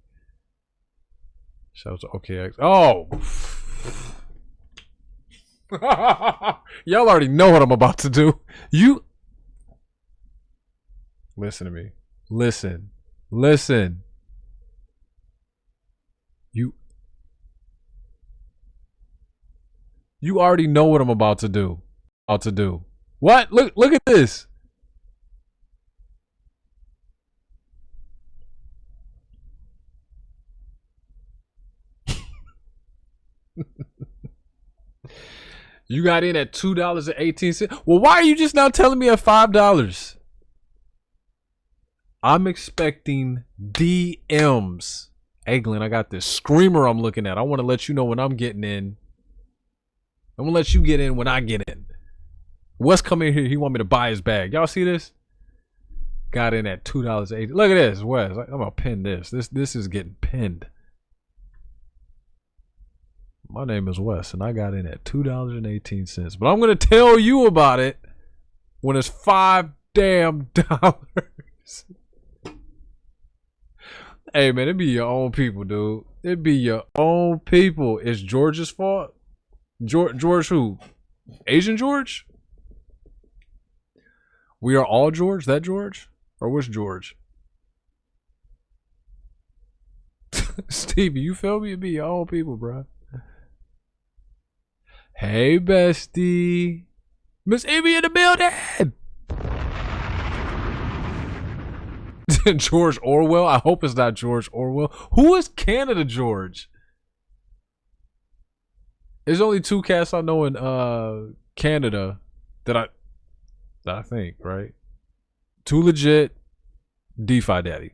Speaker 8: Shout out to OKX. Oh! Y'all already know what I'm about to do. You listen to me. Listen. You already know what I'm about to do. What? Look at this. You got in at $2.18. Well, why are you just now telling me at $5? I'm expecting DMs. Hey, Glenn, I got this screamer I'm looking at. I want to let you know when I'm getting in. I'm going to let you get in when I get in. Wes coming here. He want me to buy his bag. Y'all see this? Got in at $2.80. Look at this, Wes. I'm going to pin this. This is getting pinned. My name is Wes, and I got in at $2.18. But I'm gonna tell you about it when it's $5 damn. Hey man, it be your own people, dude. It be your own people. It's George's fault. George who? Asian George? We are all George? That George? Or which George? Stevie, you feel me? It be your own people, bro. Hey, bestie. Miss Amy in the building. George Orwell? I hope it's not George Orwell. Who is Canada George? There's only two cats I know in Canada that I think, right? Too Legit, DeFi Daddy.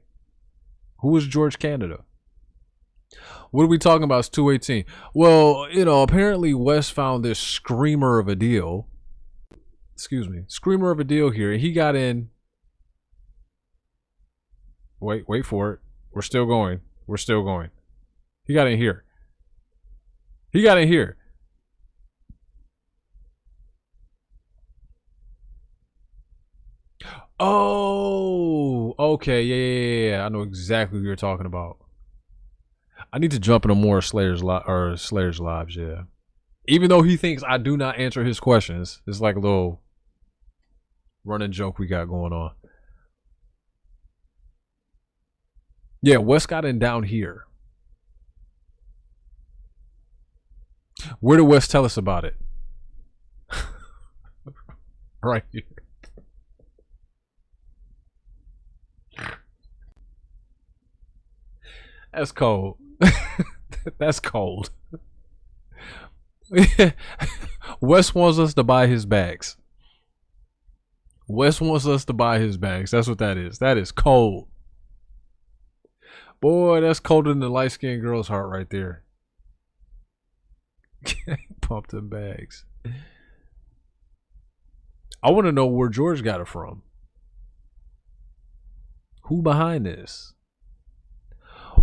Speaker 8: Who is George Canada? What are we talking about? It's 218. Well, you know, apparently Wes found this screamer of a deal. Excuse me. Screamer of a deal here. And he got in. Wait for it. We're still going. We're still going. He got in here. He got in here. Oh, okay. Yeah. I know exactly what you're talking about. I need to jump into more Slayer's lives, yeah. Even though he thinks I do not answer his questions. It's like a little running joke we got going on. Yeah, Wes got in down here. Where did Wes tell us about it? Right here. That's cold. That's cold. Wes wants us to buy his bags. Wes wants us to buy his bags. That's what that is. That is cold. Boy, that's colder than the light-skinned girl's heart right there. Pump them bags. I want to know where George got it from. Who behind this?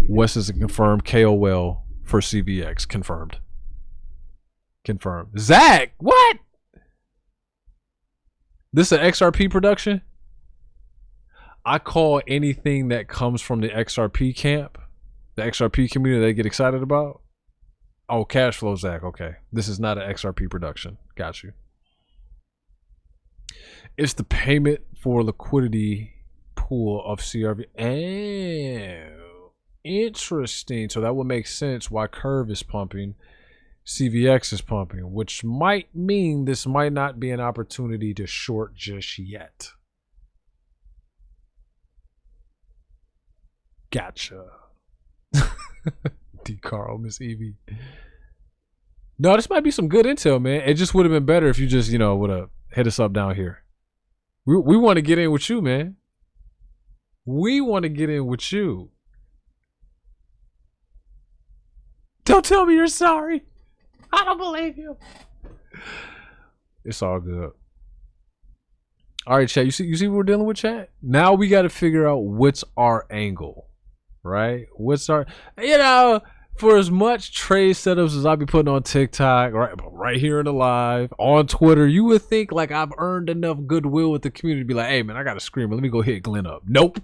Speaker 8: Wes is a confirmed KOL for CVX. Confirmed. Confirmed. Zach, what? This an XRP production? I call anything that comes from the XRP camp, the XRP community they get excited about. Oh, cash flow, Zach. Okay. This is not an XRP production. Got you. It's the payment for liquidity pool of CRV. Oh, interesting. So that would make sense why Curve is pumping, CVX is pumping, which might mean this might not be an opportunity to short just yet. Gotcha. D. Carl, Miss Evie. No, this might be some good intel, man. It just would have been better if you just, you know, would have hit us up down here. We want to get in with you, man. We want to get in with you. Don't tell me you're sorry. I don't believe you. It's all good. All right, chat. You see what we're dealing with, chat? Now we got to figure out what's our angle, right? What's our, you know, for as much trade setups as I be putting on TikTok, right here in the live, on Twitter, you would think like I've earned enough goodwill with the community to be like, hey, man, I got a screamer. Let me go hit Glenn up. Nope.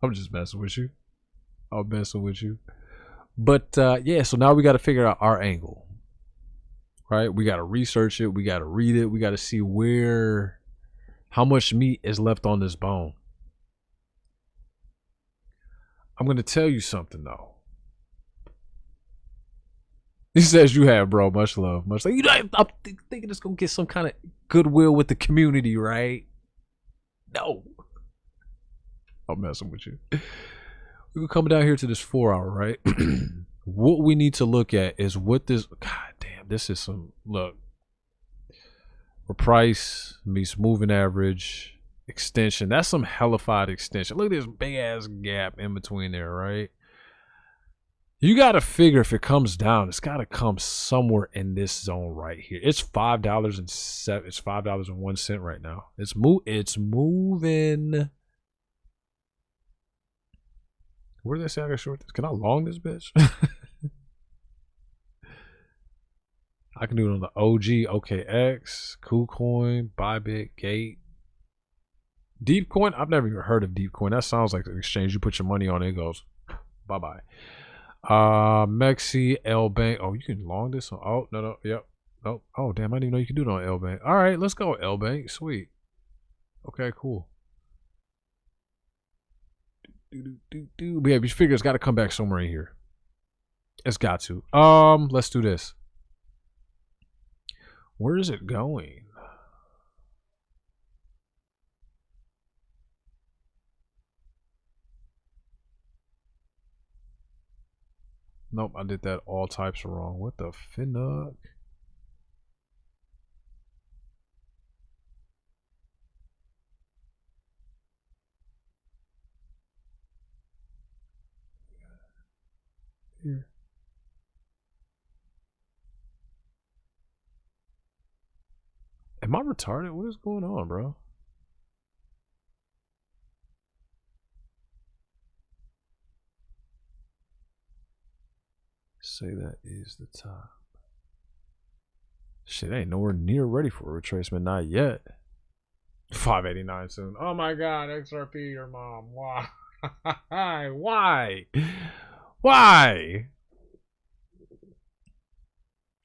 Speaker 8: I'm just messing with you. I'm messing with you. But, yeah, so now we got to figure out our angle, right? We got to research it. We got to read it. We got to see how much meat is left on this bone. I'm going to tell you something, though. He says you have, bro. Much love. Much love. You know, I'm thinking it's going to get some kind of goodwill with the community, right? No. I'm messing with you. We're coming down here to this 4 hour, right? What we need to look at is what this, god damn, this is some, look. For price meets moving average. Extension, that's some hellified extension. Look at this big ass gap in between there, right? You got to figure if it comes down, it's got to come somewhere in this zone right here. It's $5.07. It's $5.01 right now. It's moving. Where did they say I got short this? Can I long this bitch? I can do it on the OG, OKX, KuCoin, Bybit, Gate. Deepcoin? I've never even heard of Deepcoin. That sounds like an exchange. You put your money on it, it goes bye-bye. Mexi, L-Bank. Oh, you can long this on. Oh, no. Yep. Oh, damn. I didn't even know you could do it on L-Bank. All right, let's go L-Bank. Sweet. Okay, cool. But yeah, you figure it's got to come back somewhere in here. It's got to. Let's do this. Where is it going? Nope, I did that all types wrong. What the finnuck? Here. Am I retarded? What is going on, bro? Say that is the top. Shit, ain't nowhere near ready for a retracement. Not yet. 589 soon. Oh my god, XRP, your mom. Why? Why? Why?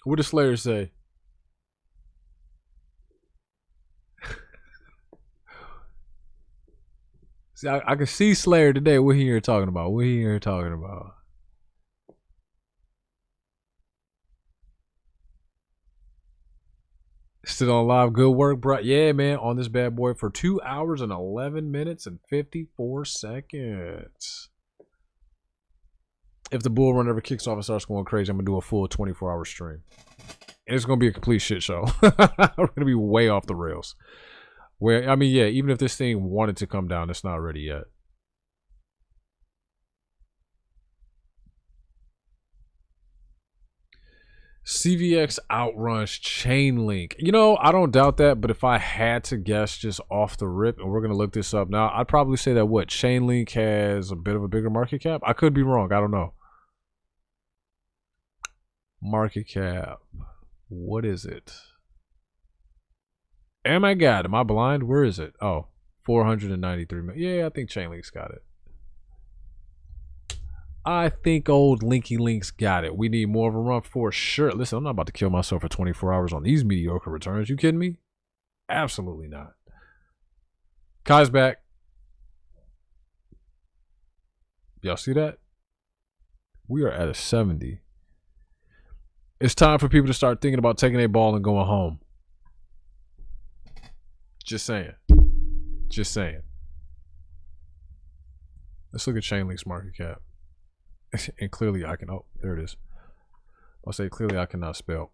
Speaker 8: What does Slayer say? See, I can see Slayer today. What he here talking about? What he here talking about? Still on live. Good work, bro. Yeah, man. On this bad boy for 2 hours and 11 minutes and 54 seconds. If the bull run ever kicks off and starts going crazy, I'm going to do a full 24-hour stream. And it's going to be a complete shit show. We're going to be way off the rails. Where, I mean, yeah, even if this thing wanted to come down, it's not ready yet. CVX outruns Chainlink. You know, I don't doubt that, but if I had to guess just off the rip, and we're going to look this up now, I'd probably say that what? Chainlink has a bit of a bigger market cap? I could be wrong. I don't know. Market cap. What is it? Oh my god, am I blind? Where is it? Oh, 493 million. Yeah, I think Chainlink's got it. I think old Linky Links got it. We need more of a run for sure. Listen, I'm not about to kill myself for 24 hours on these mediocre returns. You kidding me? Absolutely not. Kai's back. Y'all see that? We are at a 70. It's time for people to start thinking about taking a ball and going home. Just saying. Just saying. Let's look at Chainlink's market cap. And clearly I can, oh, there it is. I'll say clearly I cannot spell.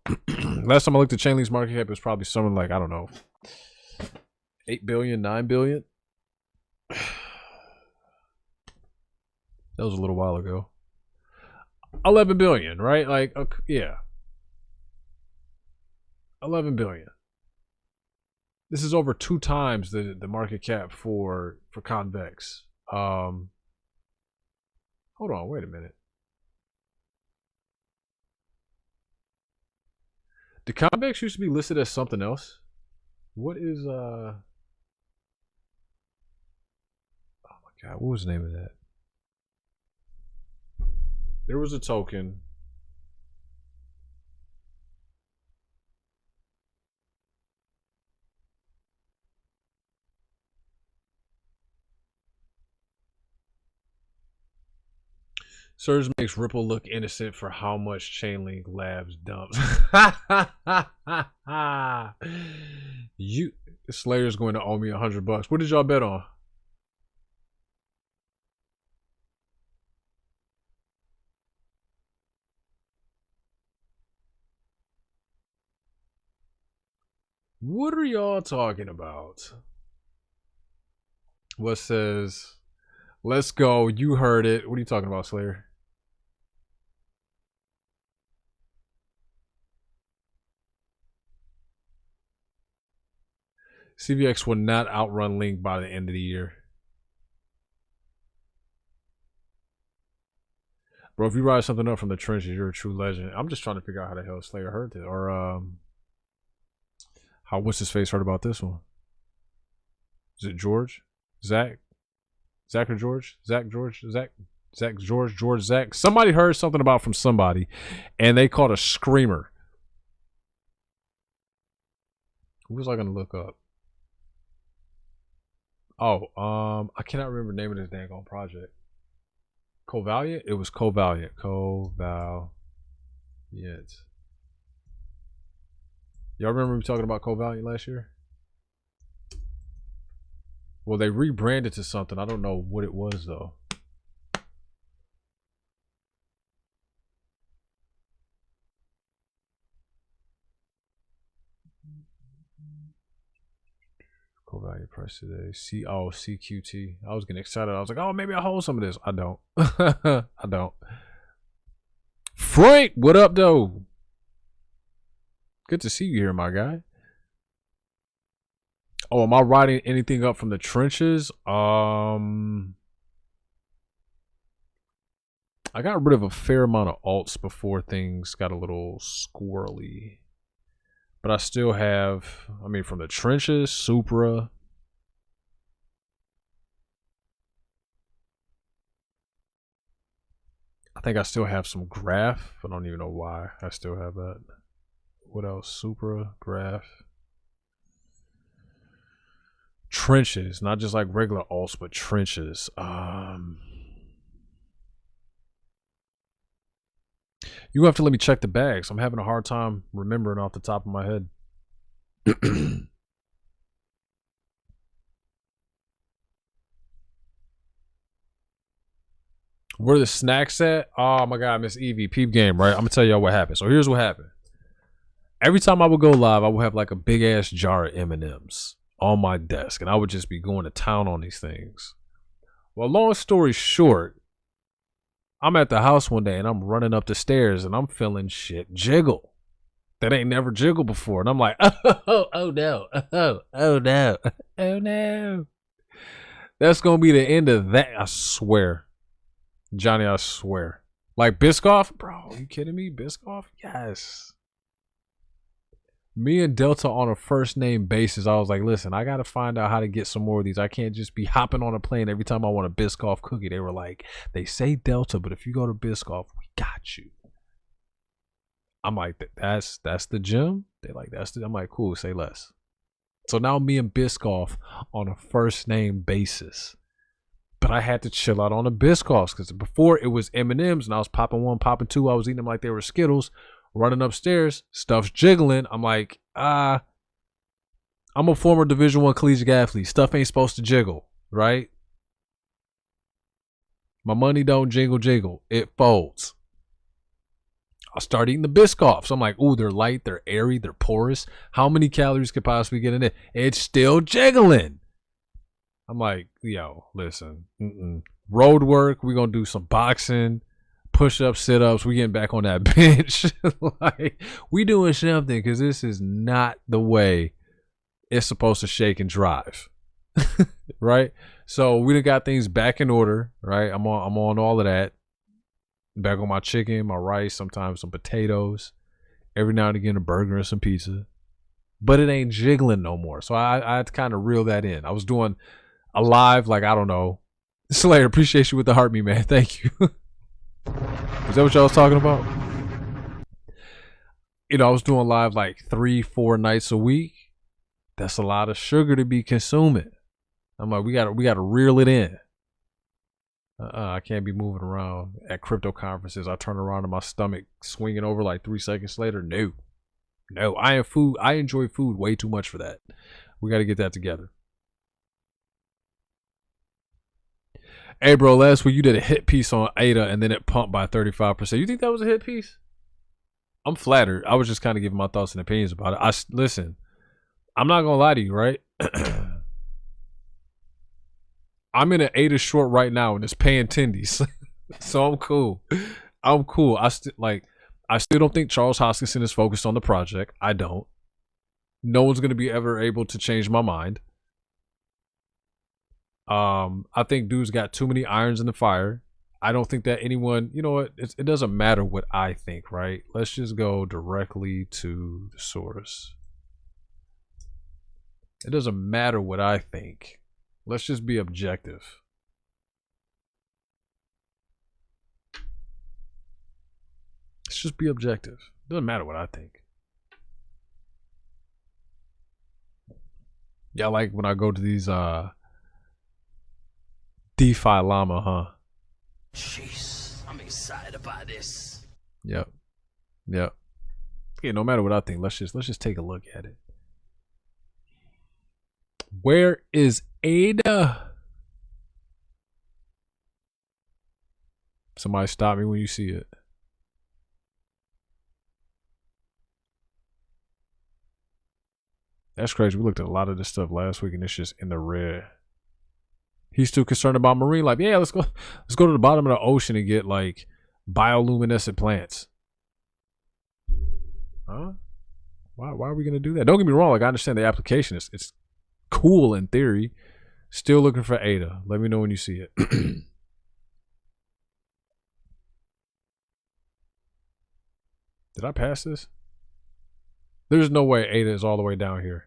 Speaker 8: Last time I looked at Chainlink's market cap, it was probably something like, I don't know, 8 billion, 9 billion. That was a little while ago. 11 billion, right? Like, okay, yeah. 11 billion. This is over 2 times the market cap for Convex. Hold on, wait a minute. Did Convex used to be listed as something else? What is oh my god, what was the name of that? There was a token. Surge makes Ripple look innocent for how much Chainlink Labs dumps. You Slayer's going to owe me $100. What did y'all bet on? What are y'all talking about? What says, let's go, you heard it. What are you talking about, Slayer? CVX will not outrun Link by the end of the year. Bro, if you rise something up from the trenches, you're a true legend. I'm just trying to figure out how the hell Slayer heard it. Or how what's his face heard about this one? Is it George? Zach? Zach or George? Zach, George? Zach? Zach, George, George, Zach. Somebody heard something about from somebody, and they called a screamer. Who was I gonna look up? Oh, I cannot remember the name of this dang on project. Covaliant? It was Covaliant. Covaliant. Y'all remember we talking about Covaliant last year? Well, they rebranded to something. I don't know what it was though. Value price today. CQT. I was getting excited. I was like, oh, maybe I'll hold some of this. I don't. I don't. Frank, what up, though? Good to see you here, my guy. Oh, am I writing anything up from the trenches? I got rid of a fair amount of alts before things got a little squirrely. But I still have, I mean, from the trenches, Supra. I think I still have some Graph. I don't even know why I still have that. What else? Supra, Graph. Trenches, not just like regular alts, but trenches. You have to let me check the bags. I'm having a hard time remembering off the top of my head. Where the snacks at? Oh my God, Miss Evie, peep game, right? I'm gonna tell y'all what happened. So here's what happened. Every time I would go live, I would have like a big ass jar of M&Ms on my desk, and I would just be going to town on these things. Well, long story short, I'm at the house one day and I'm running up the stairs and I'm feeling shit jiggle that ain't never jiggled before. And I'm like, oh no, oh no, oh no. That's going to be the end of that. I swear. Johnny, I swear. Like Biscoff? Bro, are you kidding me? Biscoff? Yes. Me and Delta on a first name basis, I was like, listen, I got to find out how to get some more of these. I can't just be hopping on a plane every time I want a Biscoff cookie. They were like, they say Delta, but if you go to Biscoff, we got you. I'm like, that's the gym? They like, I'm like, cool, say less. So now me and Biscoff on a first name basis. But I had to chill out on the Biscoffs because before it was M&Ms and I was popping one, popping two. I was eating them like they were Skittles. Running upstairs, stuff's jiggling. I'm like, I'm a former Division I collegiate athlete. Stuff ain't supposed to jiggle, right? My money don't jiggle. It folds. I start eating the Biscoffs. I'm like, ooh, they're light, they're airy, they're porous. How many calories could possibly get in it? It's still jiggling. I'm like, yo, listen. Road work. We're going to do some boxing. Push-ups, sit-ups, we getting back on that bench. Like, we doing something because this is not the way it's supposed to shake and drive. Right? So we done got things back in order, right? I'm on all of that. Back on my chicken, my rice, sometimes some potatoes. Every now and again a burger and some pizza. But it ain't jiggling no more. So I had to kind of reel that in. I was doing a live, like, I don't know. Slayer, appreciate you with the heart me, man. Thank you. Is that what y'all was talking about? You know, I was doing live like 3-4 nights a week. That's a lot of sugar to be consuming. I'm like, we gotta reel it in. I can't be moving around at crypto conferences. I turn around and my stomach swinging over like 3 seconds later. No, I enjoy food way too much for that. We got to get that together. Hey, bro, last week you did a hit piece on ADA and then it pumped by 35%. You think that was a hit piece? I'm flattered. I was just kind of giving my thoughts and opinions about it. Listen, I'm not going to lie to you, right? I'm in an ADA short right now and it's paying tendies. So I'm cool. I still don't think Charles Hoskinson is focused on the project. I don't. No one's going to be ever able to change my mind. I think dude's got too many irons in the fire. I don't think that anyone, you know what, it doesn't matter what I think, right? Let's just go directly to the source. It doesn't matter what I think. Let's just be objective. Let's just be objective. It doesn't matter what I think. Yeah, like when I go to these DeFi Llama, huh?
Speaker 5: Jeez, I'm excited about this.
Speaker 8: Yep. Yep. Okay, no matter what I think, let's just take a look at it. Where is Ada? Somebody stop me when you see it. That's crazy. We looked at a lot of this stuff last week and it's just in the red. He's too concerned about marine life. Yeah, let's go to the bottom of the ocean and get like bioluminescent plants. Huh? Why are we gonna do that? Don't get me wrong, like I understand the application. It's cool in theory. Still looking for Ada. Let me know when you see it. Did I pass this? There's no way Ada is all the way down here.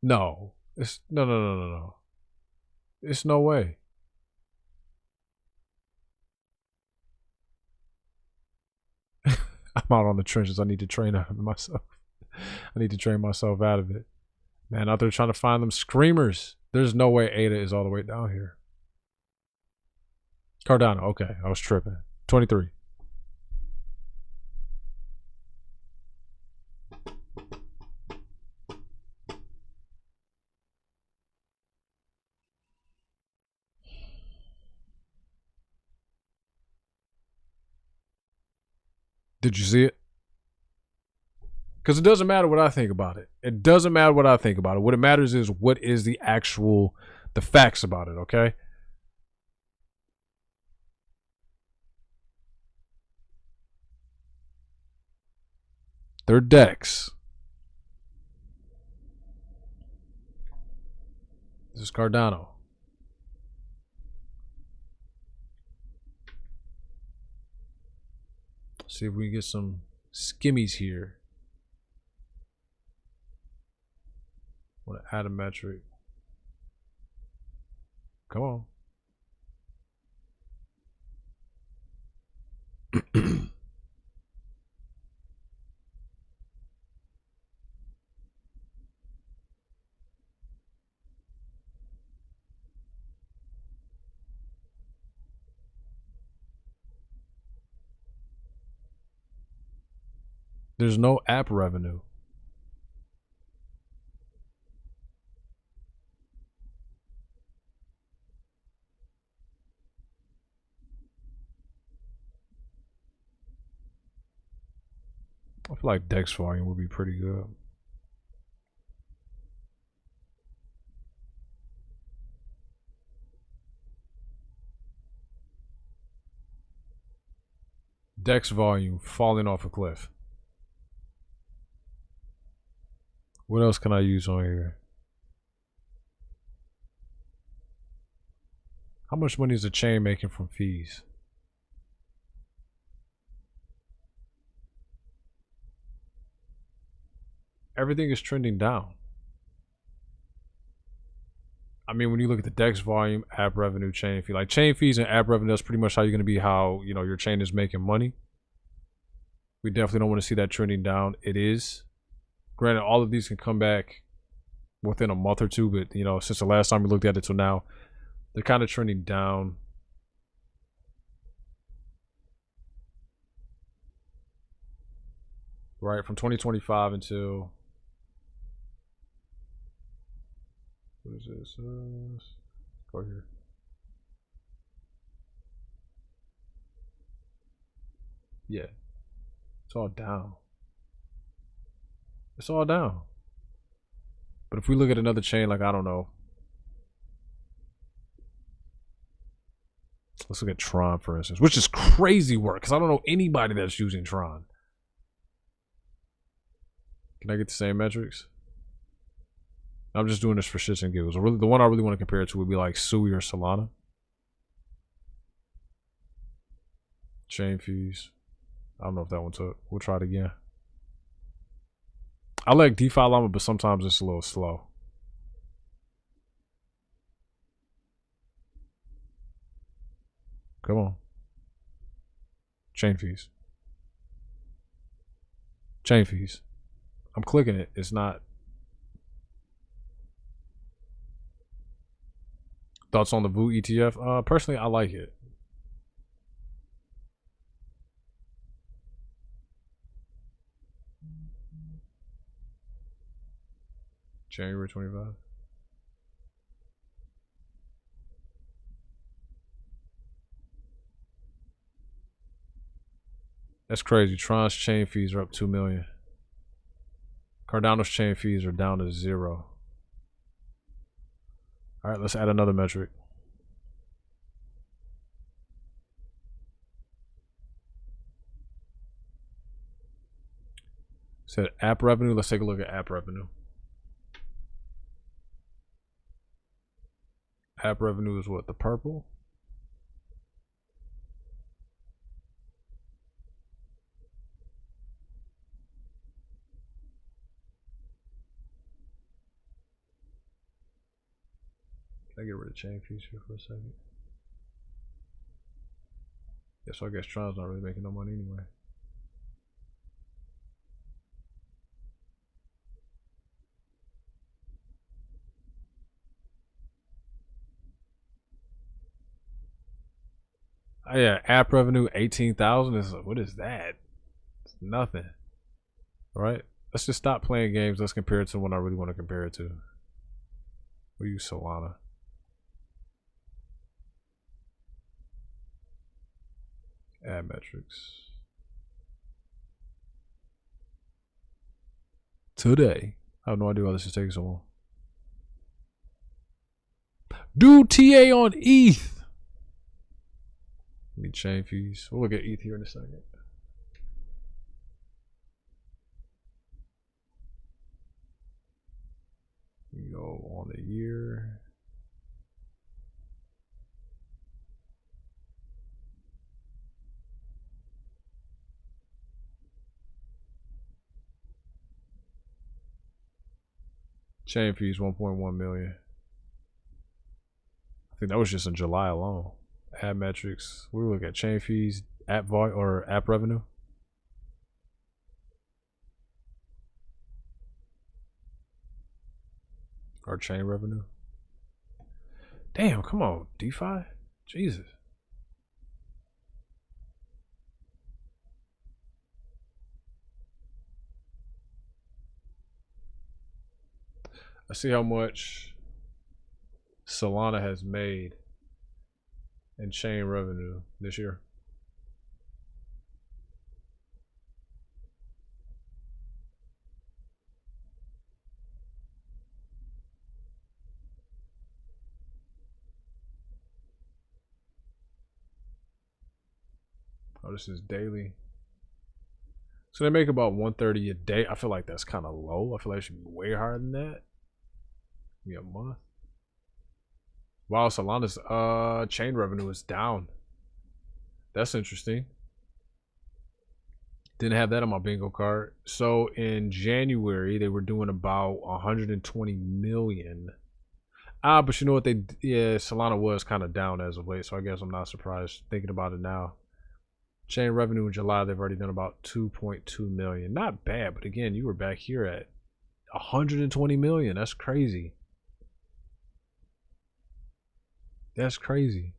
Speaker 8: No. It's no. It's no way. I'm out on the trenches. I need to train out of myself. I need to train myself out of it. Man, out there trying to find them screamers. There's no way Ada is all the way down here. Cardano. Okay, I was tripping. 23. Did you see it? Because it doesn't matter what I think about it. It doesn't matter what I think about it. What it matters is what is the facts about it, okay? They're DEX. This is Cardano. See if we can get some skimmies here. Want to add a metric. Come on. There's no app revenue. I feel like DEX volume would be pretty good. DEX volume falling off a cliff. What else can I use on here? How much money is the chain making from fees? Everything is trending down. I mean, when you look at the DEX volume, app revenue, chain fee, like chain fees and app revenue, that's pretty much how you're going to be how, you know, your chain is making money. We definitely don't want to see that trending down. It is. Granted, all of these can come back within a month or two, but, you know, since the last time we looked at it till now, they're kind of trending down. Right, from 2025 until... What is this? Go here. Yeah. It's all down. It's all down. But if we look at another chain, like, I don't know. Let's look at Tron, for instance, which is crazy work because I don't know anybody that's using Tron. Can I get the same metrics? I'm just doing this for shits and giggles. Really, the one I really want to compare it to would be like Sui or Solana. Chain fees. I don't know if that one took. We'll try it again. I like DeFi Llama, but sometimes it's a little slow. Come on. Chain fees. Chain fees. I'm clicking it. It's not. Thoughts on the VU ETF? Personally, I like it. January 25. That's crazy. Tron's chain fees are up 2 million. Cardano's chain fees are down to 0. All right, let's add another metric. Said app revenue. Let's take a look at app revenue. App revenue is what? The purple? Can I get rid of chain fees here for a second? Yeah, so I guess Tron's not really making no money anyway. Oh yeah, app revenue 18,000 is what is that? It's nothing. All right, let's just stop playing games. Let's compare it to what I really want to compare it to. We'll use Solana. Add metrics. Today, I have no idea why this is taking so long. Do TA on ETH. Let me chain fees. We'll look at ETH here in a second. We go on the year. Chain fees 1.1 million. I think that was just in July alone. Add metrics. We look at chain fees, app volume or app revenue. Or chain revenue. Damn, come on, DeFi? Jesus. Let's see how much Solana has made in chain revenue this year. Oh, this is daily. So they make about 130 a day. I feel like that's kind of low. I feel like it should be way higher than that. Maybe a month. Wow, Solana's chain revenue is down. That's interesting. Didn't have that on my bingo card. So in January, they were doing about 120 million. But you know what? Solana was kind of down as of late, so I guess I'm not surprised thinking about it now. Chain revenue in July, they've already done about 2.2 million. Not bad, but again, you were back here at 120 million. That's crazy. That's crazy.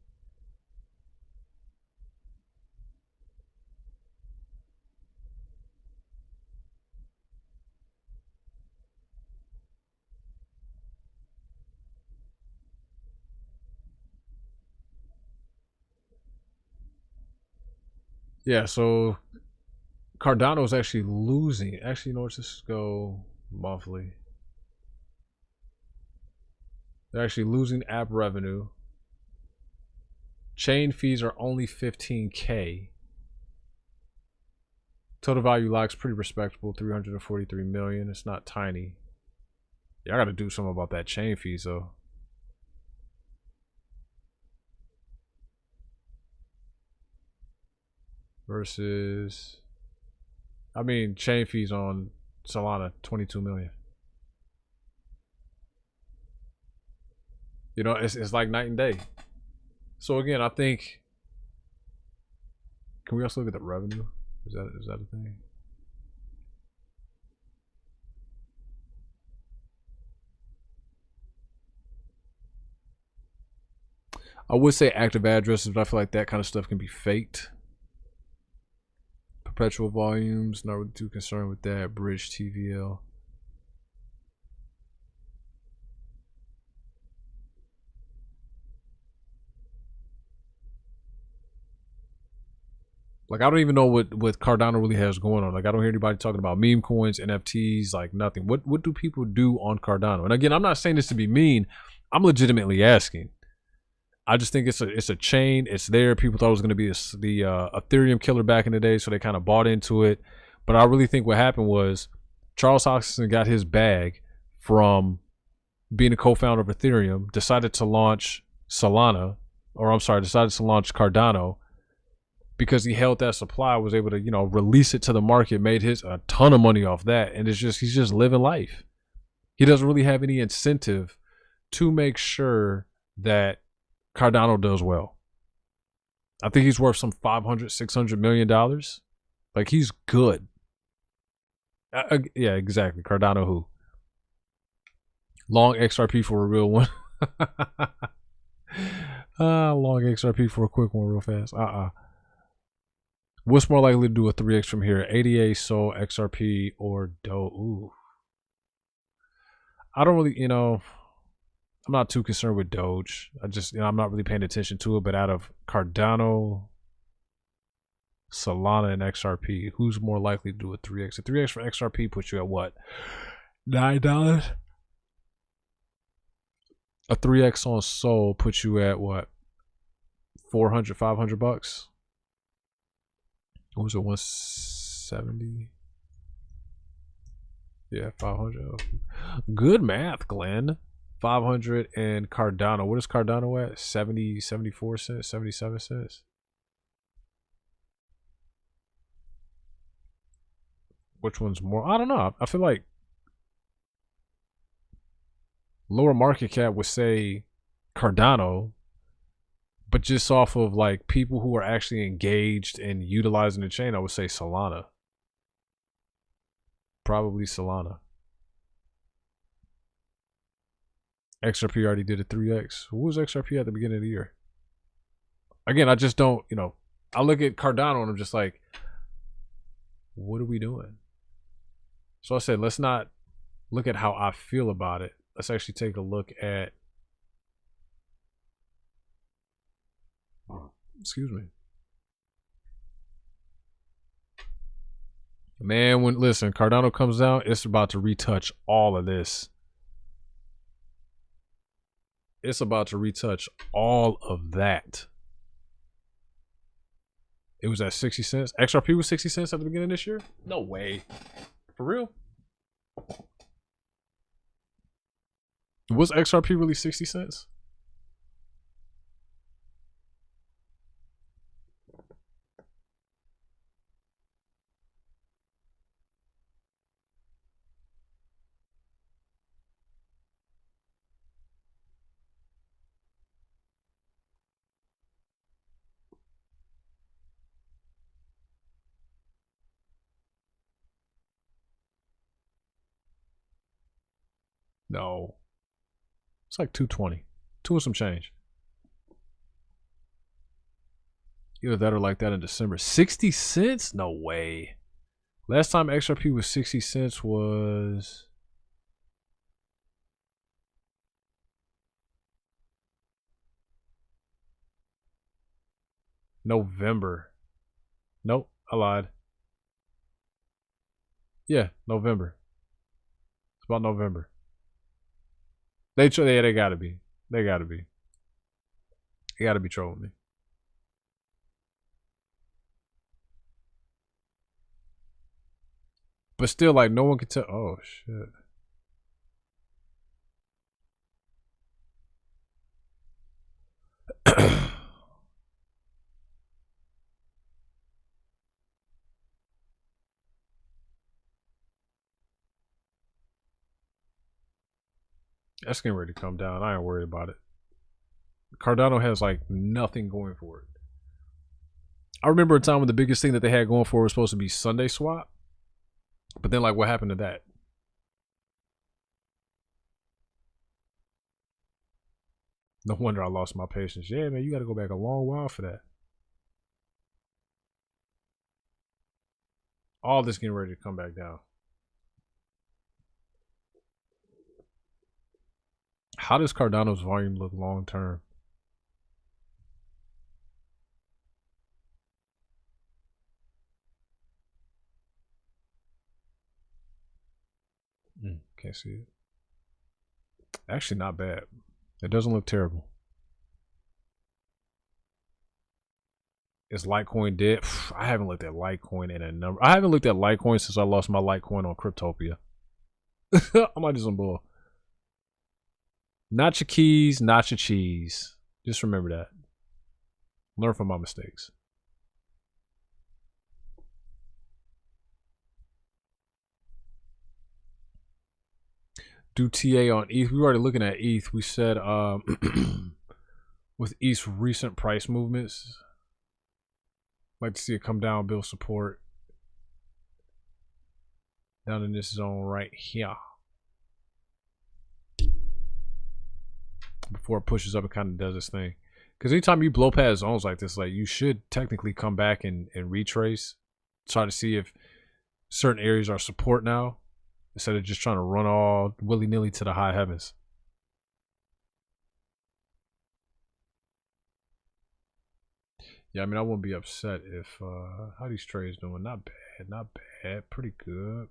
Speaker 8: Yeah, so Cardano is actually losing. Actually, you know, let's just go monthly. They're actually losing app revenue. Chain fees are only 15K. Total value lock's pretty respectable, 343 million. It's not tiny. Yeah, I gotta do something about that chain fees though. versus, I mean, chain fees on Solana, 22 million. You know, it's like night and day. So again, I think, can we also look at the revenue? Is that a thing? I would say active addresses, but I feel like that kind of stuff can be faked. Perpetual volumes, not really too concerned with that. Bridge TVL. Like, I don't even know what Cardano really has going on. Like, I don't hear anybody talking about meme coins, NFTs, like nothing. What do people do on Cardano? And again, I'm not saying this to be mean. I'm legitimately asking. I just think it's a chain. It's there. People thought it was going to be the Ethereum killer back in the day, so they kind of bought into it. But I really think what happened was Charles Hoskinson got his bag from being a co-founder of Ethereum, decided to launch Solana, or I'm sorry, decided to launch Cardano because he held that supply, was able to, you know, release it to the market, made a ton of money off that, and he's just living life. He doesn't really have any incentive to make sure that Cardano does well. I think he's worth some $500-600 million. Like, he's good. Yeah, exactly. Cardano who? Long XRP for a real one. Long XRP for a quick one real fast. What's more likely to do a 3x from here? ADA, Sol, XRP, or DOE? Ooh. I don't really, you know, I'm not too concerned with Doge. I'm not really paying attention to it, but out of Cardano, Solana, and XRP, who's more likely to do a 3x? A 3x for XRP puts you at what? $9? A 3x on Sol puts you at what? $400-500? What was it? 170? Yeah, 500. Good math, Glenn. 500 and Cardano. What is Cardano at? 70, 74 cents, 77 cents. Which one's more? I don't know. I feel like lower market cap would say Cardano, but just off of like people who are actually engaged and utilizing the chain, I would say Solana. Probably Solana. XRP already did a 3x. Who was XRP at the beginning of the year? Again, I just don't, you know, I look at Cardano and I'm just like, what are we doing? So I said, let's not look at how I feel about it. Let's actually take a look at, excuse me. Man, listen, Cardano comes out, it's about to retouch all of this. It's about to retouch all of that. It was at 60 cents. XRP was 60 cents at the beginning of this year? No way. For real? Was XRP really 60 cents? No. It's like 220. 2 and some change. Either that or like that in December. 60 cents? No way. Last time XRP was 60 cents was November. Nope, I lied. Yeah, November. It's about November. They gotta be. They gotta be. They gotta be trolling me. But still, like, no one can tell. Oh, shit. That's getting ready to come down. I ain't worried about it. Cardano has like nothing going for it. I remember a time when the biggest thing that they had going for it was supposed to be Sunday swap. But then like what happened to that? No wonder I lost my patience. Yeah, man, you got to go back a long while for that. All this getting ready to come back down. How does Cardano's volume look long term? Can't see it. Actually, not bad. It doesn't look terrible. Is Litecoin dead? I haven't looked at Litecoin in a number. I haven't looked at Litecoin since I lost my Litecoin on Cryptopia. I might do some bull. Not your keys, not your cheese. Just remember that. Learn from my mistakes. Do TA on ETH. We were already looking at ETH. We said with ETH's recent price movements, like to see it come down, build support down in this zone right here before it pushes up. It kind of does its thing, because anytime you blow past zones like this, like you should technically come back and retrace, try to see if certain areas are support now, instead of just trying to run all willy-nilly to the high heavens. Yeah, I mean, I wouldn't be upset if how these trades doing? Not bad, not bad, pretty good.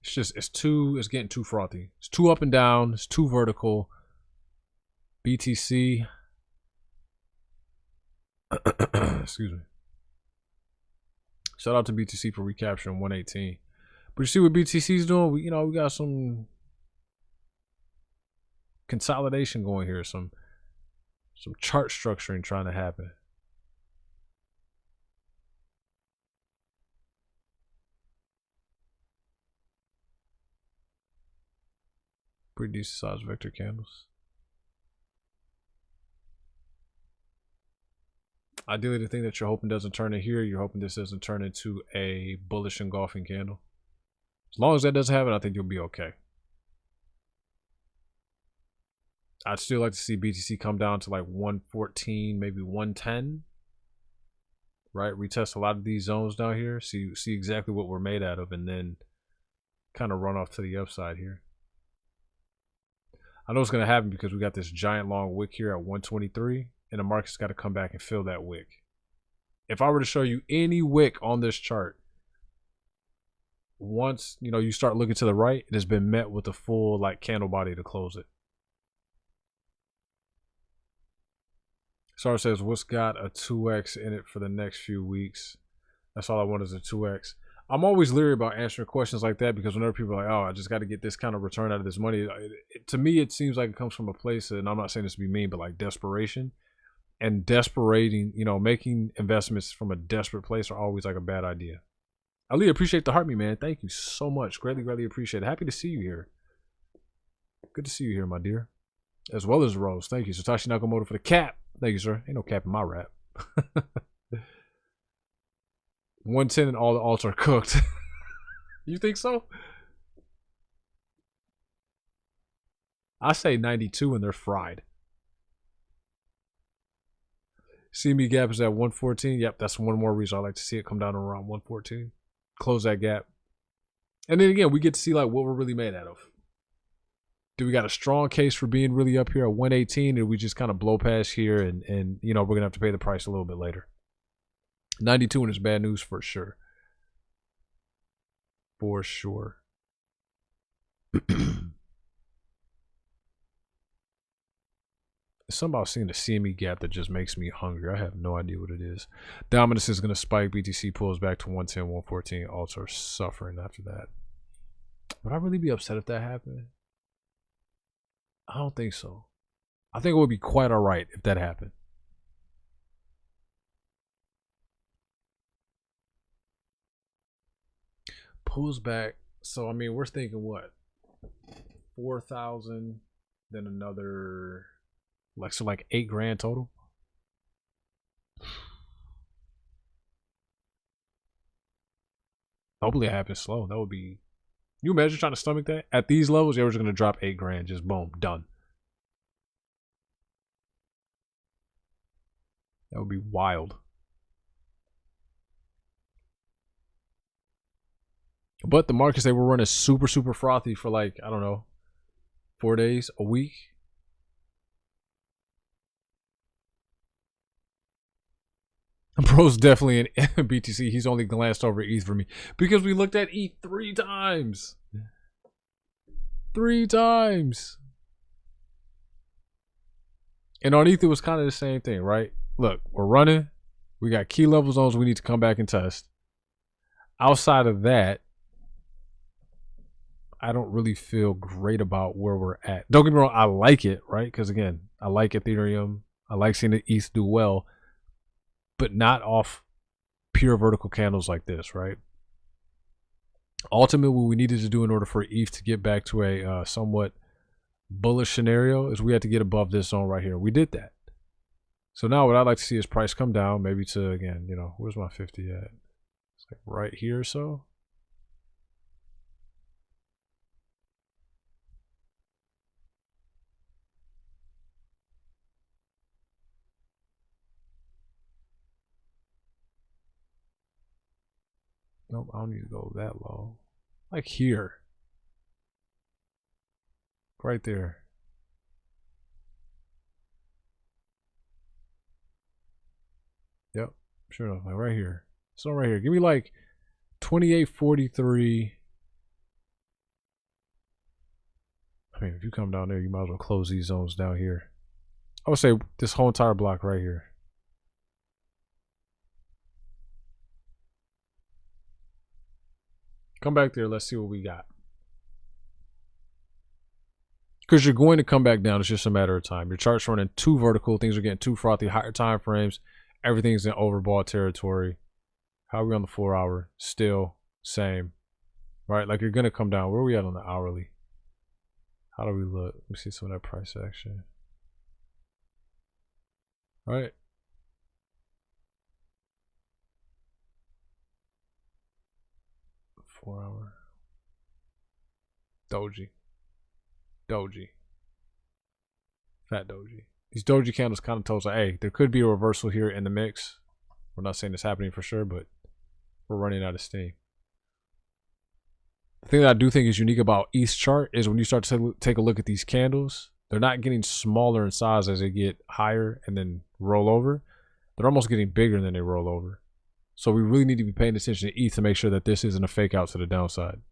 Speaker 8: It's just it's getting too frothy. It's too up and down, it's too vertical. BTC excuse me. Shout out to BTC for recapturing 118. But you see what BTC's doing? We got some consolidation going here, some chart structuring trying to happen. Pretty decent sized vector candles. Ideally, the thing that you're hoping doesn't turn in here, you're hoping this doesn't turn into a bullish engulfing candle. As long as that doesn't happen, I think you'll be okay. I'd still like to see BTC come down to like 114, maybe 110. Right? Retest a lot of these zones down here. See exactly what we're made out of, and then kind of run off to the upside here. I know it's going to happen because we got this giant long wick here at 123. And the market's got to come back and fill that wick. If I were to show you any wick on this chart, once you start looking to the right, it has been met with a full like candle body to close it. Sar says, what's got a 2x in it for the next few weeks? That's all I want is a 2x. I'm always leery about answering questions like that, because whenever people are like, oh, I just got to get this kind of return out of this money, to me it seems like it comes from a place, and I'm not saying this to be mean, but like desperation. And making investments from a desperate place are always like a bad idea. Ali, appreciate the heart, me man. Thank you so much. Greatly appreciate it. Happy to see you here. Good to see you here, my dear. As well as Rose. Thank you. Satoshi Nakamoto for the cap. Thank you, sir. Ain't no cap in my rap. 110 and all the alts are cooked. You think so? I say 92 and they're fried. CME gap is at 114. Yep, that's one more reason I like to see it come down around 114. Close that gap. And then again, we get to see like what we're really made out of. Do we got a strong case for being really up here at 118, or we just kind of blow past here and we're going to have to pay the price a little bit later? 92 and it's bad news for sure. For sure. It's something about seeing the CME gap that just makes me hungry. I have no idea what it is. Dominance is going to spike. BTC pulls back to 110, 114. Alts are suffering after that. Would I really be upset if that happened? I don't think so. I think it would be quite all right if that happened. pulls back. So I mean, we're thinking what? 4,000, then another like 8 grand total. Hopefully it happens slow. That would be. You imagine trying to stomach that at these levels? You're just gonna drop 8 grand. Just boom, done. That would be wild. But the markets, they were running super frothy for like, I don't know, 4 days, a week. Bro's definitely in BTC. He's only glanced over ETH for me because we looked at ETH 3 times. 3 times. And on ETH, it was kind of the same thing, right? Look, we're running. We got key level zones we need to come back and test. Outside of that, I don't really feel great about where we're at. Don't get me wrong, I like it, right? Because again, I like Ethereum. I like seeing the ETH do well, but not off pure vertical candles like this, right? Ultimately, what we needed to do in order for ETH to get back to a somewhat bullish scenario is we had to get above this zone right here. We did that. So now what I'd like to see is price come down, maybe to, again, you know, where's my 50 at? It's like right here or so. Nope, I don't need to go that low. Like here. Right there. Yep, sure enough, like right here. So right here. Give me like 28.43. I mean, if you come down there, you might as well close these zones down here. I would say this whole entire block right here. Come back there. Let's see what we got. Because you're going to come back down. It's just a matter of time. Your chart's running too vertical. Things are getting too frothy. Higher time frames. Everything's in overbought territory. How are we on the 4 hour? Still same. Right? Like you're going to come down. Where are we at on the hourly? How do we look? Let me see some of that price action. All right. Hour. Doji. Fat Doji. These Doji candles kind of told us, like, hey, there could be a reversal here in the mix. We're not saying it's happening for sure, but we're running out of steam. The thing that I do think is unique about ETH chart is when you start to take a look at these candles, they're not getting smaller in size as they get higher and then roll over. They're almost getting bigger than they roll over. So we really need to be paying attention to ETH to make sure that this isn't a fake out to the downside.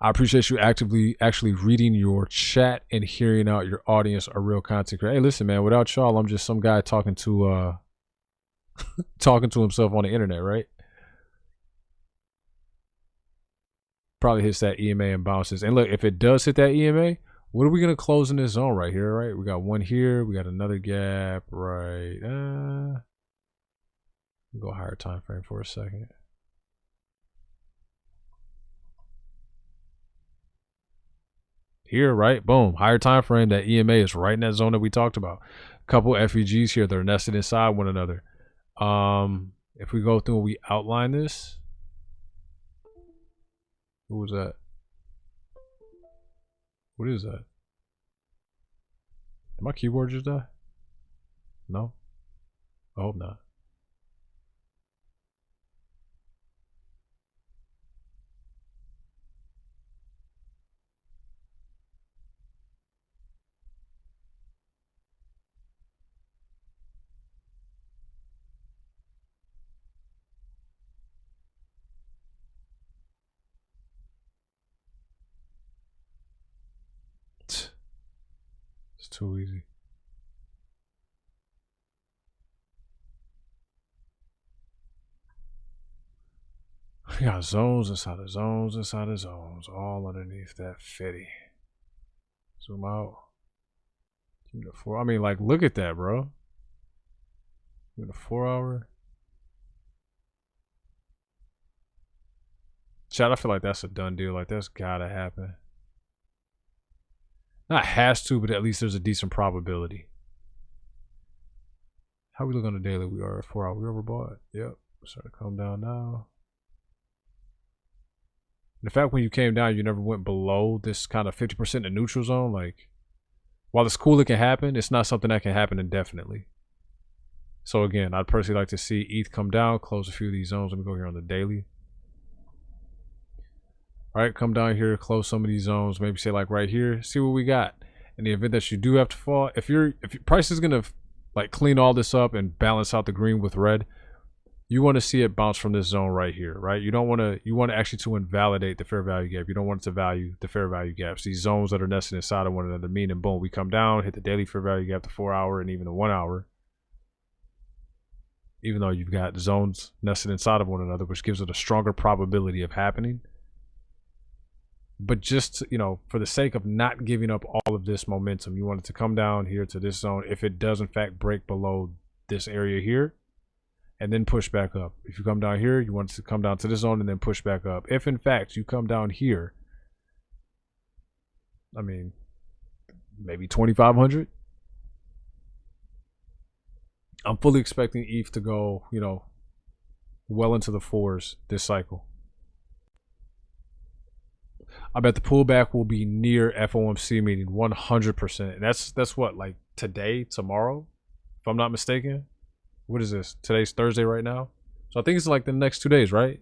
Speaker 8: I appreciate you actually reading your chat and hearing out your audience are real content creators. Hey, listen, man, without y'all, I'm just some guy talking to talking to himself on the internet, right? Probably hits that EMA and bounces. And look, if it does hit that EMA, what are we going to close in this zone right here, right? We got one here. We got another gap, right? Go higher time frame for a second. Here, right? Boom. Higher time frame. That EMA is right in that zone that we talked about. A couple FEGs here. They're nested inside one another. If we go through and we outline this. Who was that? What is that? Did my keyboard just die? No? I hope not. It's too easy. We got zones inside of zones inside of zones, all underneath that 50. Zoom out. I mean, like, look at that, bro. In a 4 hour. Chat, I feel like that's a done deal. Like that's gotta happen. Not has to, but at least there's a decent probability. How we look on the daily? We are at 4 hours. We overbought. Yep. Starting to come down now. In fact, when you came down, you never went below this kind of 50% in neutral zone. Like, while it's cool, it can happen. It's not something that can happen indefinitely. So again, I'd personally like to see ETH come down, close a few of these zones. Let me go here on the daily. All right, come down here, close some of these zones. Maybe say like right here. See what we got. In the event that you do have to fall, if your price is gonna like clean all this up and balance out the green with red, you want to see it bounce from this zone right here, right? You don't want to. You want to actually to invalidate the fair value gap. You don't want it to value the fair value gaps. These zones that are nested inside of one another, meaning boom, we come down, hit the daily fair value gap, the 4 hour, and even the 1 hour. Even though you've got zones nested inside of one another, which gives it a stronger probability of happening. But just, you know, for the sake of not giving up all of this momentum, you want it to come down here to this zone. If it does in fact break below this area here, and then push back up. If you come down here, you want it to come down to this zone and then push back up. If in fact you come down here, I mean, maybe 2,500. I'm fully expecting ETH to go, you know, well into the 4s this cycle. I bet the pullback will be near FOMC meeting 100%. And that's what, like today, tomorrow, if I'm not mistaken. What is this? Today's Thursday right now. So I think it's like the next 2 days, right?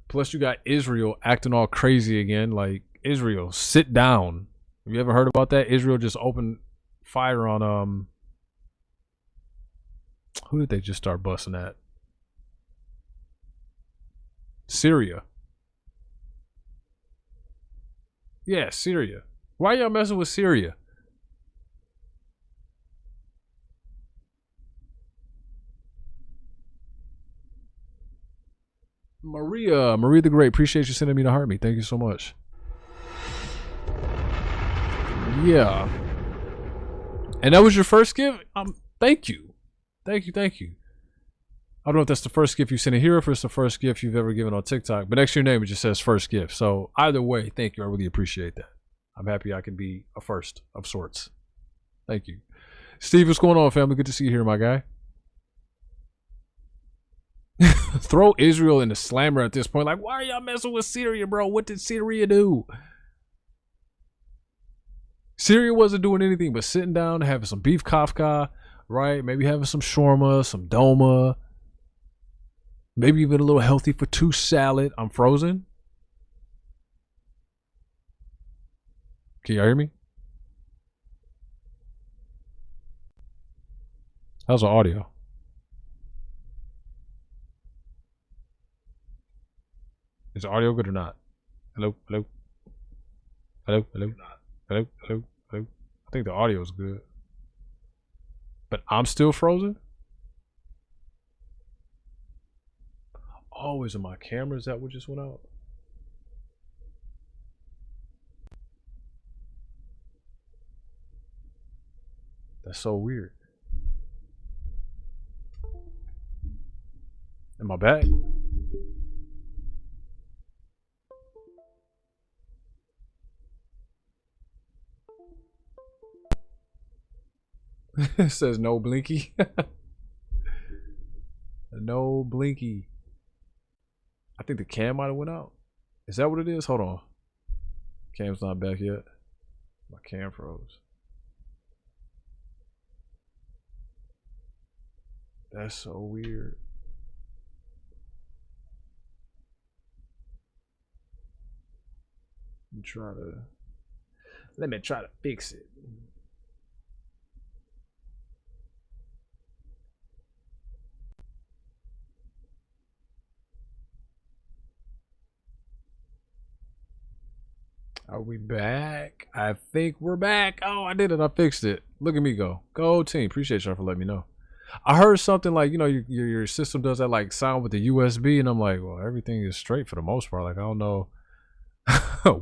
Speaker 8: Plus you got Israel acting all crazy again. Like, Israel, sit down. Have you ever heard about that? Israel just opened fire on who did they just start busting at? Syria. Yeah, Syria. Why y'all messing with Syria? Maria the Great, appreciate you sending me to Heart Me. Thank you so much. Yeah. And that was your first gift? Thank you. Thank you. I don't know if that's the first gift you sent in here or if it's the first gift you've ever given on TikTok. But next to your name, it just says first gift. So either way, thank you. I really appreciate that. I'm happy I can be a first of sorts. Thank you. Steve, what's going on, family? Good to see you here, my guy. Throw Israel in the slammer at this point. Like, why are y'all messing with Syria, bro? What did Syria do? Syria wasn't doing anything but sitting down, having some beef kafka, right? Maybe having some shawarma, some doma. Maybe even a little healthy for 2 salad. I'm frozen. Can y'all hear me? How's the audio? Is the audio good or not? Hello? Hello? Hello? Hello? Hello? Hello? Hello? I think the audio is good. But I'm still frozen? Oh, is it my camera? Is that what just went out? That's so weird. Am I back? It says no blinky. No blinky. I think the cam might have went out. Is that what it is? Hold on. Cam's not back yet. My cam froze. That's so weird. Let me try to fix it. Are we back? I think we're back. Oh, I did it. I fixed it. Look at me go. Go team. Appreciate y'all for letting me know. I heard something like, you know, your system does that like sound with the USB, and I'm like, well, everything is straight for the most part. Like, I don't know.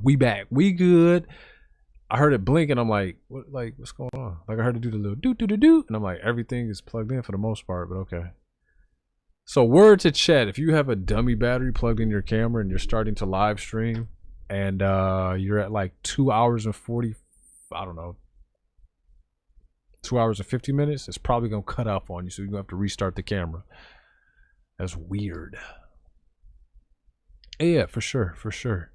Speaker 8: We back. We good. I heard it blink and I'm like, what? Like, what's going on? Like I heard it do the little do do do do, and I'm like, everything is plugged in for the most part, but okay. So word to chat, if you have a dummy battery plugged in your camera and you're starting to live stream, and you're at like 2 hours and 40, I don't know, 2 hours and 50 minutes, it's probably gonna cut off on you, so you're gonna have to restart the camera. That's weird. Yeah, for sure, for sure.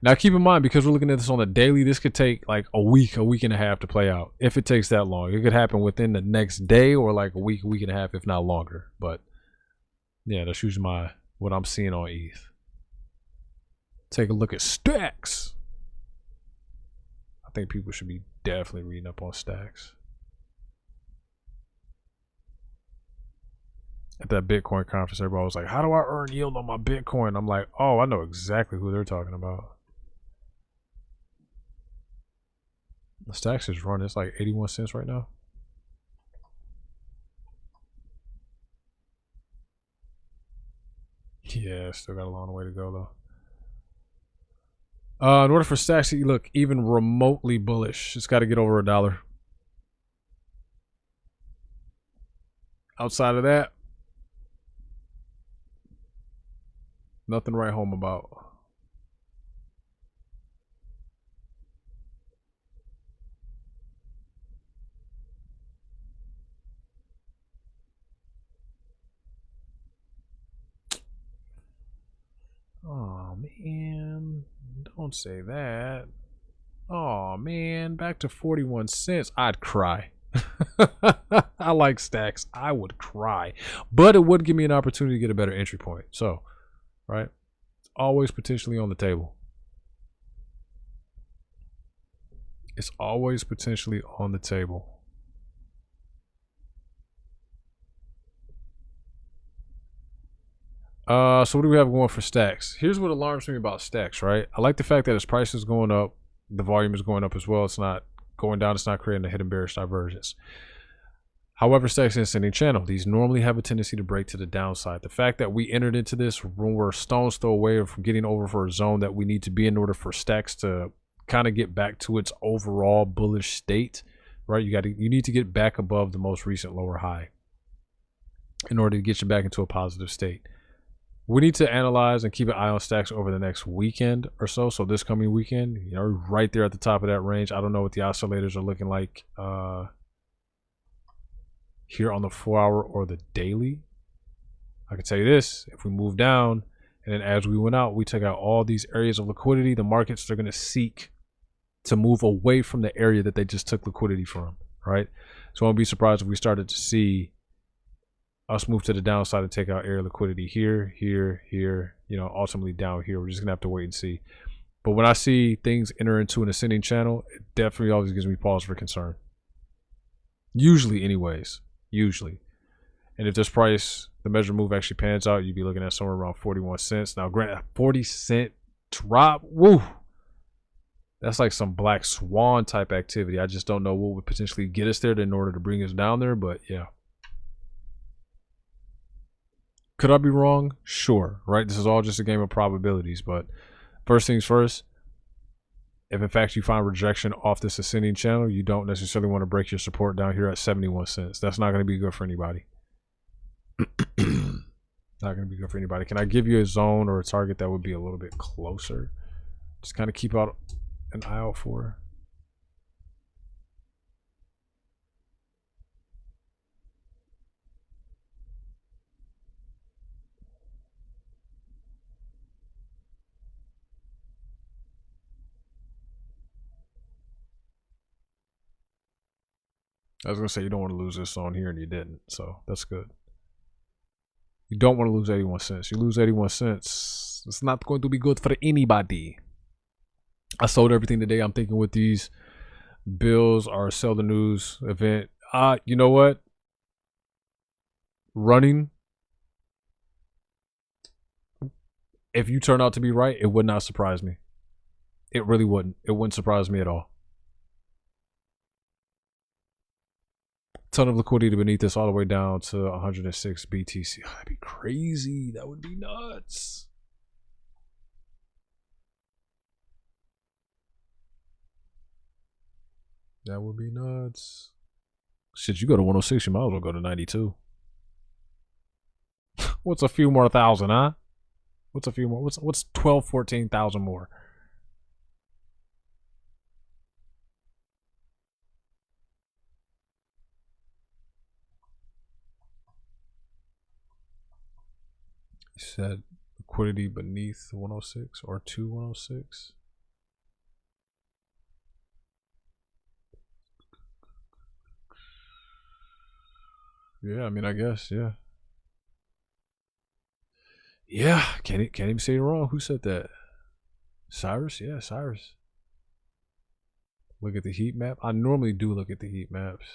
Speaker 8: Now keep in mind, because we're looking at this on a daily, this could take like a week and a half to play out. If it takes that long, it could happen within the next day or like a week and a half, if not longer. But yeah, that's usually what I'm seeing on ETH. Take a look at stacks. I think people should be definitely reading up on stacks. At that Bitcoin conference, everybody was like, how do I earn yield on my Bitcoin? I'm like, oh, I know exactly who they're talking about. The stacks is running. It's like 81 cents right now. Yeah, still got a long way to go though. In order for stacks to look even remotely bullish, it's got to get over $1. Outside of that, nothing to write home about. Oh man, don't say that. Oh man, back to 41 cents. I'd cry. I like stacks. I would cry. But it would give me an opportunity to get a better entry point. So, right? It's always potentially on the table. It's always potentially on the table. So what do we have going for stacks? Here's what alarms me about stacks, right? I like the fact that its price is going up, the volume is going up as well. It's not going down, it's not creating a hidden bearish divergence. However, stacks in ascending channel, these normally have a tendency to break to the downside. The fact that we entered into this when we're a stone's throw away from getting over for a zone that we need to be in order for stacks to kind of get back to its overall bullish state, right? You need to get back above the most recent lower high in order to get you back into a positive state. We need to analyze and keep an eye on stacks over the next weekend or so. So this coming weekend, you know, right there at the top of that range. I don't know what the oscillators are looking like here on the 4-hour or the daily. I can tell you this: if we move down, and then as we went out, we took out all these areas of liquidity, the markets are going to seek to move away from the area that they just took liquidity from, right? So I won't be surprised if we started to see us move to the downside and take out area liquidity here, you know, ultimately down here. We're just gonna have to wait and see. But when I see things enter into an ascending channel, it definitely always gives me pause for concern. Usually anyways, usually. And if this price, the measure move actually pans out, you'd be looking at somewhere around 41 cents. Now granted, a 40-cent drop, woo, that's like some black swan type activity. I just don't know what would potentially get us there in order to bring us down there, but yeah. Could I be wrong? Sure, right? This is all just a game of probabilities, but first things first, if in fact you find rejection off this ascending channel, you don't necessarily want to break your support down here at 71 cents. That's not going to be good for anybody. Not going to be good for anybody. Can I give you a zone or a target that would be a little bit closer? Just kind of keep out an eye out for. I was going to say you don't want to lose this on here, and you didn't. So that's good. You don't want to lose 81 cents. You lose 81 cents, it's not going to be good for anybody. I sold everything today. I'm thinking with these bills or sell the news event. You know what? Running. If you turn out to be right, it would not surprise me. It really wouldn't. It wouldn't surprise me at all. Ton of liquidity beneath this all the way down to 106 BTC. Oh, that'd be crazy. That would be nuts. That would be nuts. Shit, you go to 106, you might as well go to 92. What's a few more thousand, huh? What's a few more? What's 12, 14,000 more? He said liquidity beneath 106 or to 106. Yeah, I mean, I guess, yeah. Yeah, can't even say it wrong. Who said that? Cyrus? Yeah, Cyrus. Look at the heat map. I normally do look at the heat maps.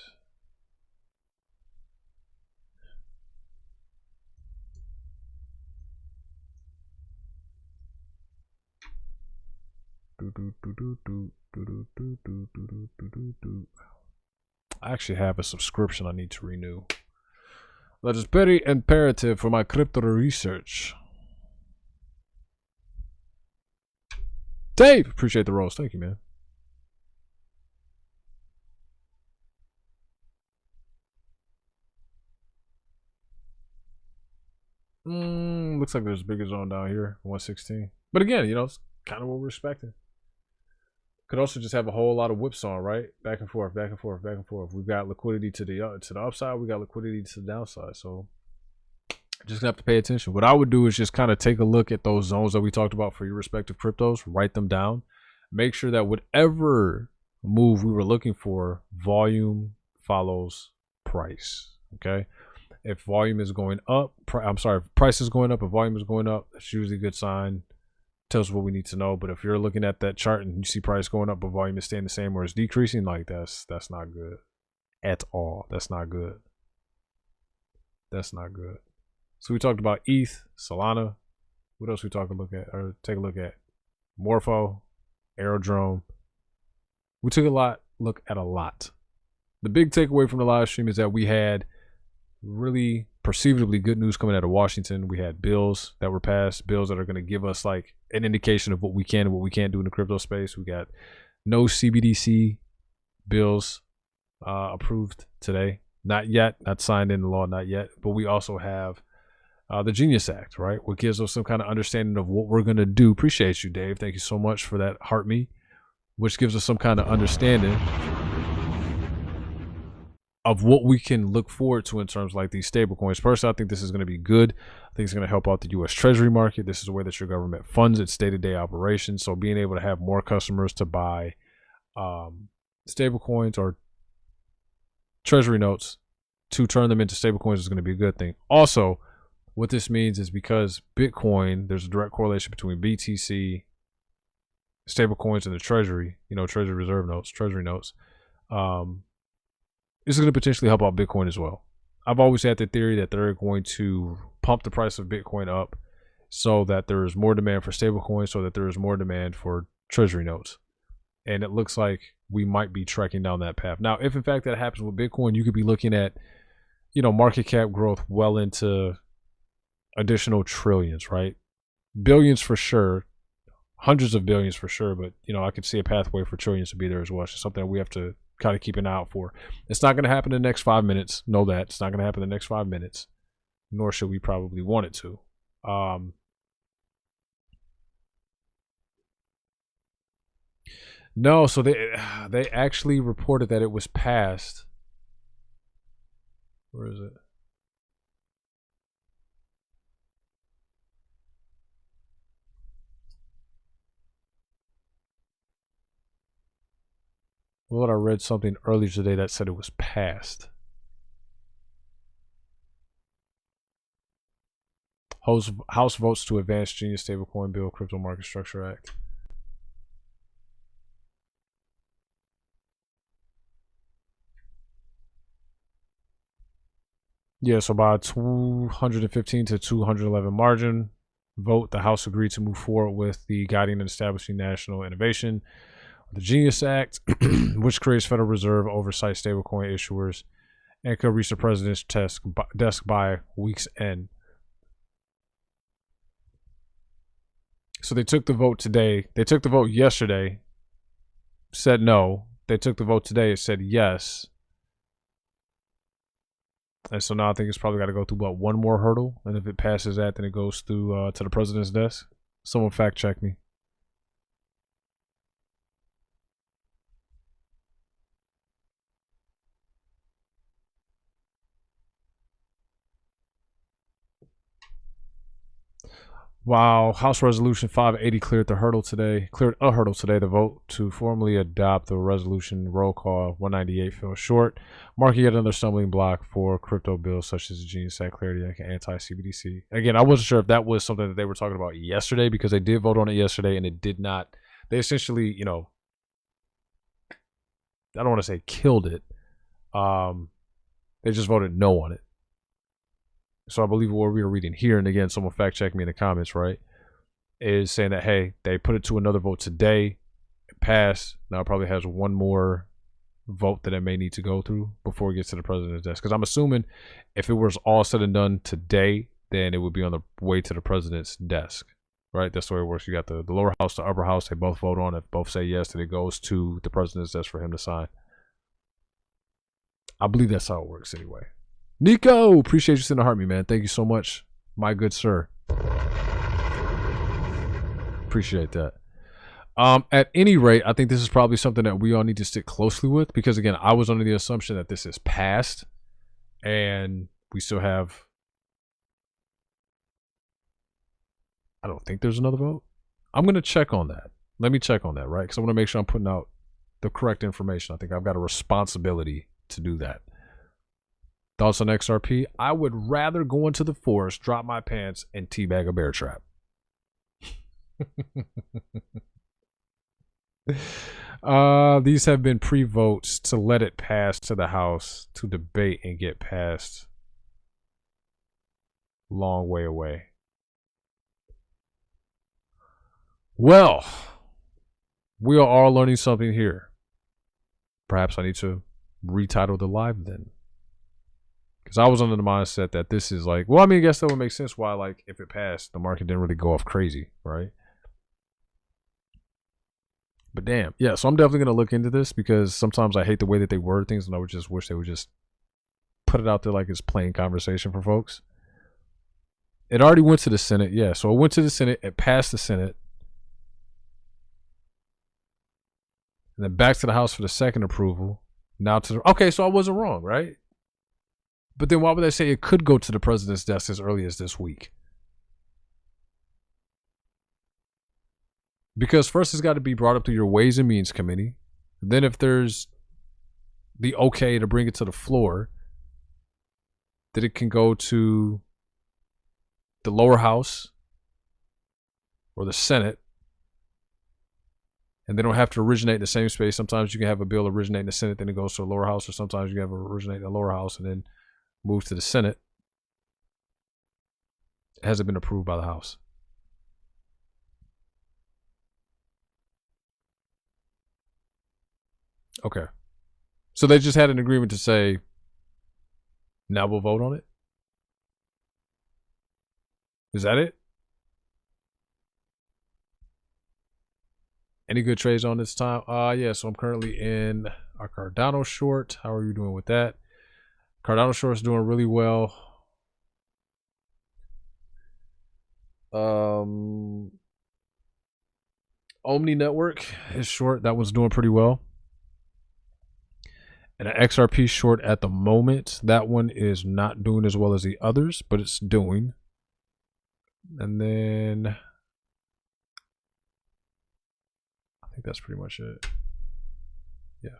Speaker 8: I actually have a subscription I need to renew. That is very imperative for my crypto research. Dave, appreciate the rose. Thank you, man. Looks like there's a bigger zone down here, 116. But again, you know, it's kind of what we're expecting. Could also just have a whole lot of whips on, right? Back and forth, back and forth, back and forth. We've got liquidity to the upside. We got liquidity to the downside. So just gonna have to pay attention. What I would do is just kind of take a look at those zones that we talked about for your respective cryptos. Write them down. Make sure that whatever move we were looking for, volume follows price. Okay. If volume is going up, if price is going up, if volume is going up, that's usually a good sign. Tells us what we need to know. But if you're looking at that chart and you see price going up but volume is staying the same or it's decreasing, like that's not good at all. That's not good. That's not good. So we talked about ETH, Solana. What else we take a look at? Morpho, Aerodrome. We took look at a lot. The big takeaway from the live stream is that we had really perceivably good news coming out of Washington. We had bills that were passed, bills that are going to give us like an indication of what we can and what we can't do in the crypto space. We got no CBDC bills approved today. Not yet, not signed into law, not yet. But we also have the Genius Act, right? What gives us some kind of understanding of what we're going to do. Appreciate you, Dave. Thank you so much for that heart me, which gives us some kind of understanding of what we can look forward to in terms of like these stable coins. Personally, I think this is going to be good. I think it's going to help out the U.S. Treasury market. This is the way that your government funds its day-to-day operations. So being able to have more customers to buy stable coins or treasury notes to turn them into stable coins is going to be a good thing. Also, what this means is because Bitcoin, there's a direct correlation between BTC, stable coins, and the treasury, treasury reserve notes, treasury notes. This is going to potentially help out Bitcoin as well. I've always had the theory that they're going to pump the price of Bitcoin up so that there is more demand for stablecoins, so that there is more demand for treasury notes. And it looks like we might be trekking down that path. Now, if in fact that happens with Bitcoin, you could be looking at, market cap growth well into additional trillions, right? Billions for sure, hundreds of billions for sure, but I could see a pathway for trillions to be there as well. It's just something that we have to kind of keep an eye out for. It's not going to happen in the next 5 minutes. Know that. It's not going to happen in the next 5 minutes, nor should we probably want it to. No, so they actually reported that it was passed. Where is it? Well, I read something earlier today that said it was passed. House votes to advance Genius Stablecoin Bill, Crypto Market Structure Act. Yeah, so by 215 to 211 margin vote, the House agreed to move forward with the Guiding and Establishing National Innovation, the Genius Act, which creates Federal Reserve oversight stablecoin issuers and could reach the president's desk by week's end. So they took the vote today. They took the vote yesterday, said no. they took the vote today, it said yes. And so now I think it's probably got to go through about one more hurdle, and if it passes that, then it goes through to the president's desk. Someone fact check me. Wow, House Resolution 580 cleared a hurdle today. The vote to formally adopt the resolution. Roll call 198 fell short, marking yet another stumbling block for crypto bills such as the Genius Act, Clarity Act, and anti-CBDC. Again, I wasn't sure if that was something that they were talking about yesterday, because they did vote on it yesterday and it did not. They essentially, you know, I don't want to say killed it. They just voted no on it. So I believe what we were reading here, and again, someone fact check me in the comments, right, is saying that, hey, they put it to another vote today, it passed, now it probably has one more vote that it may need to go through before it gets to the president's desk. Because I'm assuming if it was all said and done today, then it would be on the way to the president's desk, right? That's the way it works. You got the lower house, the upper house, they both vote on it, both say yes, then it goes to the president's desk for him to sign. I believe that's how it works anyway. Nico, appreciate you sending a heart me, man. Thank you so much, my good sir. Appreciate that. At any rate, I think this is probably something that we all need to stick closely with, because again, I was under the assumption that this is passed and we still have, I don't think there's another vote. I'm going to check on that. Let me check on that, right? Because I want to make sure I'm putting out the correct information. I think I've got a responsibility to do that. Thoughts on XRP? I would rather go into the forest, drop my pants, and teabag a bear trap. These have been pre-votes to let it pass to the House to debate and get passed. Long way away. Well, we are all learning something here. Perhaps I need to retitle the live then. Because I was under the mindset that this is like, well, I mean, I guess that would make sense why, like, if it passed, the market didn't really go off crazy, right? But damn, yeah, so I'm definitely going to look into this, because sometimes I hate the way that they word things, and I would just wish they would just put it out there like it's plain conversation for folks. It already went to the Senate, yeah, so it went to the Senate, it passed the Senate, and then back to the House for the second approval. Now to the, okay, so I wasn't wrong, right? But then why would they say it could go to the president's desk as early as this week? Because first it's got to be brought up to your Ways and Means Committee. Then if there's the okay to bring it to the floor, then it can go to the lower house or the Senate. And they don't have to originate in the same space. Sometimes you can have a bill originate in the Senate, then it goes to the lower house, or sometimes you can have it originate in the lower house and then move to the Senate. It hasn't been approved by the House. Okay. So they just had an agreement to say, now we'll vote on it? Is that it? Any good trades on this time? Yeah, so I'm currently in our Cardano short. How are you doing with that? Cardano short is doing really well. Omni Network is short. That one's doing pretty well. And an XRP short at the moment. That one is not doing as well as the others, but it's doing. And then I think that's pretty much it. Yeah.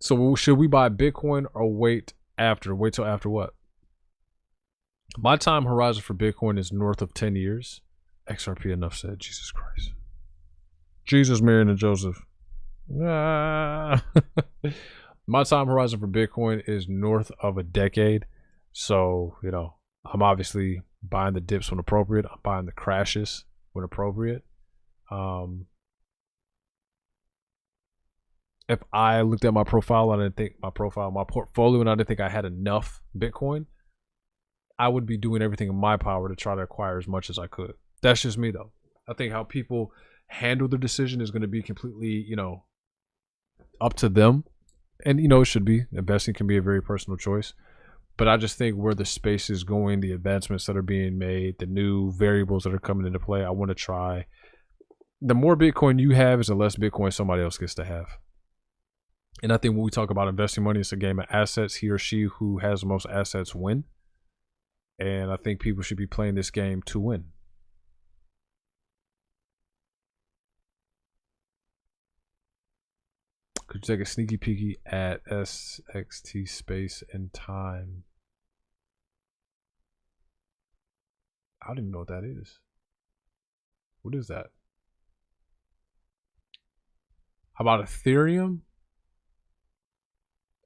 Speaker 8: So should we buy Bitcoin or wait after? Wait till after what? My time horizon for Bitcoin is north of 10 years. XRP, enough said. Jesus Christ. Jesus, Mary, and Joseph. Ah. My time horizon for Bitcoin is north of a decade. So, you know, I'm obviously buying the dips when appropriate. I'm buying the crashes when appropriate. If I looked at my profile and I didn't think my portfolio, and I didn't think I had enough Bitcoin, I would be doing everything in my power to try to acquire as much as I could. That's just me, though. I think how people handle the decision is going to be completely, up to them. And, it should be. Investing can be a very personal choice. But I just think where the space is going, the advancements that are being made, the new variables that are coming into play, I want to try. The more Bitcoin you have is the less Bitcoin somebody else gets to have. And I think when we talk about investing money, it's a game of assets. He or she who has the most assets win. And I think people should be playing this game to win. Could you take a sneaky peeky at SXT space and time? I don't even know what that is. What is that? How about Ethereum?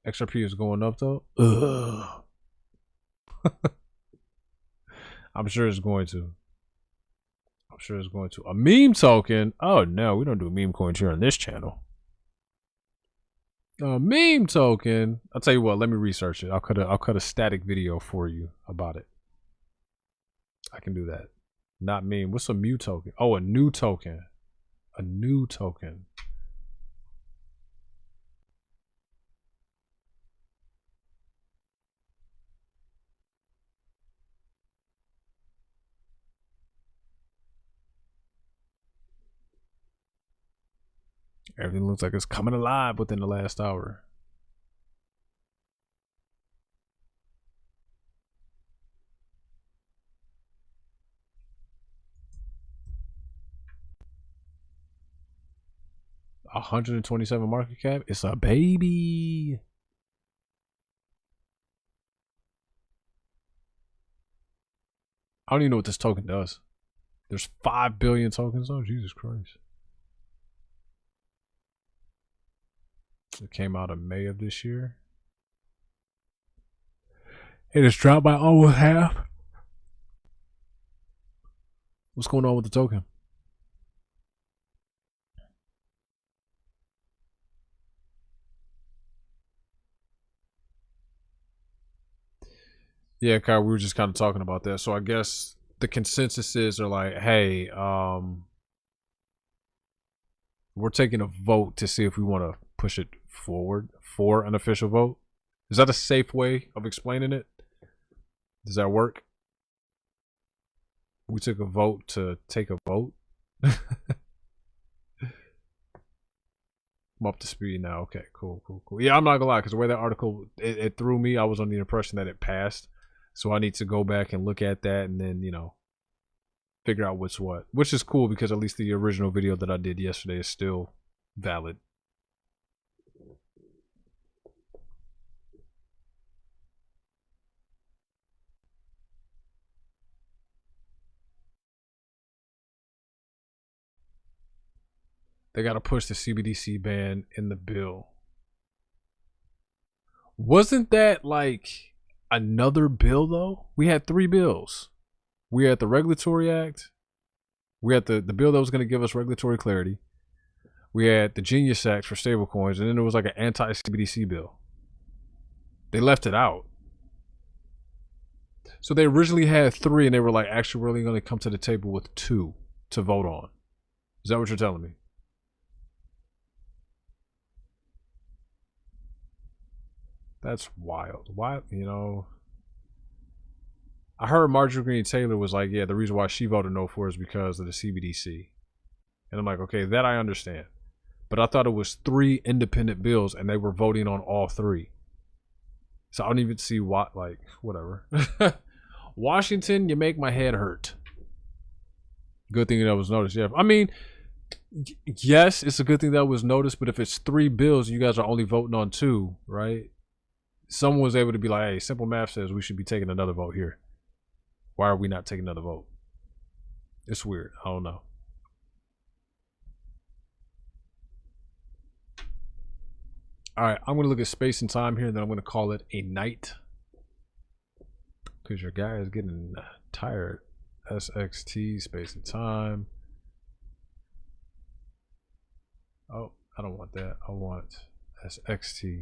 Speaker 8: XRP is going up though. Ugh. I'm sure it's going to. I'm sure it's going to. A meme token? Oh no, we don't do meme coins here on this channel. A meme token. I'll tell you what. Let me research it. I'll cut a static video for you about it. I can do that. Not meme. What's a mu token? Oh, a new token. A new token. Everything looks like it's coming alive within the last hour. $127 market cap. It's a baby. I don't even know what this token does. There's 5 billion tokens. Oh, Jesus Christ. It came out in May of this year. It has dropped by almost half. What's going on with the token? Yeah, Kyle, we were just kind of talking about that. So I guess the consensuses are like, hey, we're taking a vote to see if we want to push it forward for an official vote. Is that a safe way of explaining it? Does that work? We took a vote to take a vote. I'm up to speed now. Okay, cool. Yeah, I'm not gonna lie, because the way that article it threw me, I was under the impression that it passed. So I need to go back and look at that and then, figure out what's what. Which is cool because at least the original video that I did yesterday is still valid. They got to push the CBDC ban in the bill. Wasn't that like another bill though? We had 3 bills. We had the Regulatory Act. We had the bill that was going to give us regulatory clarity. We had the Genius Act for stablecoins, and then there was like an anti-CBDC bill. They left it out. So they originally had 3, and they were like, actually, we're only going to come to the table with 2 to vote on. Is that what you're telling me? That's wild. Why, I heard Marjorie Greene Taylor was like, yeah, the reason why she voted no for it is because of the CBDC. And I'm like, okay, that I understand. But I thought it was 3 independent bills and they were voting on all 3. So I don't even see what, like, whatever. Washington, you make my head hurt. Good thing that was noticed. Yeah. I mean, yes, it's a good thing that was noticed, but if it's 3 bills and you guys are only voting on 2, right? Someone was able to be like, hey, simple math says we should be taking another vote here. Why are we not taking another vote? It's weird. I don't know. All right, I'm going to look at space and time here, and then I'm going to call it a night. Because your guy is getting tired. SXT, space and time. Oh, I don't want that. I want SXT.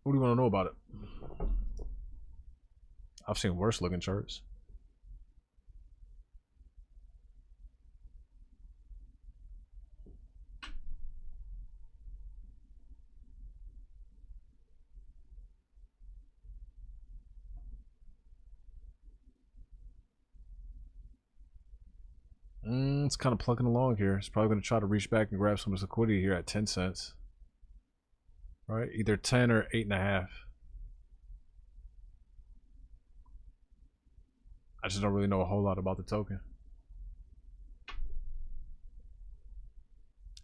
Speaker 8: What do you want to know about it? I've seen worse looking charts. It's kind of plugging along here. It's probably going to try to reach back and grab some liquidity here at 10 cents. Right? Either 10 or 8.5. I just don't really know a whole lot about the token.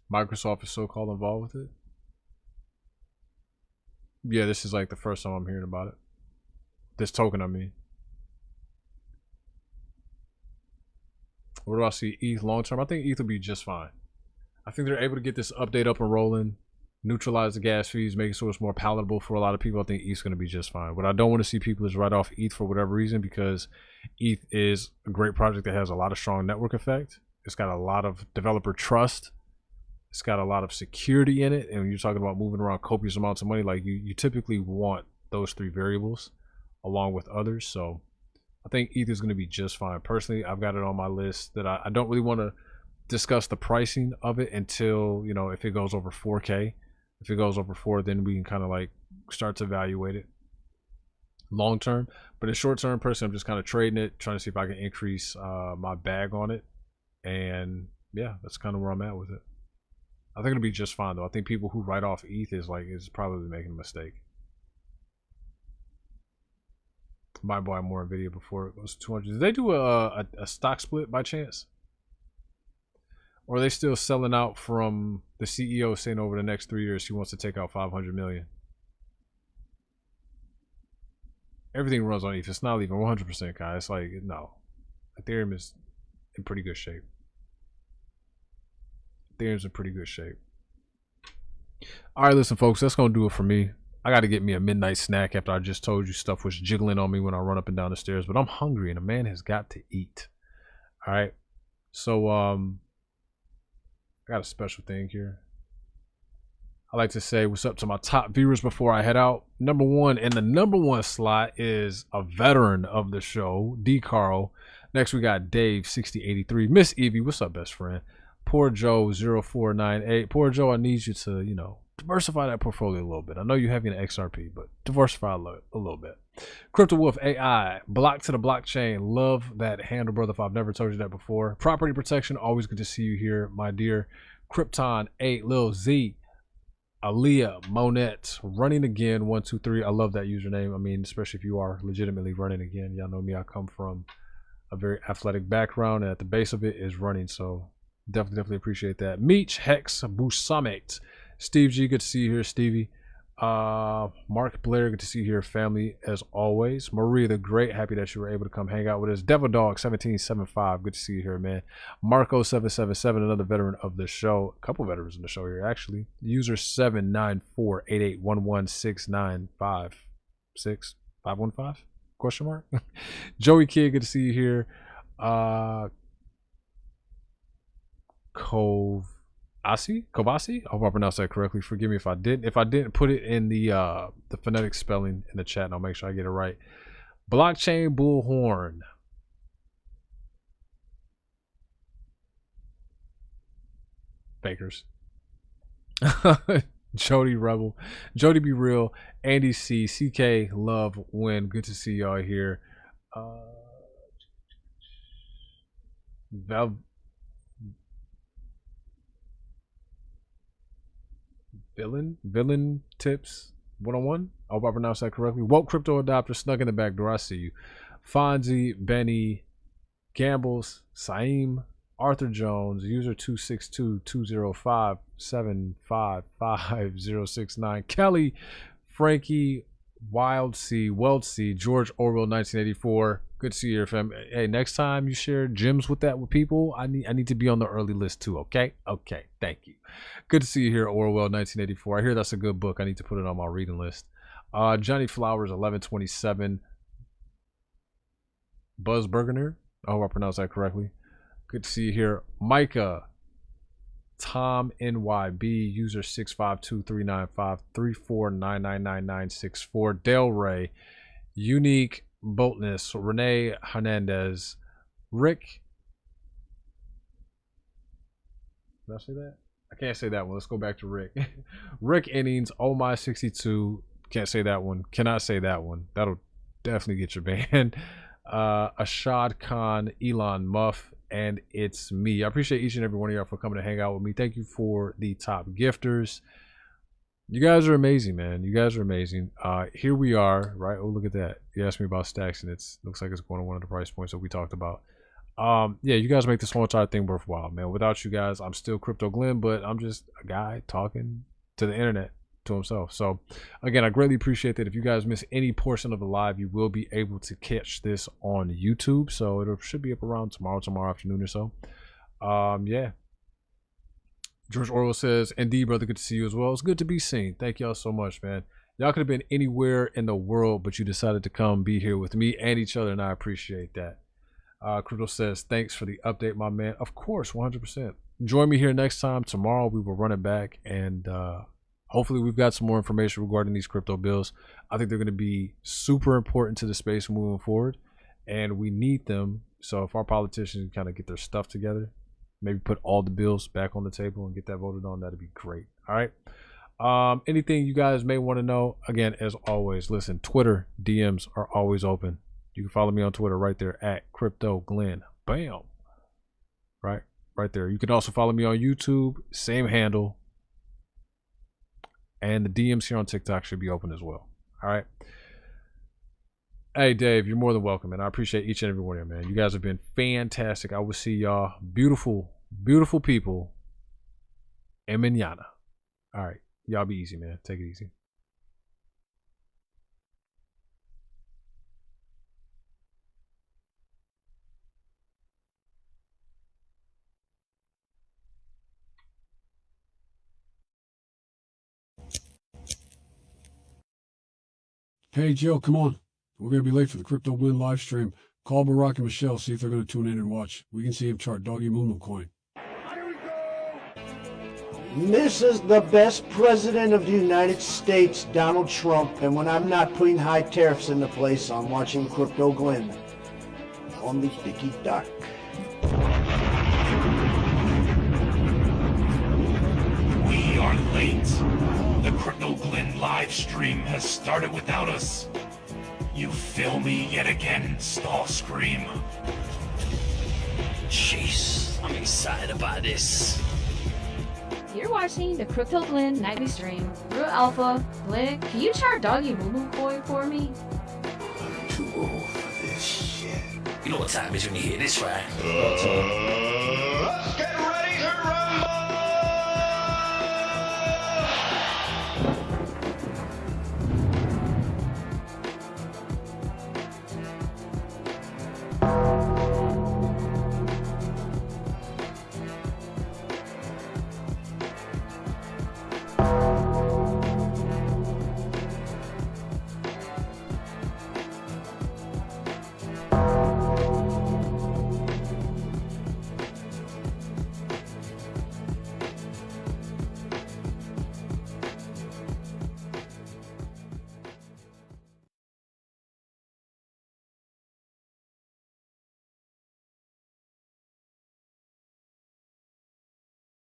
Speaker 8: Microsoft is so-called involved with it. Yeah, this is like the first time I'm hearing about it. This token, I mean. Where do I see ETH long term? I think ETH will be just fine. I think they're able to get this update up and rolling, neutralize the gas fees, make it so it's more palatable for a lot of people. I think ETH's going to be just fine. What I don't want to see people is write off ETH for whatever reason, because ETH is a great project that has a lot of strong network effect. It's got a lot of developer trust. It's got a lot of security in it. And when you're talking about moving around copious amounts of money, like you typically want those three variables along with others. So I think ETH is going to be just fine. Personally, I've got it on my list that I don't really want to discuss the pricing of it until, you know, if it goes over 4K. If it goes over 4, then we can kind of like start to evaluate it long term. But in short term, personally, I'm just kind of trading it, trying to see if I can increase my bag on it. And yeah, that's kind of where I'm at with it. I think it'll be just fine though. I think people who write off ETH is probably making a mistake. Might buy more Nvidia before it goes to 200. Did they do a stock split by chance? Or are they still selling out from the CEO saying over the next 3 years he wants to take out 500 million? Everything runs on ETH. It's not even 100%, guys. It's like, no. Ethereum is in pretty good shape. Ethereum's in pretty good shape. All right, listen, folks. That's going to do it for me. I got to get me a midnight snack after I just told you stuff was jiggling on me when I run up and down the stairs. But I'm hungry and a man has got to eat. All right. So, I got a special thing here. I like to say what's up to my top viewers before I head out. Number one, and the number one slot is a veteran of the show, D. Carl. Next, we got Dave, 6083. Miss Evie, what's up, best friend? Poor Joe, 0498. Poor Joe, I need you to, you know, diversify that portfolio a little bit. I know you have an XRP, but diversify a little bit. Crypto Wolf AI, block to the blockchain. Love that handle, brother. If I've never told you that before. Property protection, always good to see you here, my dear. Krypton 8, Lil Z, Aaliyah, Monette, running again, 123. I love that username. I mean, especially if you are legitimately running again. Y'all know me. I come from a very athletic background, and at the base of it is running. So definitely appreciate that. Meech, Hex, Busamet. Steve G, good to see you here, Stevie. Mark Blair, good to see you here, family, as always. Maria the Great, happy that you were able to come hang out with us. Devil Dog 1775, good to see you here, man. Marco 777, another veteran of the show. A couple veterans in the show here, actually. User 79488116956 question mark. Joey Kid, good to see you here. Kovasi? I hope I pronounced that correctly. Forgive me if I didn't. If I didn't, put it in the phonetic spelling in the chat, and I'll make sure I get it right. Blockchain Bullhorn. Bakers. Jody Rebel. Jody Be Real. Andy C. CK Love Win. Good to see y'all here. Villain Tips 101. I hope I pronounced that correctly. Woke Crypto Adopter snuck in the back door. I see you. Fonzie, Benny, Gambles, Saim, Arthur Jones, user 262-205-755-069. Kelly, Frankie, Weld C, George Orwell 1984. Good to see you here, fam. Hey, next time you share gems with people, I need to be on the early list too, okay? Okay, thank you. Good to see you here, Orwell 1984. I hear that's a good book. I need to put it on my reading list. Johnny Flowers 1127. Buzz Bergener. I hope I pronounced that correctly. Good to see you here. Micah Tom NYB, user 652-395-34999964. Del Rey, Unique Boatness, Renee Hernandez, Rick. Did I say that? I can't say that one. Let's go back to Rick. Rick Innings, Oh My 62. Can't say that one. Cannot say that one. That'll definitely get your banned. Ashad Khan, Elon Muff, and it's me. I appreciate each and every one of y'all for coming to hang out with me. Thank you for the top gifters. You guys are amazing, man. You guys are amazing. Here we are, right? Oh, look at that. You asked me about stacks, and it looks like it's going to one of the price points that we talked about. Yeah, you guys make this whole entire thing worthwhile, man. Without you guys, I'm still Crypto Glenn, but I'm just a guy talking to the internet, to himself. So again, I greatly appreciate that. If you guys miss any portion of the live, you will be able to catch this on YouTube. So it should be up around tomorrow afternoon or so. Yeah. George Orwell says, indeed, brother, good to see you as well. It's good to be seen. Thank y'all so much, man. Y'all could have been anywhere in the world, but you decided to come be here with me and each other, and I appreciate that. Crypto says, thanks for the update, my man. Of course, 100%. Join me here next time. Tomorrow we will run it back, and hopefully we've got some more information regarding these crypto bills. I think they're going to be super important to the space moving forward, and we need them. So if our politicians kind of get their stuff together, maybe put all the bills back on the table and get that voted on, that'd be great. All right. Anything you guys may want to know, again, as always, listen, Twitter DMs are always open. You can follow me on Twitter right there at Crypto Glenn. Bam. Right there. You can also follow me on YouTube, same handle. And the DMs here on TikTok should be open as well. All right. Hey, Dave, you're more than welcome, man. I appreciate each and every one of you, man. You guys have been fantastic. I will see y'all, beautiful, beautiful people, en mañana. All right. Y'all be easy, man. Take it easy.
Speaker 2: Hey, Joe, come on. We're going to be late for the Crypto Win live stream. Call Barack and Michelle, see if they're going to tune in and watch. We can see him chart Doggy Moo coin.
Speaker 3: This is the best president of the United States, Donald Trump, and when I'm not putting high tariffs into place, I'm watching Crypto Glenn on the Dicky Duck.
Speaker 4: We are late. The Crypto Glenn live stream has started without us. You fail me yet again, Starscream.
Speaker 5: Jeez, I'm excited about this.
Speaker 6: You're watching the Crypto Glenn nightly stream. Real Alpha, Blink, can you chart Doggy Moo coin for me?
Speaker 5: I'm too old for this shit. You know what time it is when you hear this, right?
Speaker 7: Let's get ready to rumble!